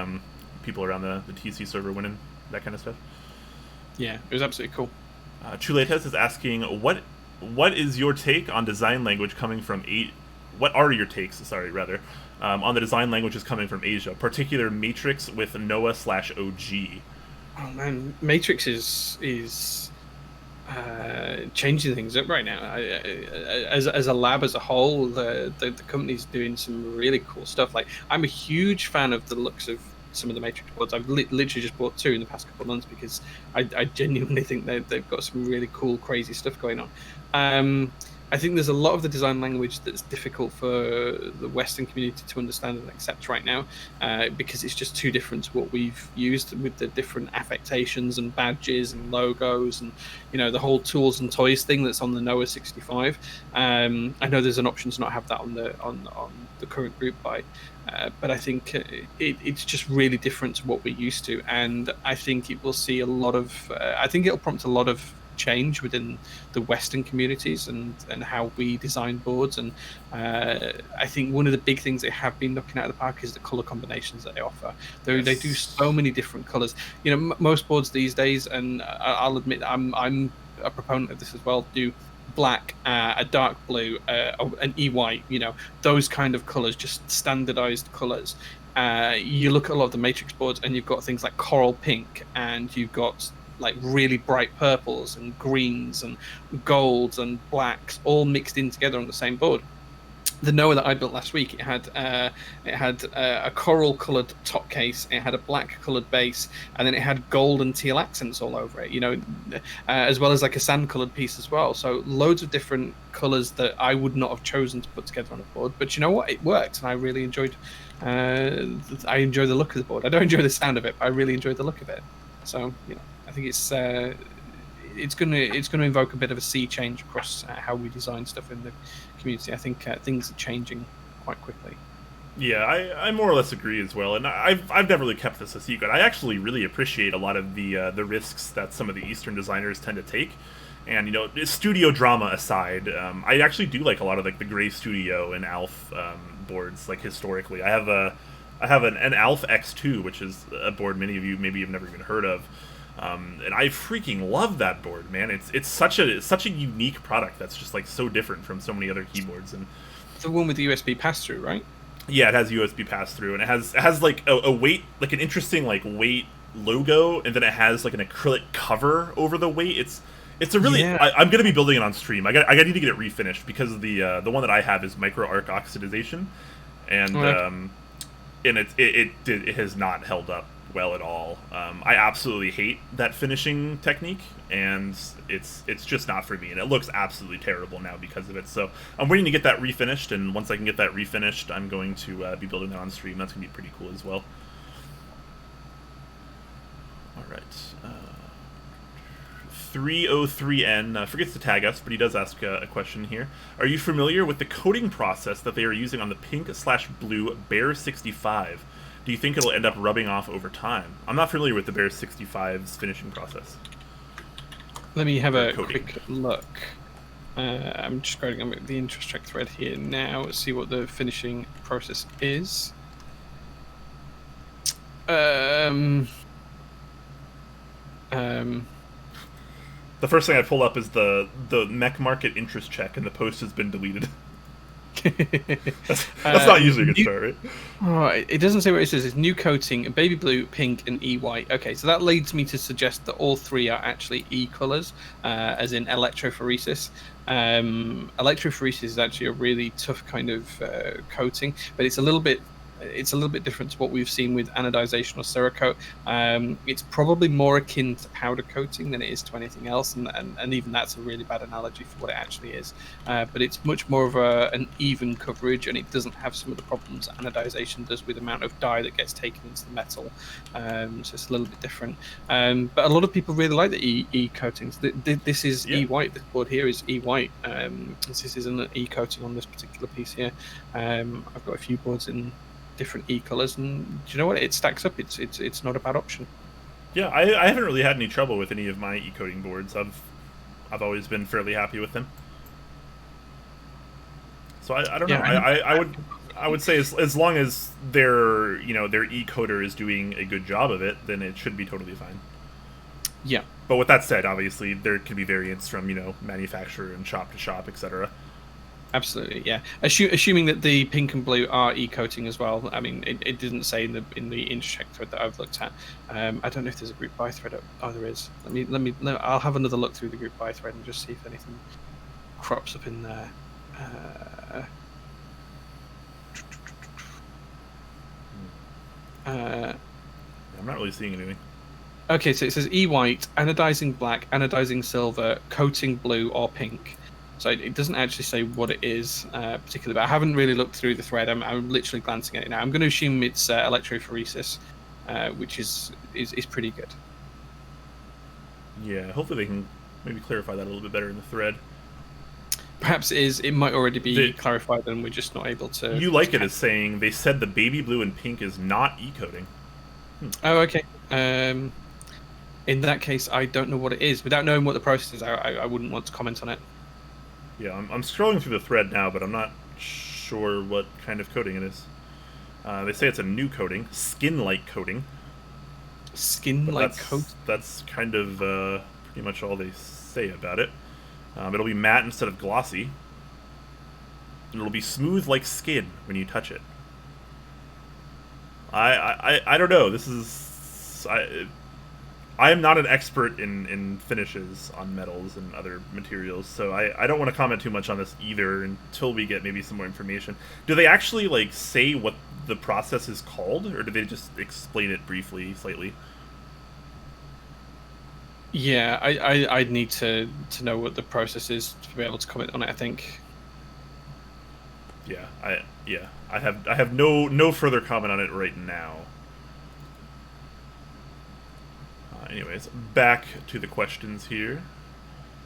people around the TC server winning that kind of stuff. Yeah, it was absolutely cool. Chuletes is asking, what is your take on design language coming from what are your takes? Sorry, rather, on the design languages coming from Asia, particular Matrix with Noah/OG. Oh man, Matrix is changing things up right now. As a lab as a whole, the company's doing some really cool stuff. Like, I'm a huge fan of the looks of some of the Matrix boards. I've literally just bought 2 in the past couple of months because I genuinely think they've got some really cool, crazy stuff going on. I think there's a lot of the design language that's difficult for the Western community to understand and accept right now, because it's just too different to what we've used with the different affectations and badges and logos and, you know, the whole tools and toys thing that's on the Noah 65. I know there's an option to not have that on the current group buy, but I think it's just really different to what we're used to, and I think it will see a lot of. I think it'll prompt a lot of change within the Western communities and how we design boards. And I think one of the big things they have been knocking out of the park is the color combinations that they offer. They do so many different colors. You know, most boards these days, and I'll admit I'm a proponent of this as well, do black, a dark blue, an e-white, you know, those kind of colors, just standardized colors. You look at a lot of the Matrix boards and you've got things like coral pink, and you've got like really bright purples and greens and golds and blacks all mixed in together on the same board. The Noah that I built last week, it had a coral coloured top case, it had a black coloured base, and then it had gold and teal accents all over it, you know, as well as like a sand coloured piece as well. So loads of different colours that I would not have chosen to put together on a board, but you know what, it worked, and I really enjoyed I enjoy the look of the board. I don't enjoy the sound of it, but I really enjoy the look of it. So, you know, I think it's going to invoke a bit of a sea change across how we design stuff in the community. I think things are changing quite quickly. Yeah, I more or less agree as well, and I've never really kept this a secret. I actually really appreciate a lot of the risks that some of the Eastern designers tend to take, and, you know, studio drama aside, I actually do like a lot of like the Gray Studio and Alf boards. Like, historically, I have an Alf X2, which is a board many of you maybe have never even heard of. And I freaking love that board, man. It's such a unique product that's just like so different from so many other keyboards. And the one with the USB pass through, right? Yeah, it has USB pass through, and it has like a weight, like an interesting like weight logo, and then it has like an acrylic cover over the weight. It's a really. Yeah. I'm gonna be building it on stream. I need to get it refinished because the one that I have is micro arc oxidization, and it has not held up well at all. I absolutely hate that finishing technique, and it's just not for me, and it looks absolutely terrible now because of it. So I'm waiting to get that refinished, and once I can get that refinished, I'm going to be building that on stream. That's gonna be pretty cool as well. All right. 303N forgets to tag us, but he does ask a question here. Are you familiar with the coating process that they are using on the pink/blue Bear 65? Do you think it'll end up rubbing off over time? I'm not familiar with the Bear 65's finishing process. Let me have a quick look. I'm just scrolling on the interest track thread here now, see what the finishing process is. The first thing I pull up is the Mech Market interest check, and the post has been deleted. that's not usually a good start, right? Oh, it doesn't say what it says. It's new coating, baby blue, pink, and E-white. Okay, so that leads me to suggest that all three are actually E colors, as in electrophoresis. Electrophoresis is actually a really tough kind of coating, but it's a little bit different to what we've seen with anodization or Cerakote. It's probably more akin to powder coating than it is to anything else, and even that's a really bad analogy for what it actually is. But it's much more of an even coverage, and it doesn't have some of the problems anodization does with the amount of dye that gets taken into the metal. So it's a little bit different. But a lot of people really like the E coatings. This is E-white. This board here is E-white. This isn't an E coating on this particular piece here. I've got a few boards in different E colors, and do you know what, it stacks up. It's not a bad option. Yeah, I haven't really had any trouble with any of my E coating boards. I've always been fairly happy with them. So I don't know. I would say as long as their E coater is doing a good job of it, then it should be totally fine. Yeah. But with that said, obviously there can be variants from manufacturer and shop to shop, etc. Absolutely, yeah. Assuming that the pink and blue are e-coating as well. I mean, it didn't say in the intercheck thread that I've looked at. I don't know if there's a group buy thread. Oh, there is. I'll have another look through the group buy thread and just see if anything crops up in there. I'm not really seeing anything. Okay, so it says e-white, anodizing black, anodizing silver, coating blue or pink. So it doesn't actually say what it is particularly, but I haven't really looked through the thread. I'm literally glancing at it now. I'm going to assume it's electrophoresis, which is pretty good. Yeah, hopefully they can maybe clarify that a little bit better in the thread. Perhaps it is. It might already be clarified, and we're just not able to. You like it as saying they said the baby blue and pink is not e-coating. Oh, okay. In that case, I don't know what it is. Without knowing what the process is, I wouldn't want to comment on it. Yeah, I'm scrolling through the thread now, but I'm not sure what kind of coating it is. They say it's a new coating, skin-like coating. Skin-like coat? That's kind of pretty much all they say about it. It'll be matte instead of glossy. It'll be smooth like skin when you touch it. I don't know. This is... I am not an expert in finishes on metals and other materials, so I don't want to comment too much on this either until we get maybe some more information. Do they actually, like, say what the process is called, or do they just explain it briefly, slightly? Yeah, I'd need to know what the process is to be able to comment on it, I think. Yeah, I have no further comment on it right now. Anyways, back to the questions here.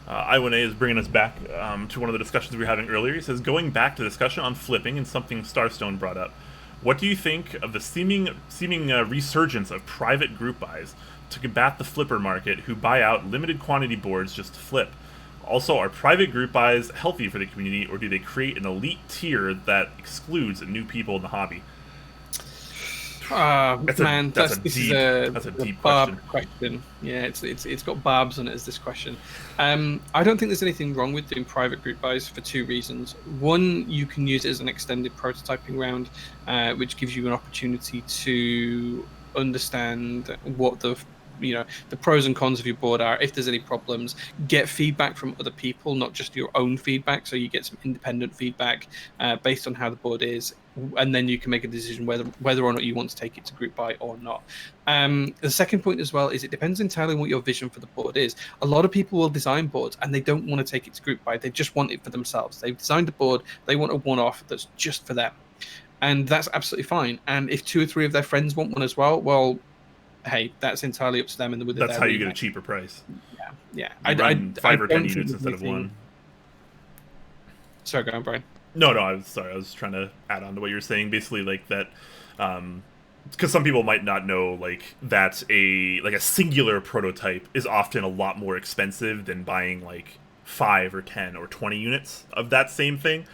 I1A is bringing us back to one of the discussions we were having earlier. He says, going back to the discussion on flipping and something Starstone brought up, what do you think of the seeming resurgence of private group buys to combat the flipper market who buy out limited quantity boards just to flip? Also, are private group buys healthy for the community, or do they create an elite tier that excludes new people in the hobby? That's a deep question. Yeah, it's got barbs on it as this question. I don't think there's anything wrong with doing private group buys for two reasons. One, you can use it as an extended prototyping round, which gives you an opportunity to understand what the pros and cons of your board are, if there's any problems, get feedback from other people, not just your own feedback, so you get some independent feedback based on how the board is, and then you can make a decision whether or not you want to take it to group buy or not. The second point as well is it depends entirely on what your vision for the board is. A lot of people will design boards and they don't want to take it to group buy, they just want it for themselves. They've designed a board, they want a one-off that's just for them, and that's absolutely fine. And if 2 or 3 of their friends want one as well, hey, that's entirely up to them. That's how you get a cheaper price. Yeah. I run 5 or 10 units instead of 1. Sorry, go on, Brian. No, I was sorry. I was trying to add on to what you were saying. Basically, like that, because some people might not know, like that a singular prototype is often a lot more expensive than buying like 5 or 10 or 20 units of that same thing.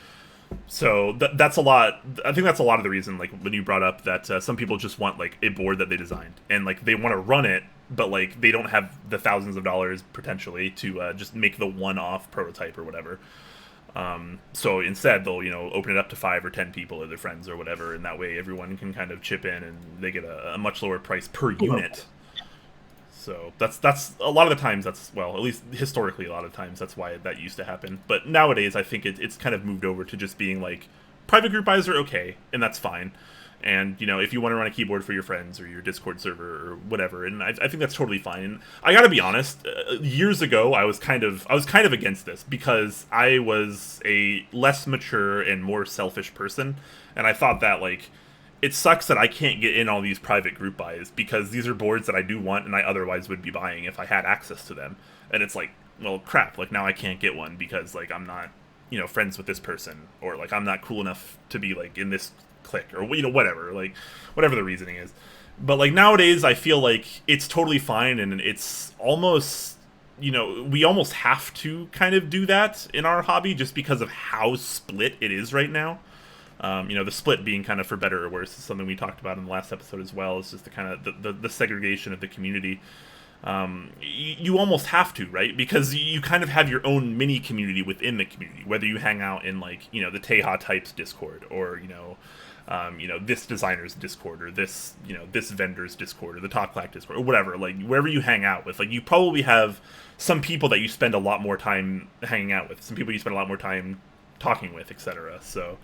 So that's a lot. I think that's a lot of the reason, like when you brought up that some people just want like a board that they designed and like they want to run it, but like they don't have the thousands of dollars potentially to just make the one-off prototype or whatever. So instead they'll open it up to 5 or 10 people or their friends or whatever, and that way everyone can kind of chip in and they get a much lower price per unit. So that's a lot of the times at least historically a lot of times that's why that used to happen. But nowadays I think it's kind of moved over to just being like private group buys are okay, and that's fine. And if you want to run a keyboard for your friends or your Discord server or whatever, and I think that's totally fine. And I gotta be honest, years ago I was kind of against this because I was a less mature and more selfish person, and I thought that like it sucks that I can't get in all these private group buys because these are boards that I do want and I otherwise would be buying if I had access to them. And it's like, well, crap, like now I can't get one because like I'm not, friends with this person, or like I'm not cool enough to be like in this clique, or whatever, like whatever the reasoning is. But like nowadays I feel like it's totally fine, and it's almost, we almost have to kind of do that in our hobby just because of how split it is right now. The split being kind of for better or worse is something we talked about in the last episode as well. It's just the kind of the segregation of the community. you almost have to, right? Because you kind of have your own mini community within the community, whether you hang out in like, you know, the Teha types Discord, or you know, this designer's Discord, or this, you know, this vendor's Discord, or the Clack Discord, or whatever. Like wherever you hang out with, like you probably have some people that you spend a lot more time hanging out with, some people you spend a lot more time talking with, etc. So.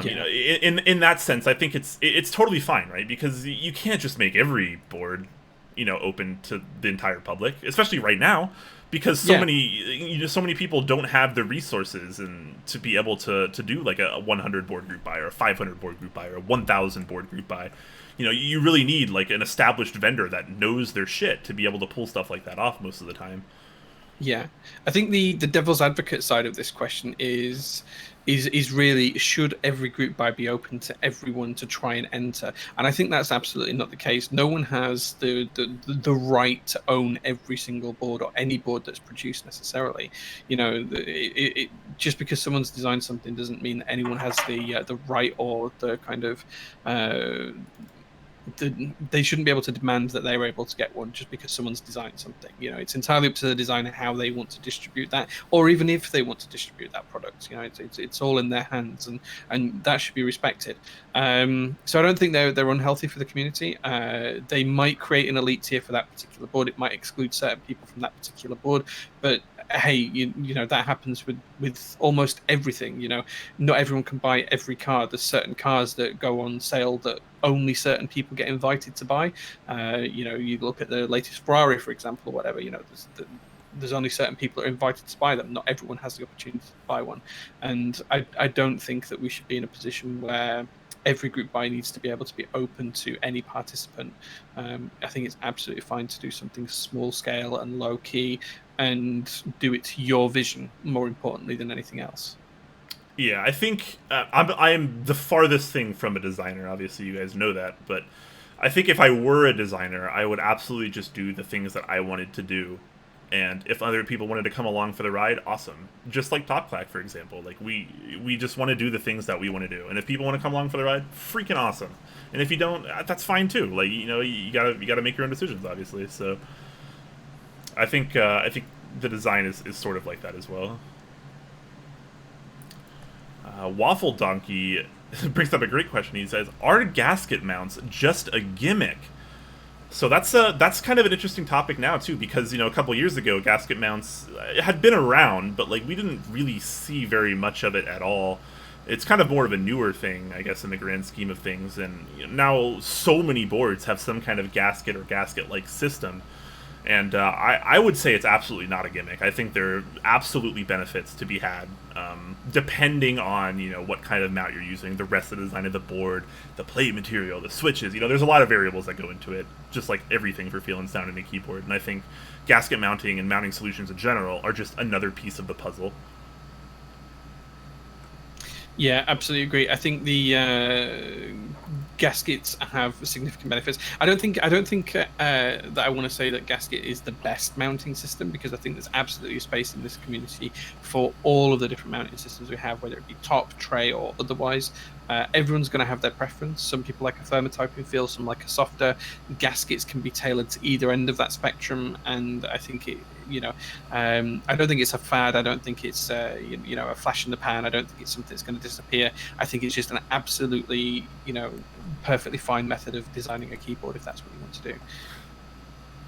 You know, in that sense, I think it's totally fine, right? Because you can't just make every board, you know, open to the entire public, especially right now, because so many people don't have the resources and to be able to do like a 100 board group buy, or a 500 board group buy, or a 1,000 board group buy. You know, you really need like an established vendor that knows their shit to be able to pull stuff like that off most of the time. Yeah, I think the devil's advocate side of this question is really, should every group buy be open to everyone to try and enter? And I think that's absolutely not the case. No one has the right to own every single board, or any board that's produced necessarily. You know, just because someone's designed something doesn't mean that anyone has the right or the kind of they shouldn't be able to demand that they're able to get one just because someone's designed something. You know, it's entirely up to the designer how they want to distribute that, or even if they want to distribute that product. You know, it's all in their hands, and that should be respected. So I don't think they're unhealthy for the community. They might create an elite tier for that particular board. It might exclude certain people from that particular board, but hey, you know, that happens with almost everything. You know, not everyone can buy every car. There's certain cars that go on sale that only certain people get invited to buy. You know, you look at the latest Ferrari, for example, or whatever. You know, there's only certain people that are invited to buy them. Not everyone has the opportunity to buy one, and I don't think that we should be in a position where every group buy needs to be able to be open to any participant. I think it's absolutely fine to do something small scale and low key, and do it to your vision more importantly than anything else. Yeah, I think I am the farthest thing from a designer. Obviously, you guys know that, but I think if I were a designer, I would absolutely just do the things that I wanted to do. And if other people wanted to come along for the ride, awesome. Just like Clack, for example. Like, we just want to do the things that we want to do. And if people want to come along for the ride, freaking awesome. And if you don't, that's fine too. Like, you know, you gotta make your own decisions, obviously. So I think the design is sort of like that as well. Waffle Donkey brings up a great question. He says, "Are gasket mounts just a gimmick?" So that's kind of an interesting topic now too, because, you know, a couple years ago gasket mounts had been around, but like we didn't really see very much of it at all. It's kind of more of a newer thing, I guess, in the grand scheme of things. And you know, now so many boards have some kind of gasket or gasket-like system. And I would say it's absolutely not a gimmick. I think there are absolutely benefits to be had, depending on, you know, what kind of mount you're using, the rest of the design of the board, the plate material, the switches. You know, there's a lot of variables that go into it, just like everything for feel and sound in a keyboard. And I think gasket mounting and mounting solutions in general are just another piece of the puzzle. Yeah, absolutely agree. I think the gaskets have significant benefits. I don't think that I want to say that gasket is the best mounting system, because I think there's absolutely space in this community for all of the different mounting systems we have, whether it be top, tray, or otherwise. Everyone's going to have their preference. Some people like a thermotyping feel, some like a softer. Gaskets can be tailored to either end of that spectrum, and I think it, you know, I don't think it's a fad. I don't think it's you know, a flash in the pan. I don't think it's something that's going to disappear. I think it's just an absolutely, you know, perfectly fine method of designing a keyboard if that's what you want to do.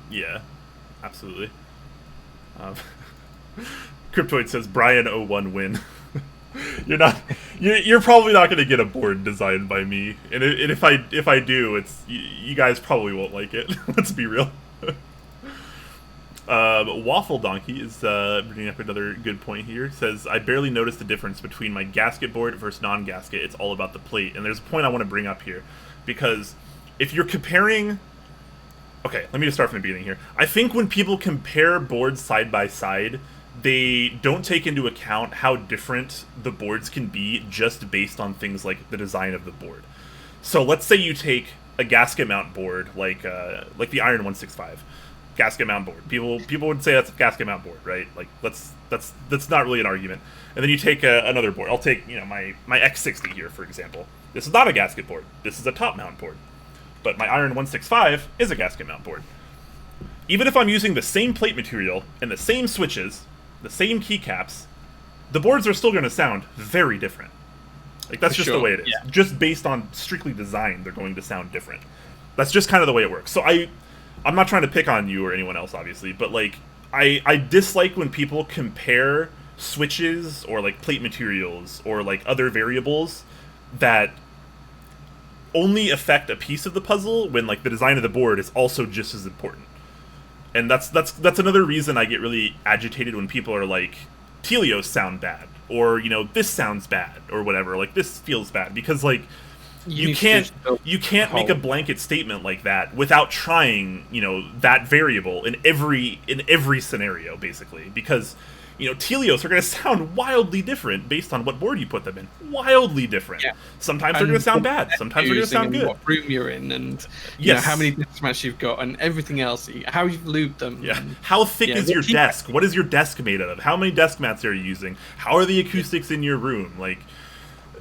Yeah, absolutely. Cryptoid says Brian 01 win. You're probably not going to get a board designed by me, and if I do, it's you guys probably won't like it. Let's be real. Waffle Donkey is bringing up another good point here. Says, "I barely noticed the difference between my gasket board versus non-gasket. It's all about the plate." And there's a point I want to bring up here, because if you're comparing, okay, let me just start from the beginning here. I think when people compare boards side by side, they don't take into account how different the boards can be just based on things like the design of the board. So let's say you take a gasket mount board like the Iron 165 gasket mount board. People would say that's a gasket mount board, right? Like that's not really an argument. And then you take another board. I'll take, you know, my X60 here, for example. This is not a gasket board. This is a top mount board. But my Iron 165 is a gasket mount board. even if I'm using the same plate material and the same switches, the same keycaps, the boards are still going to sound very different. Like, that's just the way it is. Yeah. Just based on strictly design, they're going to sound different. That's just kind of the way it works. So I'm not trying to pick on you or anyone else, obviously, but, like, I dislike when people compare switches or, like, plate materials or, like, other variables that only affect a piece of the puzzle when, like, the design of the board is also just as important. And that's another reason I get really agitated when people are like, Telios sound bad, or, you know, this sounds bad, or whatever, like, this feels bad, because, like, you can't make a blanket statement like that without trying, you know, that variable in every scenario, basically, because, you know, Telios are going to sound wildly different based on what board you put them in. Wildly different. Yeah. Sometimes they're going to sound bad. Sometimes they're going to sound good. What room you're in, and you know, how many deathmatch you've got, and everything else. How you've lubed them. Yeah. How thick is your desk? What is your desk made of? How many desk mats are you using? How are the acoustics in your room? Like,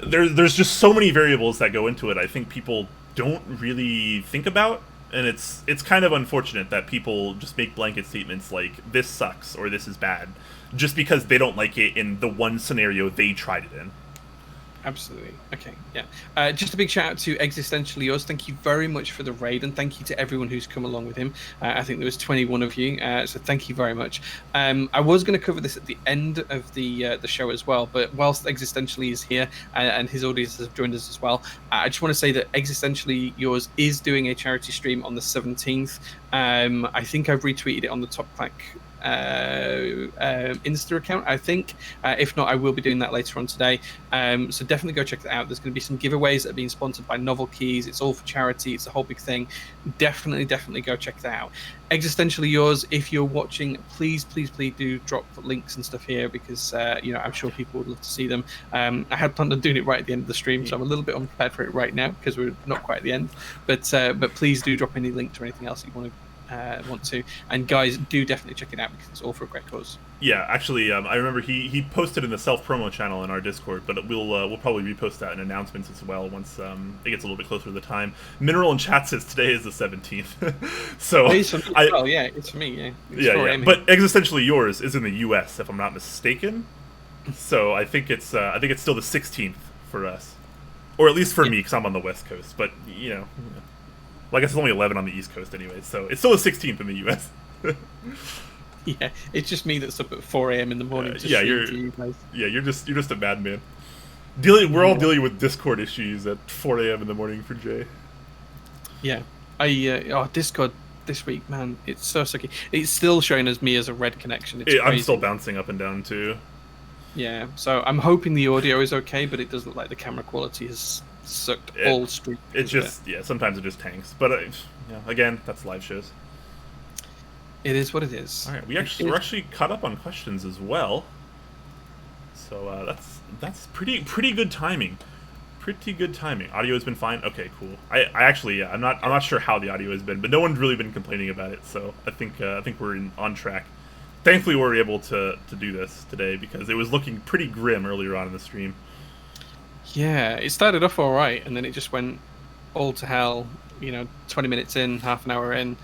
there's just so many variables that go into it. I think people don't really think about. And it's kind of unfortunate that people just make blanket statements like, this sucks or this is bad, just because they don't like it in the one scenario they tried it in. Absolutely. Okay, yeah. Just a big shout out to Existentially Yours. Thank you very much for the raid, and thank you to everyone who's come along with him. I think there was 21 of you, so thank you very much. I was going to cover this at the end of the show as well, but whilst Existentially is here and his audience has joined us as well, I just want to say that Existentially Yours is doing a charity stream on the 17th. I think I've retweeted it on the Top Clack Insta account, I think. If not, I will be doing that later on today. So definitely go check that out. There's going to be some giveaways that are being sponsored by Novel Keys. It's all for charity. It's a whole big thing. Definitely go check that out. Existentially Yours, if you're watching, please do drop links and stuff here, because you know, I'm sure people would love to see them. I had planned on doing it right at the end of the stream, so I'm a little bit unprepared for it right now because we're not quite at the end. But please do drop any links or anything else that you want to, and guys, do definitely check it out because it's all for a great cause. Yeah, actually, I remember he posted in the self promo channel in our Discord, but we'll probably repost that in announcements as well once it gets a little bit closer to the time. Mineral in chat says today is the 17th, so it's for me as well. Yeah, it's for me. Yeah, but Existentially Yours is in the U.S. if I'm not mistaken, so I think it's still the 16th for us, or at least for me, because I'm on the West Coast. But you know. Well, I guess it's only 11 on the East Coast anyway, so it's still the 16th in the U.S. Yeah, it's just me that's up at 4 a.m. in the morning. You're just a madman. We're all dealing with Discord issues at 4 a.m. in the morning for Jay. Yeah, Discord this week, man, it's so sucky. It's still showing as me as a red connection. I'm still bouncing up and down too. Yeah, so I'm hoping the audio is okay, but it does look like the camera quality has sucked all street. It just sometimes it just tanks, but again, that's live shows. It is what it is. All right, we're actually caught up on questions as well, so that's pretty good timing. Pretty good timing. Audio has been fine. Okay, cool. I actually I'm not sure how the audio has been, but no one's really been complaining about it, so I think we're on track. Thankfully, we were able to do this today because it was looking pretty grim earlier on in the stream. Yeah, it started off all right, and then it just went all to hell. 20 minutes in, half an hour in,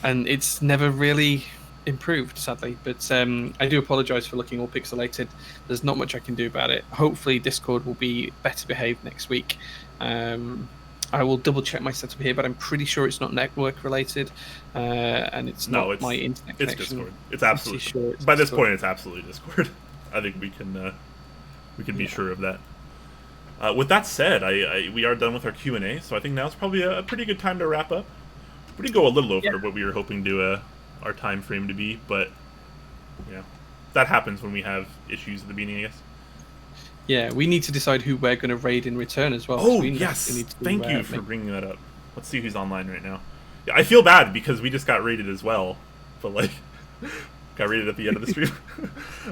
and it's never really improved, sadly. But I do apologise for looking all pixelated. There's not much I can do about it. Hopefully, Discord will be better behaved next week. I will double check my setup here, but I'm pretty sure it's not network related, and it's not my internet connection. It's Discord. It's absolutely sure. By this point, it's absolutely Discord. I think we can be sure of that. With that said, we are done with our Q&A, so I think now's probably a pretty good time to wrap up. We did go a little over what we were hoping to our time frame to be, but that happens when we have issues at the beginning, I guess. Yeah, we need to decide who we're going to raid in return as well. Oh, yes! Thank you for bringing that up. Let's see who's online right now. Yeah, I feel bad because we just got raided as well, but got raided at the end of the stream.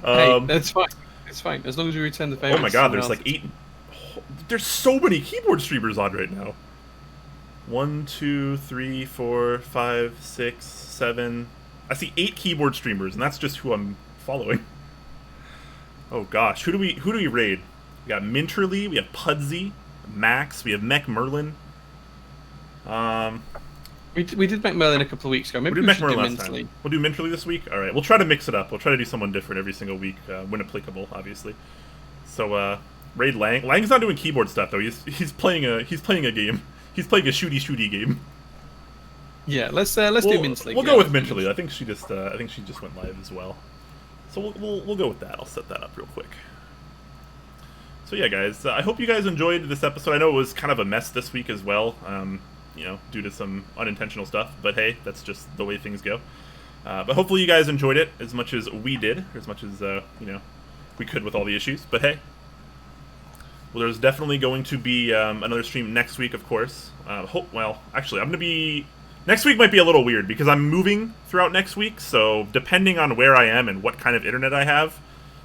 Hey, that's fine. It's fine as long as we return the favor. Oh my god, there's like 8. There's so many keyboard streamers on right now. 1, 2, 3, 4, 5, 6, 7. I see 8 keyboard streamers, and that's just who I'm following. Oh gosh, who do we raid? We got Minterly, we have Pudsey, Max, we have Mech Merlin. We did Merlin a couple of weeks ago. Maybe we did should do last Mentally. time. We'll do Mentally this week? Alright, we'll try to mix it up. We'll try to do someone different every single week, when applicable, obviously. So, Raid Lang. Lang's not doing keyboard stuff, though. He's playing a game. He's playing a shooty game. Yeah, let's do Mentally. We'll go with Mentally. I think she just went live as well. So we'll go with that. I'll set that up real quick. So yeah, guys, I hope you guys enjoyed this episode. I know it was kind of a mess this week as well, due to some unintentional stuff. But hey, that's just the way things go. But hopefully you guys enjoyed it as much as we did, or as much as we could with all the issues. But hey, well, there's definitely going to be another stream next week, of course. Actually, I'm going to be... Next week might be a little weird, because I'm moving throughout next week, so depending on where I am and what kind of internet I have,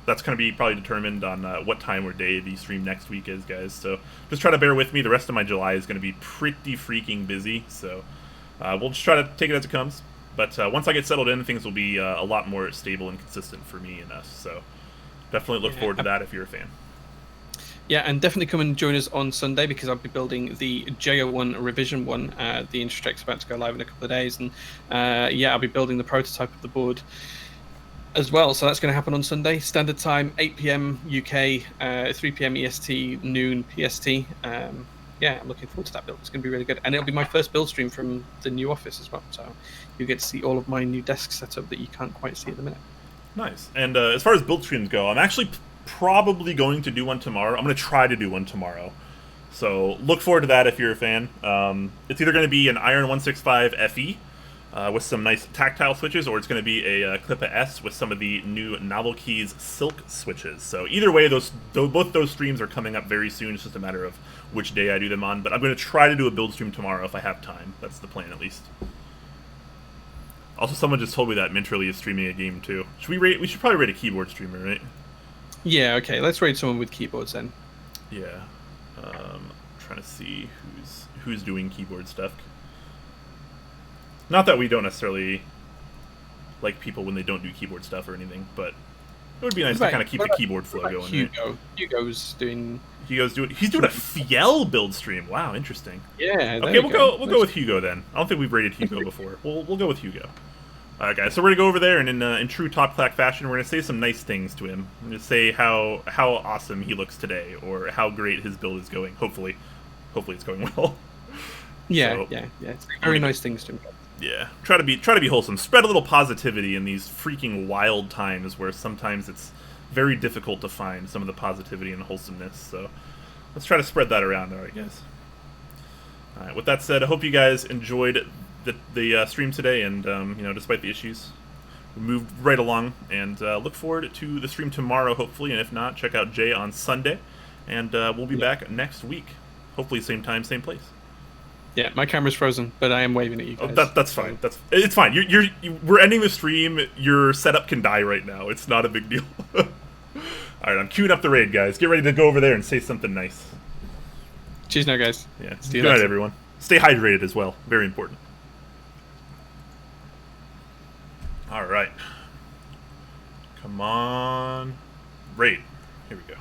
that's going to be probably determined on what time or day the stream next week is, guys. So just try to bear with me. The rest of my July is going to be pretty freaking busy, so we'll just try to take it as it comes. But once I get settled in, things will be a lot more stable and consistent for me and us, so definitely look forward to that if you're a fan. Yeah, and definitely come and join us on Sunday, because I'll be building the JO1 Revision 1. The Instruct's about to go live in a couple of days, and I'll be building the prototype of the board as well. So that's going to happen on Sunday, standard time, 8 p.m. UK, 3 p.m. EST, noon PST. I'm looking forward to that build. It's going to be really good, and it'll be my first build stream from the new office as well. So you get to see all of my new desk setup that you can't quite see at the minute. Nice. And as far as build streams go, I'm actually probably going to do one tomorrow. I'm going to try to do one tomorrow. So look forward to that if you're a fan. It's either going to be an Iron 165 FE with some nice tactile switches, or it's going to be a Clippa S with some of the new Novel Keys Silk switches. So either way, both those streams are coming up very soon. It's just a matter of which day I do them on. But I'm going to try to do a build stream tomorrow if I have time. That's the plan, at least. Also, someone just told me that Minterly is streaming a game too. We should probably rate a keyboard streamer, right? Yeah, okay. Let's rate someone with keyboards then. Yeah. Trying to see who's doing keyboard stuff. Not that we don't necessarily like people when they don't do keyboard stuff or anything, but it would be nice to kind of keep the keyboard flow going. Hugo. Right? He's doing a Fiel build stream. Wow, interesting. Yeah. Okay, we'll go with Hugo then. I don't think we've rated Hugo before. We'll go with Hugo. All right, guys. So we're gonna go over there, and in true Top Clack fashion, we're gonna say some nice things to him. We're gonna say how awesome he looks today, or how great his build is going. Hopefully it's going well. Yeah. It's very nice things to him. Yeah, try to be wholesome. Spread a little positivity in these freaking wild times where sometimes it's very difficult to find some of the positivity and wholesomeness. So let's try to spread that around. All right, guys. All right. With that said, I hope you guys enjoyed the stream today, and despite the issues, we moved right along. And look forward to the stream tomorrow, hopefully. And if not, check out Jay on Sunday, and we'll be back next week. Hopefully, same time, same place. Yeah, my camera's frozen, but I am waving at you guys. Oh, that's fine. It's fine. We're ending the stream. Your setup can die right now. It's not a big deal. All right, I'm queuing up the raid, guys. Get ready to go over there and say something nice. Cheers now, guys. Yeah. Good night, everyone. Stay hydrated as well. Very important. All right. Come on. Raid. Here we go.